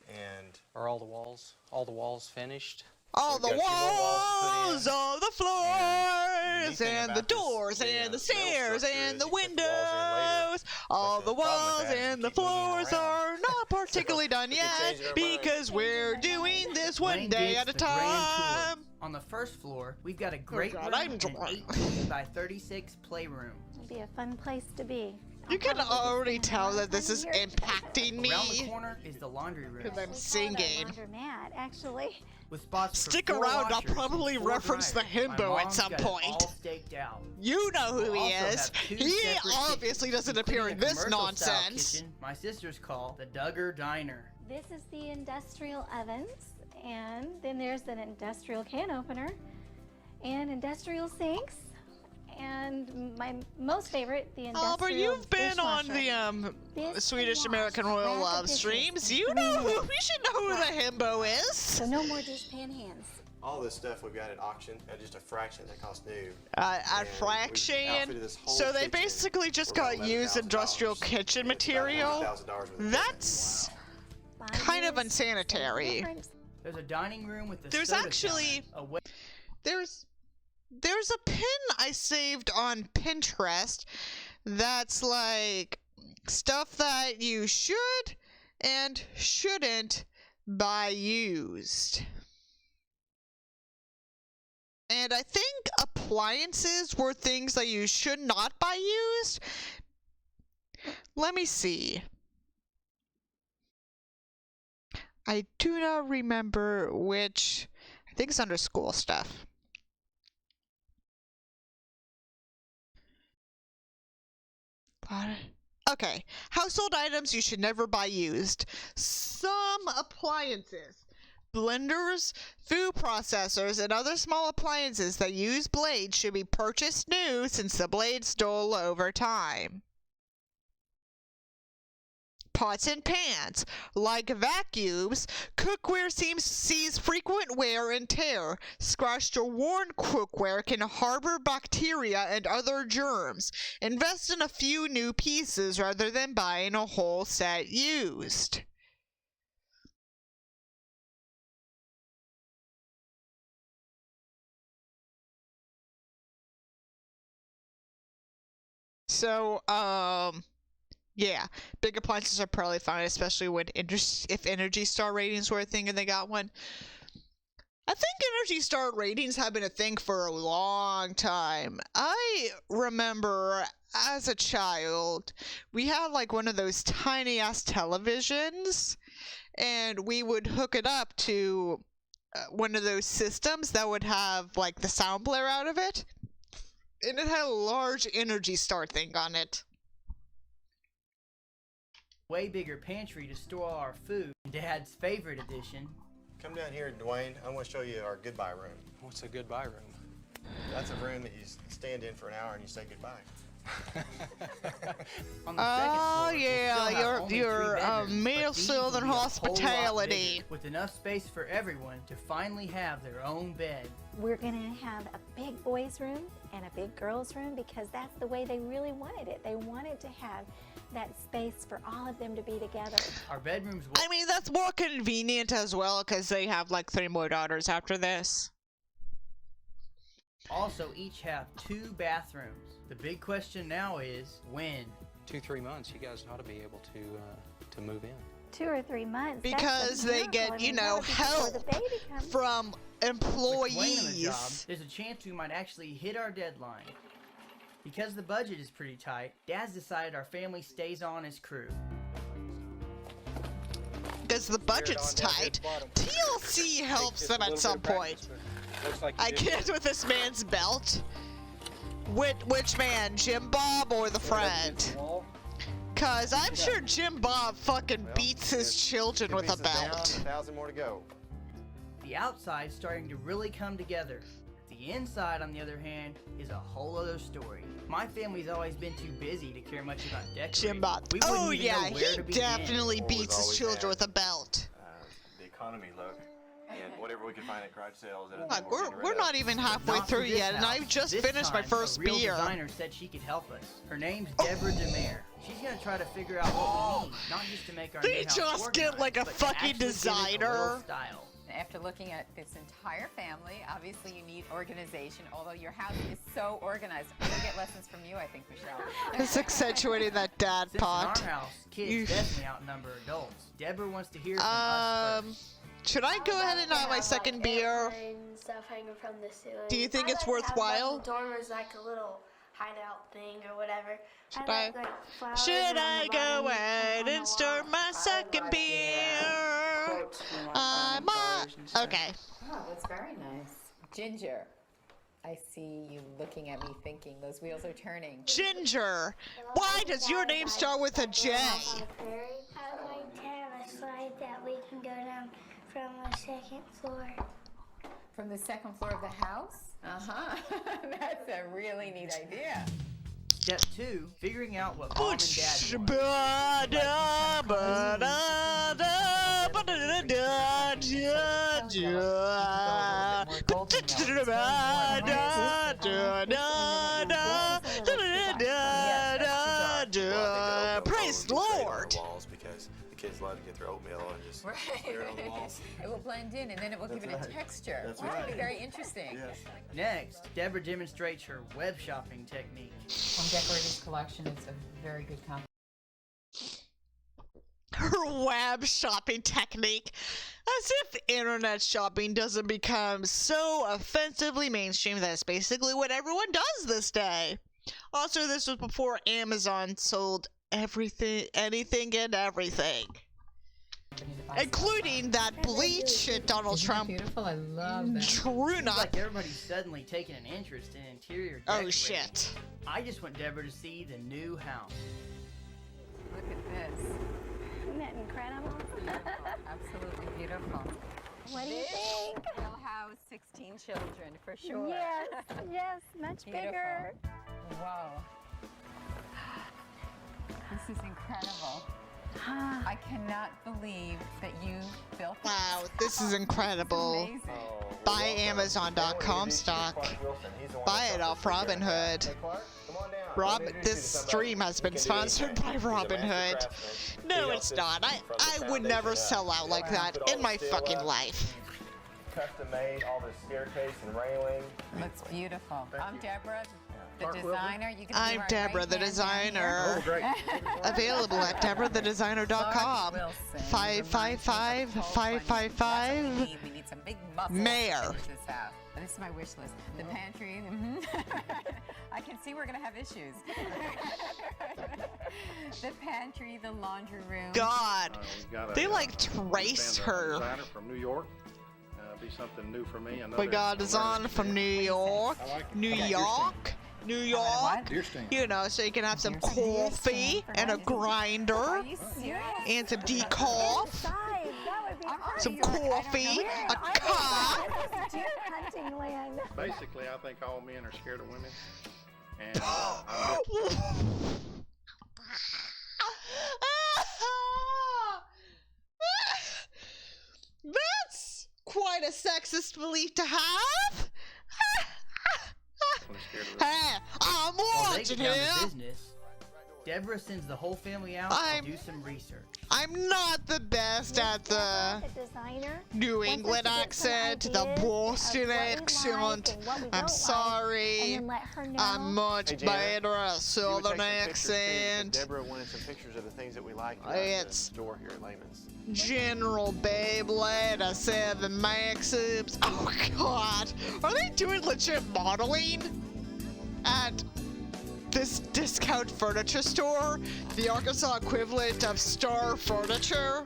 And are all the walls finished? All the walls, all the floors, and the doors, and the stairs, and the windows. All the walls and the floors are not particularly done yet because we're doing this one day at a time. On the first floor, we've got a great room and an 18 by 36 playroom. It'd be a fun place to be. You can already tell that this is impacting me. Around the corner is the laundry room. Because I'm singing. Laundromat, actually. With spots for Stick 4 around, I'll washers probably and 4 reference the dryers. My himbo at mom's some got it point. all staked out. You know who We'll he also is. have 2 He separate obviously kitchens, doesn't appear in including a this commercial-style nonsense. kitchen my sisters call the Duggar Diner. This is the industrial ovens, and then there's an industrial can opener, and industrial sinks, and my most favorite, the industrial Albert, you've been on dishwasher. the Swedish American Royal Love streams. You know who, we should know who the himbo is. So no more dishpan hands. All this stuff we've got at auction at just a fraction that cost new. At fraction, so they basically just got used industrial kitchen material. That's kind of unsanitary. There's a dining room with the There's soda actually, counter, there's there's a pin I saved on Pinterest that's like stuff that you should and shouldn't buy used. And I think appliances were things that you should not buy used. Let me see. I do not remember which. I think it's under school stuff. Okay. Household items you should never buy used. Some appliances, blenders, food processors, and other small appliances that use blades should be purchased new since the blades dull over time. Pots and pans, like vacuums, cookware sees frequent wear and tear. Scratched or worn cookware can harbor bacteria and other germs. Invest in a few new pieces rather than buying a whole set used. So, yeah, big appliances are probably fine, especially when if Energy Star ratings were a thing and they got one. I think Energy Star ratings have been a thing for a long time. I remember as a child, we had like one of those tiny ass televisions, and we would hook it up to one of those systems that would have like the sound blare out of it, and it had a large Energy Star thing on it. Way bigger pantry to store all our food. Dad's favorite edition. Come down here, Dwayne. I want to show you our goodbye room. What's a goodbye room? That's a room that you stand in for an hour and you say goodbye. Oh yeah, your male Southern hospitality. With enough space for everyone to finally have their own bed. We're gonna have a big boys' room and a big girls' room because that's the way they really wanted it. They wanted to have that space for all of them to be together. Our bedrooms. I mean, that's more convenient as well because they have like 3 more daughters after this. Also, each have 2 bathrooms. The big question now is when. 2-3 months, you guys ought to be able to move in. 2 or 3 months. Because they get, you know, help from employees. With Dwayne on the job, there's a chance we might actually hit our deadline. Because the budget is pretty tight, Dad's decided our family stays on as crew. Because the budget's tight, TLC helps them at some point. I get with this man's belt. Which man, Jim Bob or the friend? Cause I'm sure Jim Bob fucking beats his children with a belt. 1,000 more to go. The outside's starting to really come together. The inside, on the other hand, is a whole other story. My family's always been too busy to care much about decorating. Jim Bob. Oh yeah, he definitely beats his children with a belt. The economy look. And whatever we can find at garage sales. Look, we're not even halfway through yet, and I just finished my first beer. A real designer said she could help us. Her name's Deborah Demare. She's gonna try to figure out what we need, not just to make our new house just get like a fucking designer. After looking at this entire family, obviously you need organization, although your house is so organized. I'm gonna get lessons from you, I think, Michelle. It's accentuating that dad pot. In our house, kids definitely outnumber adults. Deborah wants to hear from us first. Should I go ahead and have my second beer? Stuff hanging from the ceiling. Do you think it's worthwhile? Dormers like a little hideout thing or whatever. Should I go ahead and start my second beer? Okay. Oh, that's very nice. Ginger, I see you looking at me thinking those wheels are turning. Ginger, why does your name start with a J? I'd like to have a slide that we can go down from the 2nd floor. From the 2nd floor of the house? Uh-huh. That's a really neat idea. Step 2, figuring out what mom and dad Praise the Lord! Because the kids kids love to get their oatmeal and just stare it on the walls. It will blend in, and then it will give it a texture. That's It'll right. be very interesting. Yes. Next, Deborah demonstrates her web shopping technique. Home Decorators Collection is a very good company. Her web shopping technique. As if internet shopping doesn't become so offensively mainstream that it's basically what everyone does this day. Also, this was before Amazon sold everything, anything and everything. Including that bleach shit Donald Trump. Beautiful, I love that. True Seems not. like everybody's suddenly taking an interest in interior Oh decorating. shit. I just want Deborah to see the new house. Look at this. Isn't that incredible? Absolutely beautiful. What do you This think? will house 16 children for sure. Yes, yes, much Beautiful. bigger. Wow. This is incredible. I cannot believe that you built this. Wow, this is incredible. Amazing. Buy Amazon.com stock. Buy it off Robinhood. This stream has been sponsored by Robinhood. No, it's not. I would never sell out like that in my fucking life. Custom made all the staircase and railing. Looks beautiful. I'm Deborah, the designer. You can I'm Deborah, the designer. Available at deborahthedesigner.com. 555-555. We need some big muscles Mayor. to finish this out. This is my wish list. The pantry. I can see we're gonna have issues. The pantry, the laundry room. God, they a like traced her. designer from New York. Be something new for me. We got a designer from New York. New York. New York. You know, so you can have some coffee and a grinder and some decaf. Some coffee, a car. Deer hunting land. Basically, I think all men are scared of women. And That's quite a sexist belief to have. Hey, I'm While they watching get down here. to business, Deborah sends the whole family out to do some research. I'm not the best at the designer New England accent, the Boston accent. I'm sorry. I'm much better at Southern accent. Deborah wanted some pictures of the things that we like in the store here at Lehman's. General Beyblade, a 7 Maxims. Oh god. Are they doing legit modeling at this discount furniture store? The Arkansas equivalent of Star Furniture?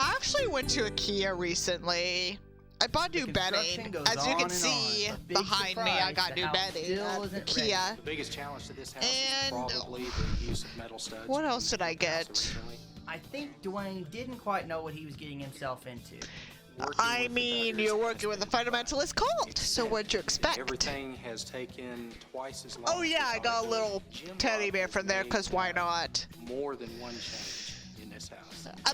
I actually went to IKEA recently. I bought new bedding. As you can see behind me, I got new bedding at IKEA. The biggest challenge to this house And is probably the use of metal studs. what else did I get? I think Dwayne didn't quite know what he was getting himself into. I mean, you're working with a fundamentalist cult, so what'd you expect? Everything has taken twice as long. Oh yeah, I got a little teddy bear from there, cause why not? More than one change in this house.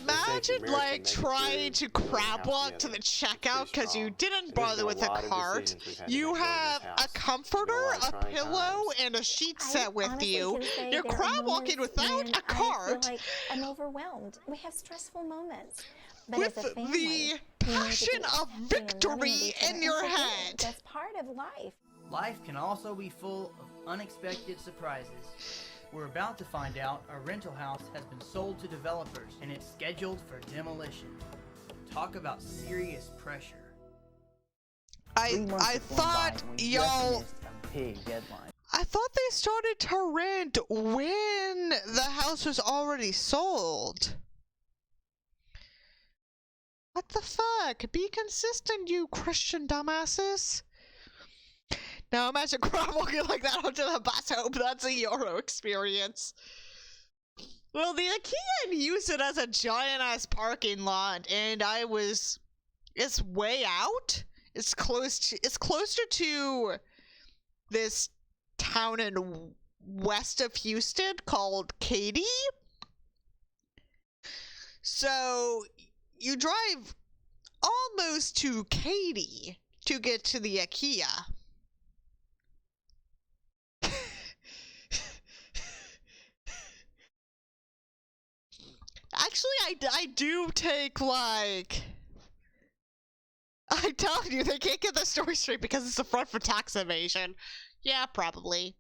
Imagine like trying to crab walk to the checkout because you didn't bother with a cart. You have a comforter, a pillow, and a sheet set with you. You're crab walking without a I cart. feel like I'm overwhelmed. We have stressful moments. But With as a family, the we need to passion be of accepting and loving victory each other in and your forgiving. head. That's part of life. Life can also be full of unexpected surprises. We're about to find out a rental house has been sold to developers and it's scheduled for demolition. Talk about serious pressure. I thought y'all. Big deadline. I thought they started to rent when the house was already sold. What the fuck? Be consistent, you Christian dumbasses. Now imagine crab walking like that onto the bus. I hope that's a Euro experience. Well, the IKEA used it as a giant-ass parking lot, and it's way out. It's closer to this town in west of Houston called Katy. So you drive almost to Katy to get to the IKEA. Actually, I do take, like... I'm telling you, they can't get the story straight because it's a front for tax evasion. Yeah, probably.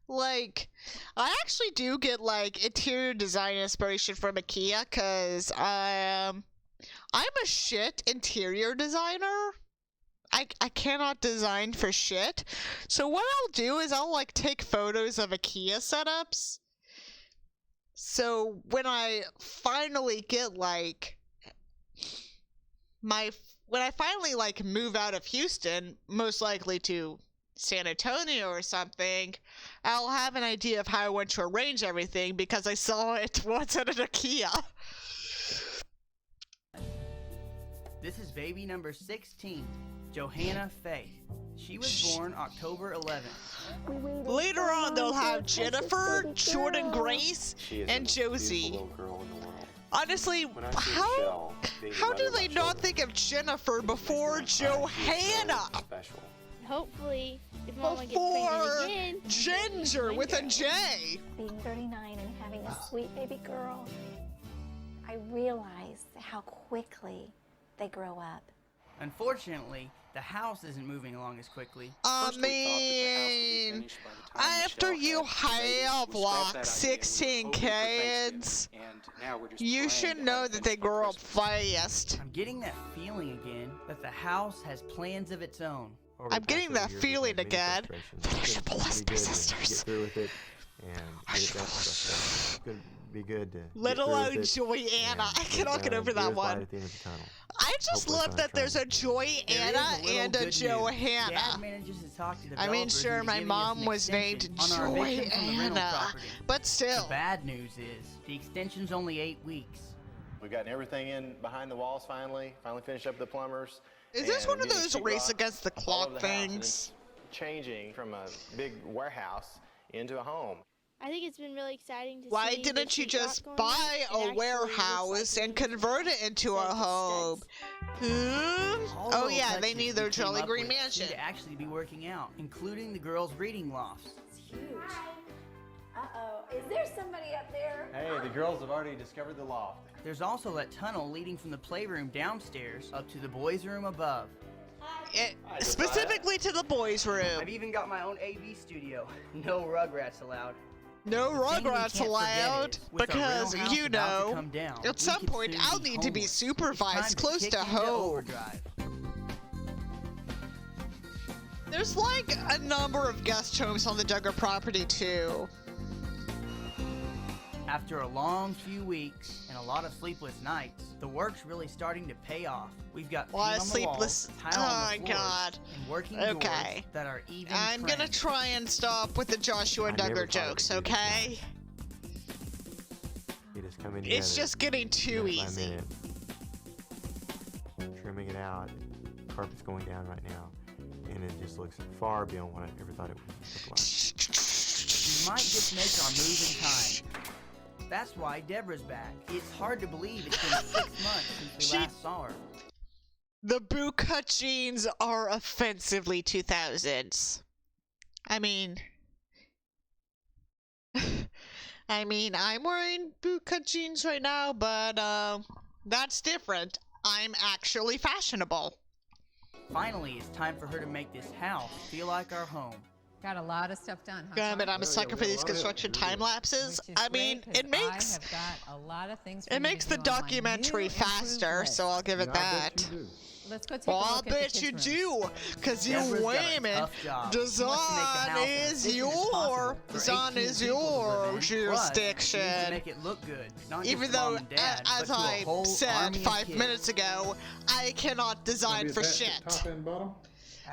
Like, I actually do get, like, interior design inspiration from IKEA, because, I'm a shit interior designer. I cannot design for shit. So what I'll do is I'll, like, take photos of IKEA setups. So when I finally get, like, when I finally, like, move out of Houston, most likely to San Antonio or something, I'll have an idea of how I want to arrange everything because I saw it once at an IKEA. This is baby number 16, Johanna Faye. She was born October 11th. Later on, they'll have Jennifer, Jordan Grace, and Josie. Honestly, how do they not think of Jennifer before Johanna? Hopefully, if Mama gets pregnant again. Ginger with a J. Being 39 and having a sweet baby girl, I realize how quickly they grow up. Unfortunately, the house isn't moving along as quickly. I mean, after you have like 16 kids, you should know that they grow up fast. I'm getting that feeling again that the house has plans of its own. I'm getting that feeling again that I should molest my sisters. Get through with it and get it done. It's gonna be good to Let alone Joy-Anna. I cannot get over that one. I just love that there's a Joy-Anna and a Johanna. I mean, sure, my mom was named Joy-Anna, but still. The bad news is the extension's only 8 weeks. We've gotten everything in behind the walls finally finished up the plumbers. Is this one of those race against the clock things? Changing from a big warehouse into a home. I think it's been really exciting to Why see. didn't you just buy a warehouse and convert it into a home? Oh yeah, they need their Jolly Green Mansion. To actually be working out, including the girls' reading lofts. It's huge. Uh-oh, is there somebody up there? Hey, the girls have already discovered the loft. There's also that tunnel leading from the playroom downstairs up to the boys' room above. Specifically to the boys' room. I've even got my own AV studio. No Rugrats allowed. No Rugrats allowed, because, you know, at some point I'll need to be supervised close to home. There's like a number of guest homes on the Duggar property too. After a long few weeks and a lot of sleepless nights, the work's really starting to pay off. We've got paint on the walls, tile on the floors, and working doors that are even I'm gonna try and stop with the Joshua and Duggar jokes, okay? It is coming It's just getting too easy. Trimming it out, carpet's going down right now, and it just looks far beyond what I ever thought it would look like. We might just make our move in time. That's why Deborah's back. It's hard to believe it's been 6 months since we last saw her. The bootcut jeans are offensively 2000s. I mean, I'm wearing bootcut jeans right now, but that's different. I'm actually fashionable. Finally, it's time for her to make this house feel like our home. Got a lot of stuff done, huh? Yeah, but I'm a sucker for these construction time lapses. I mean, it makes the documentary faster, so I'll give it that. Let's go take well, a I'll look at bet the you kids' do, because you women, design is your jurisdiction. Make it look good, not even just though, mom and dad, as I said 5 minutes ago, I cannot design for shit. Top and bottom?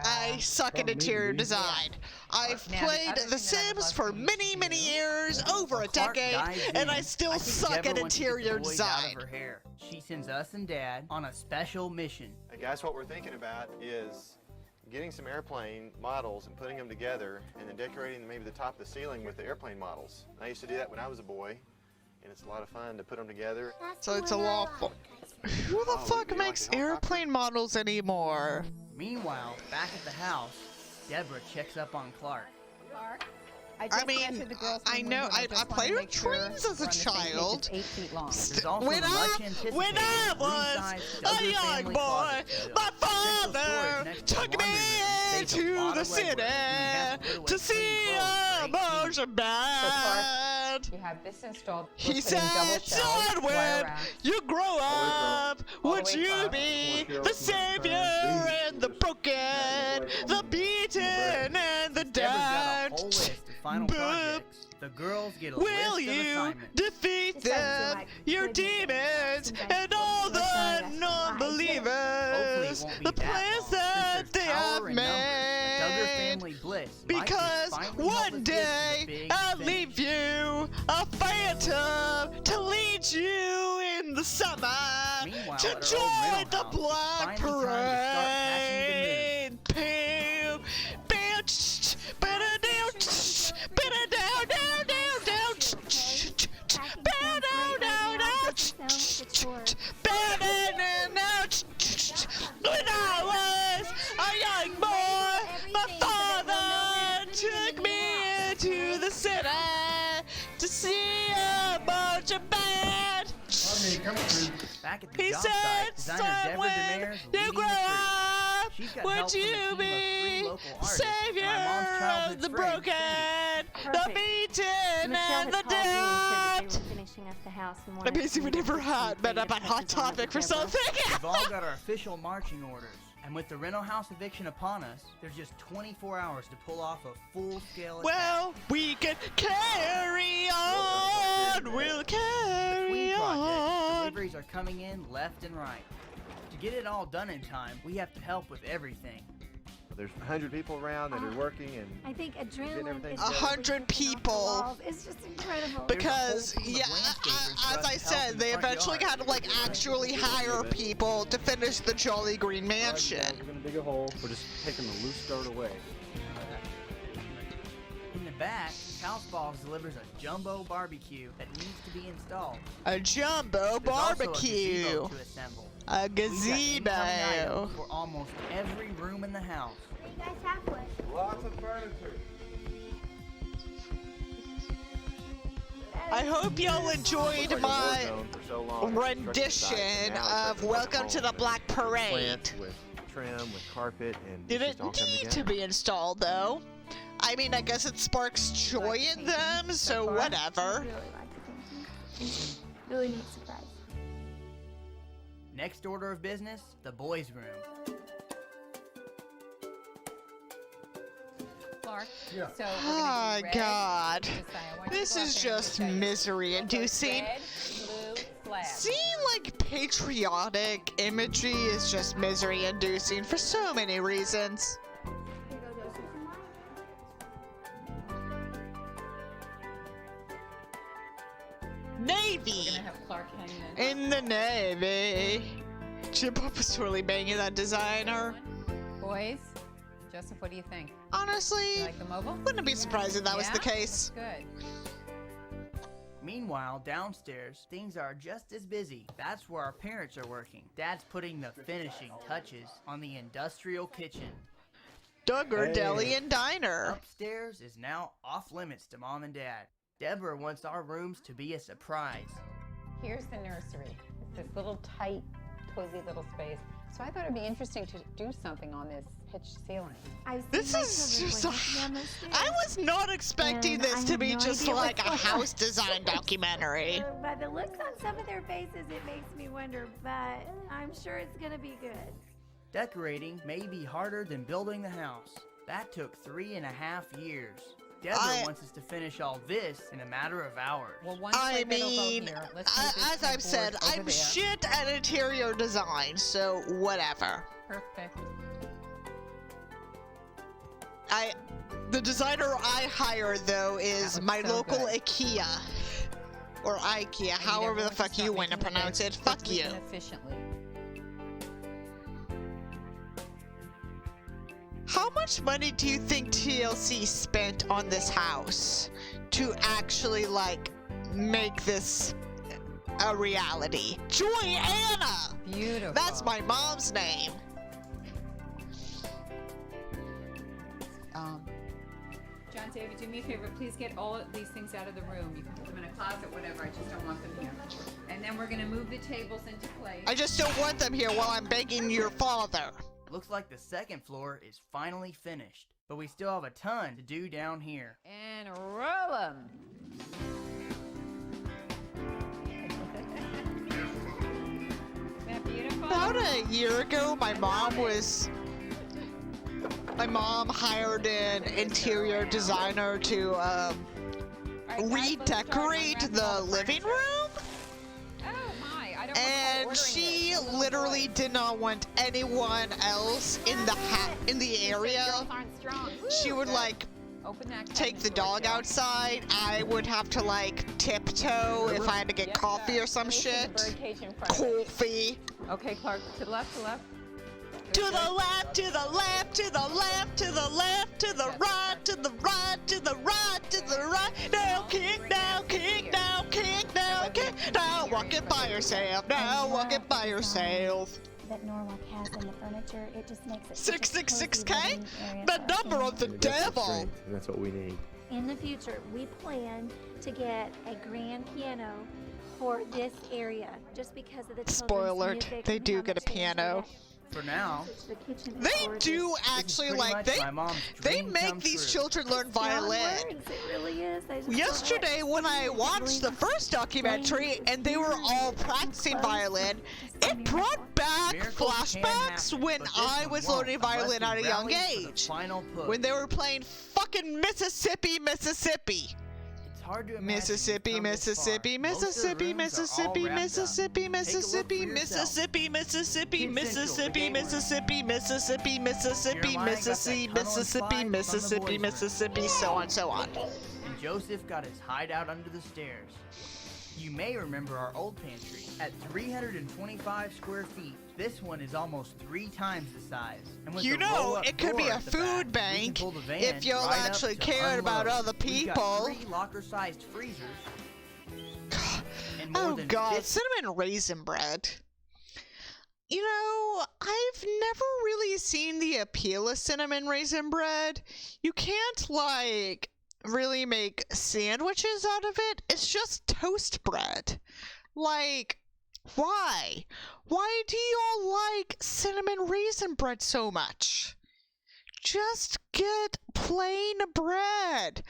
I suck at interior design. I've played The Sims for many, many years, over a decade, and I still suck at interior design. She sends us and Dad on a special mission. Hey guys, what we're thinking about is getting some airplane models and putting them together and then decorating maybe the top of the ceiling with the airplane models. I used to do that when I was a boy, and it's a lot of fun to put them together. So it's a lawful. Who the fuck makes airplane models anymore? Meanwhile, back at the house, Deborah checks up on Clark. Clark, I mean, I know. I played with trains as a child. When I was a young boy, my father took me into the city to see a motion band. You have this installed. He said, son, when you grow up, would you be the savior and the broken, the beaten and the damned? The girls get a Will list of you assignments. defeat them, your demons, and all the non-believers, the plans that they have made? Because one day I'll leave you a phantom to lead you in the summer to join the Black Parade. Pew, pew, better down, better down, down, down, down, better down, down, down, better down, down. When I was a young boy, my father took me into the city to see a bunch of band. He said, son, when you grow up, would you be savior of the broken, the beaten, and the damned? I basically we never had met up on Hot Topic for something. We've all got our official marching orders. And with the rental house eviction upon us, there's just 24 hours to pull off a full-scale attack. Well, we can carry on. We'll carry on. Deliveries are coming in left and right. To get it all done in time, we have to help with everything. There's 100 people around that are working and I think getting adrenaline everything is 100 people. It's just incredible. Because, yeah, as I said, they eventually had to, like, actually hire people to finish the Jolly Green Mansion. We're gonna dig a hole. We're just taking the loose dirt away. In the back, House Balls delivers a jumbo barbecue that needs to be installed. A jumbo There's barbecue. Also a gazebo to assemble. A gazebo. For almost every room in the house. What do you guys have for us? Lots of furniture. I hope y'all enjoyed my rendition of Welcome to the Black Parade. Plant with trim, with carpet, and Did it's it just all come need together. to be installed, though? I mean, I guess it sparks joy in them, so whatever. Really neat surprise. Next order of business, the boys' room. Clark. Yeah. So Oh, God. This is just misery-inducing. Seeing, like, patriotic imagery is just misery-inducing for so many reasons. Navy! We're gonna have Clark hang in. In the Navy. Jim Bob was totally banging that designer. Boys, Joseph, what do you think? Honestly, You like the mobile? wouldn't be surprised if that was the case. Good. Meanwhile, downstairs, things are just as busy. That's where our parents are working. Dad's putting the finishing touches on the industrial kitchen. Duggar Deli and Diner. Upstairs is now off limits to Mom and Dad. Deborah wants our rooms to be a surprise. Here's the nursery. It's this little tight, cozy little space. So I thought it'd be interesting to do something on this pitched ceiling. This is just I was not expecting this to be just like a house design documentary. By the looks on some of their faces, it makes me wonder, but I'm sure it's gonna be good. Decorating may be harder than building the house. That took 3.5 years. Deborah wants us to finish all this in a matter of hours. Well, I mean, as I've said, I'm shit at interior design, so whatever. Perfect. The designer I hire, though, is my local IKEA. Or IKEA, however the fuck you want to pronounce it. Fuck you. Efficiently. How much money do you think TLC spent on this house to actually, like, make this a reality? Joy-Anna! Beautiful. That's my mom's name. John, Dante, do me a favor. Please get all of these things out of the room. You can put them in a closet, whatever. I just don't want them here. And then we're going to move the tables into place. I just don't want them here while I'm begging your father. Looks like the second floor is finally finished, but we still have a ton to do down here. And roll them. Isn't that beautiful? About a year ago, my mom hired an interior designer to redecorate the living room. And she literally did not want anyone else in the area. She would like take the dog outside. I would have to like tiptoe if I had to get coffee or some shit. Coffee. Okay, Clark, to the left, to the left. To the left, to the left, to the left, to the left, to the right, to the right, to the right, to the right. Now kick, now kick, now kick, now kick. Now walk it by yourself. Now walk it by yourself. That Norwalk has in the furniture, it just makes it 666K? The number of the devil. And that's what we need. In the future, we plan to get a grand piano for this area, just because of the Spoiler, children's music they and do how get a much they enjoy piano. it. For now, They do actually like they make these children learn violin. It really is. Yesterday when I watched the first documentary and they were all practicing violin, it brought back flashbacks when I was learning violin at a young age. When they were playing fucking Mississippi, Mississippi. Hard to Mississippi, Mississippi, Mississippi, Mississippi, Mississippi, Mississippi, Mississippi, Mississippi, Mississippi, Mississippi, Mississippi, Mississippi, Mississippi, Mississippi, Mississippi, Mississippi, so on, so on. And Joseph got his hideout under the stairs. You may remember our old pantry. At 325 square feet, this one is almost 3 times the size. And with You the know, roll-up it could be door a at the food back, we can bank pull the van if you'll right up actually to cared about unload. other We've got people. 3 locker-sized freezers. And more Oh than god, 50 cinnamon raisin bread. You know, I've never really seen the appeal of cinnamon raisin bread. You can't, like, really make sandwiches out of it. It's just toast bread. Like, why? Why do y'all like cinnamon raisin bread so much? Just get plain bread.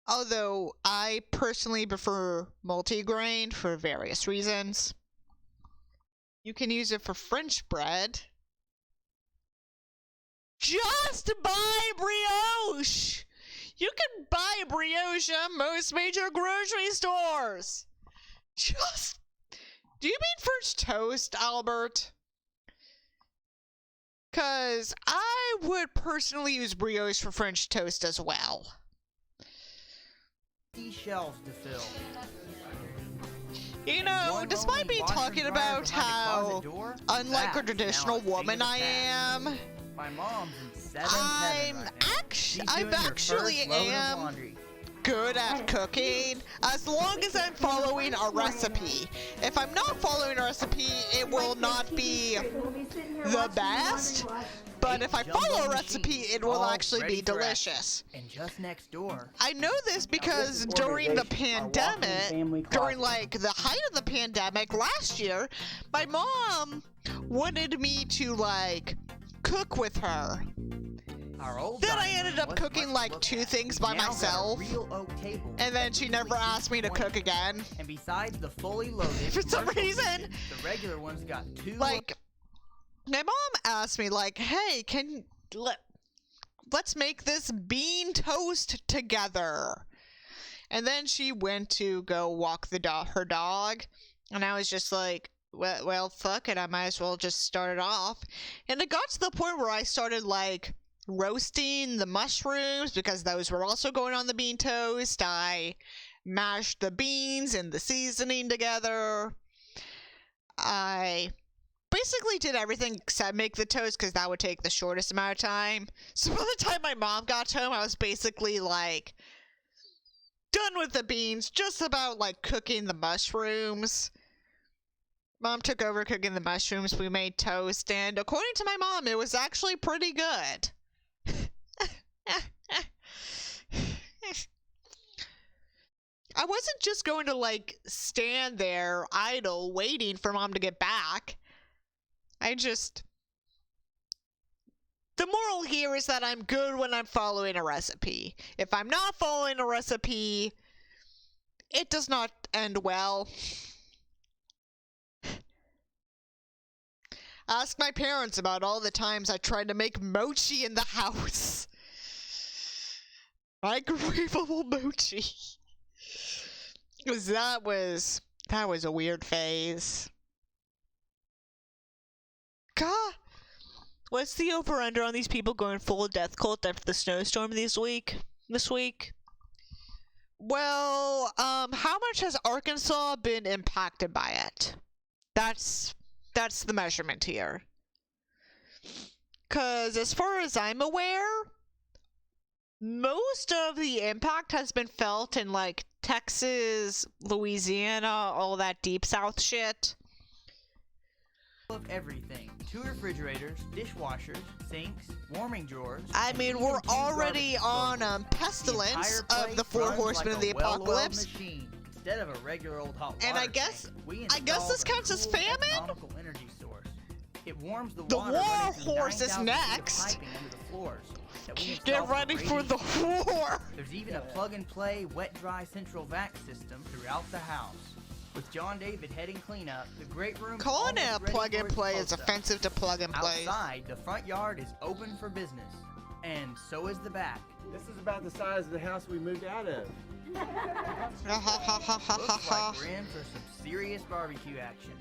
Although I personally prefer multigrain for various reasons. You can use it for French bread. Just buy brioche! You can buy brioche at most major grocery stores. Just... Do you mean French toast, Albert? 'Cause I would personally use brioche for French toast as well. shelves to fill. You know, despite me talking about how unlike a traditional woman I am, My mom's in 7th heaven right now. I've actually am good at cooking as long as I'm following a recipe. If I'm not following a recipe, it will not be the best. But if I follow a recipe, it will actually be delicious. And just next door. I know this because during the pandemic, during like the height of the pandemic last year, my mom wanted me to like cook with her. Then I ended up cooking like 2 things by myself. And then she never asked me to cook again. And besides the fully loaded for some reason, the regular one's got 2 like my mom asked me like, "Hey, let's make this bean toast together." And then she went to go walk her dog, and I was just like, well, fuck it, I might as well just start it off. And it got to the point where I started like roasting the mushrooms because those were also going on the bean toast. I mashed the beans and the seasoning together. I basically did everything except make the toast because that would take the shortest amount of time. So by the time my mom got home, I was basically like done with the beans, just about like cooking the mushrooms. Mom took over cooking the mushrooms, we made toast, and according to my mom, it was actually pretty good. I wasn't just going to, like, stand there idle waiting for Mom to get back. The moral here is that I'm good when I'm following a recipe. If I'm not following a recipe, it does not end well. Ask my parents about all the times I tried to make mochi in the house. Microwavable mochi. Because that was a weird phase. God. What's the over-under on these people going full death cult after the snowstorm this week? Well, how much has Arkansas been impacted by it? That's the measurement here. 'Cause as far as I'm aware, most of the impact has been felt in, like, Texas, Louisiana, all that deep south shit. Of everything. 2 refrigerators, dishwashers, sinks, warming drawers. I mean, we're already on pestilence of the 4 horsemen of the apocalypse. Instead of a regular old hot water and I guess this counts as famine. Energy source. It warms the war horse is next. Get ready for the war. There's even a plug-and-play wet-dry central vac system throughout the house. With John David heading cleanup, the great room. Calling it a plug-and-play is offensive to plug-and-play. Outside, the front yard is open for business, and so is the back. This is about the size of the house we moved out of. Looks like we're in for some serious barbecue action.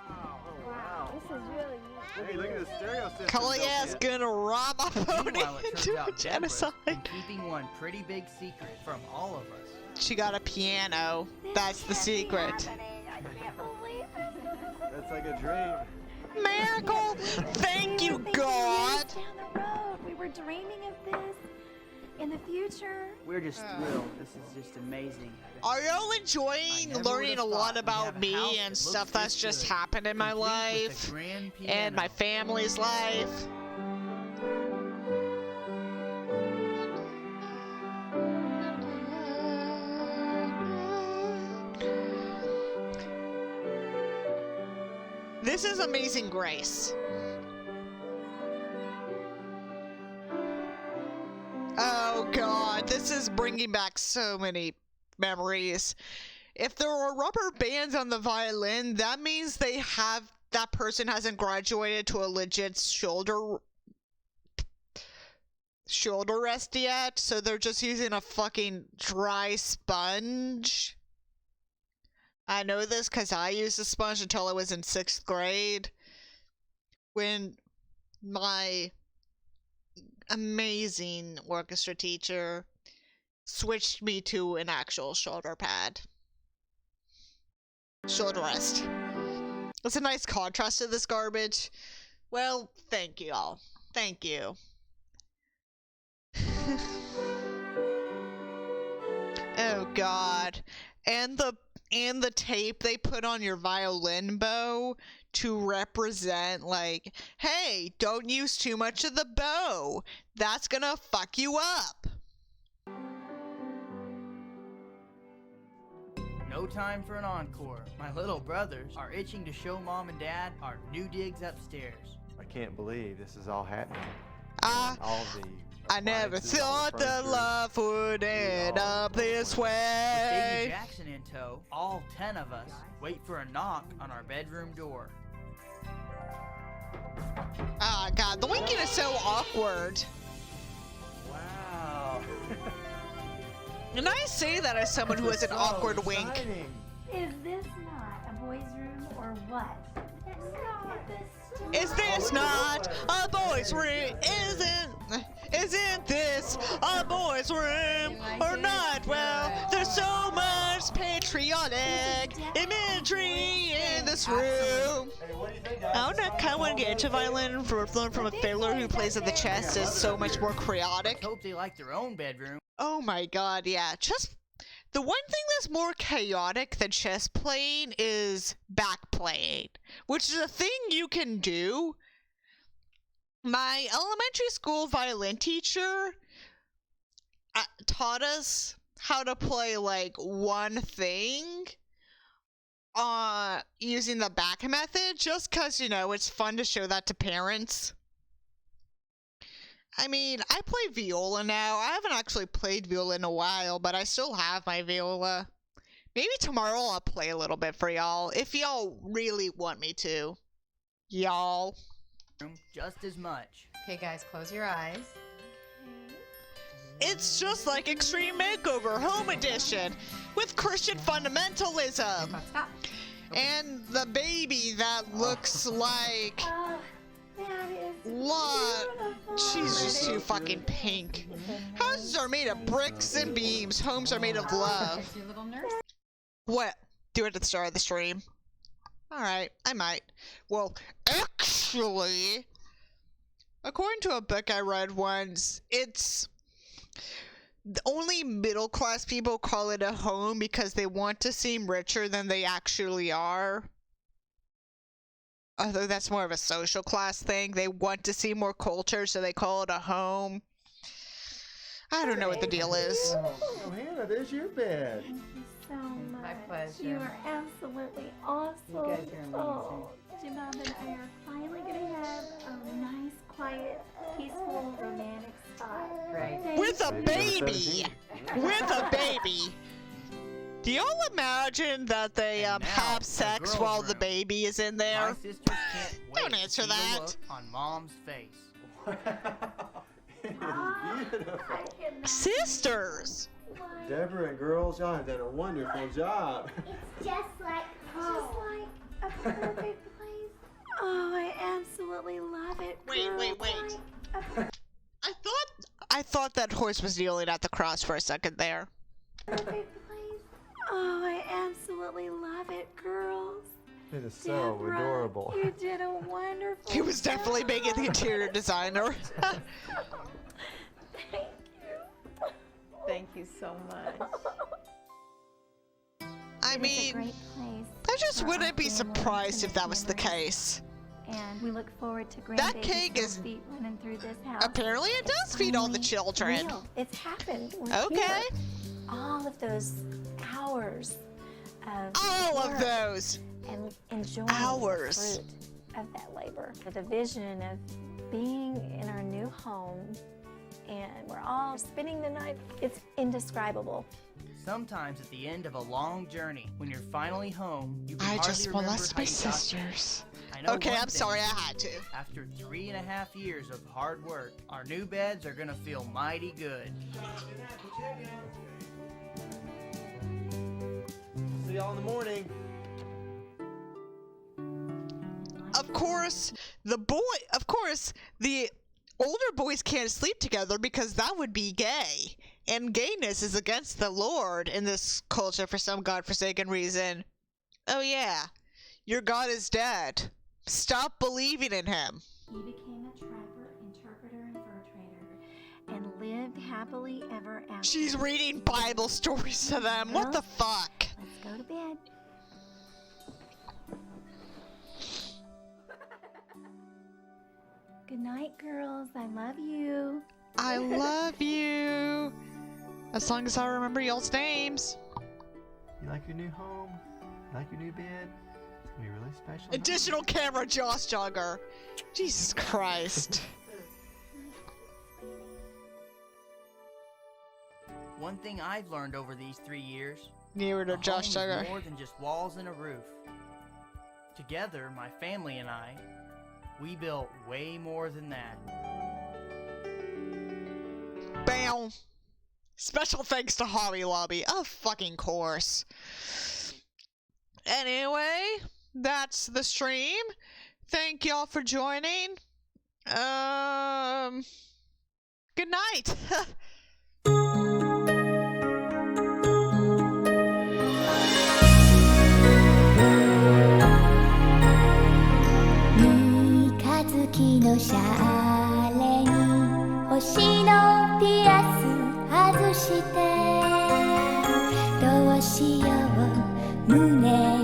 Wow, this is really neat. Hey, look at the stereo system. Kalia's gonna rob my pony Meanwhile, it turns into a out Deborah's genocide. been keeping one pretty big secret from all of us. She got a piano. That's the secret. That's like a dream. Miracle! Thank you, God! Down the road, we were dreaming of this in the future. We're just thrilled. This is just amazing. Are y'all enjoying learning a lot about me and stuff that's just happened in my life and my family's life? This is Amazing Grace. Oh God, this is bringing back so many memories. If there are rubber bands on the violin, that means that person hasn't graduated to a legit shoulder rest yet, so they're just using a fucking dry sponge. I know this because I used a sponge until I was in 6th grade, when my amazing orchestra teacher switched me to an actual shoulder pad. Shoulder rest. It's a nice contrast to this garbage. Well, thank you all. Thank you. Oh God. And the tape they put on your violin bow to represent, like, hey, don't use too much of the bow. That's gonna fuck you up. No time for an encore. My little brothers are itching to show Mom and Dad our new digs upstairs. I can't believe this is all happening. All I never thought that love would end up this With way. Baby Jackson in tow, all 10 of us wait for a knock on our bedroom door. Oh God, the winking is so awkward. Wow. And I say that as someone who has an awkward wink. Is this not a boys' room or what? Is this not a boys' room? Isn't this a boys' room or not? Well, there's so much patriotic imagery in this room. I don't know, kind of want to get into violin from a fiddler who plays at the chest is so much more chaotic. Hope they like their own bedroom. Oh my God, yeah. The one thing that's more chaotic than chess playing is back playing, which is a thing you can do. My elementary school violin teacher taught us how to play like one thing using the back method, just because, you know, it's fun to show that to parents. I mean, I play viola now. I haven't actually played viola in a while, but I still have my viola. Maybe tomorrow I'll play a little bit for y'all, if y'all really want me to. Y'all. Just as much. Okay, guys, close your eyes. It's just like Extreme Makeover Home Edition with Christian fundamentalism. Stop. And the baby that looks like... That is She's just too fucking pink. Houses are made of bricks and beams. Homes are made of love. Your little nurse. What? Do it at the start of the stream. Alright, I might. Well, actually, according to a book I read once, it's... only middle-class people call it a home because they want to seem richer than they actually are. Although that's more of a social class thing. They want to see more culture, so they call it a home. I don't know what the deal is. Oh, Hannah, there's your bed. Thank you so much. My pleasure. You are absolutely awesome. You guys are amazing. Oh, Jabab and I are finally going to have a nice, quiet, peaceful, romantic spot. Right. With a baby! With a baby! Do y'all imagine that they have sex while the baby is in there? My sisters can't wait Don't answer to see the that. look on Mom's face. Sisters! Deborah and girls, y'all have done a wonderful job. It's just like home. A perfect place. Oh, I absolutely love it. Wait. I thought that horse was kneeling at the cross for a second there. Perfect place. Oh, I absolutely love it, girls. It is so Deborah, adorable. You did a wonderful He was definitely job. making the interior designer. Thank you. Thank you so much. I It is a mean, great place I just for wouldn't our be family surprised to if that was the memories. case. And we look forward to That grandbaby's cake little is- feet running through this house. Apparently it does feed all the Finally children. real. It's happened. We're Okay. here. All of those hours of All of work those and enjoying hours. the fruit of that labor. The vision of being in our new home and we're all spending the night. It's indescribable. Sometimes at the end of a long journey, when you're finally home, you can I hardly just remember molested how my you got there. sisters. I know Okay, one I'm thing. sorry I had to. After 3.5 years of hard work, our new beds are gonna feel mighty good. See y'all in the morning. Of course, the older boys can't sleep together because that would be gay. And gayness is against the Lord in this culture for some godforsaken reason. Oh yeah, your God is dead. Stop believing in him. He became a trapper, interpreter, and fur trader, and lived happily ever after. She's reading Bible stories to them. What the fuck? Let's go to bed. Good night, girls. I love you. I love you. As long as I remember y'all's names. You like your new home? You like your new bed? It's gonna be really special. Additional camera, Josh Duggar. Jesus Christ. One thing I've learned over these 3 years, Nearer to a Josh home is Duggar. more than just walls and a roof. Together, my family and I, we built way more than that. Bam. Special thanks to Hobby Lobby. Of fucking course. Anyway, that's the stream. Thank y'all for joining. Good night. 三日月のシャーレに星のピアス外してどうしよう胸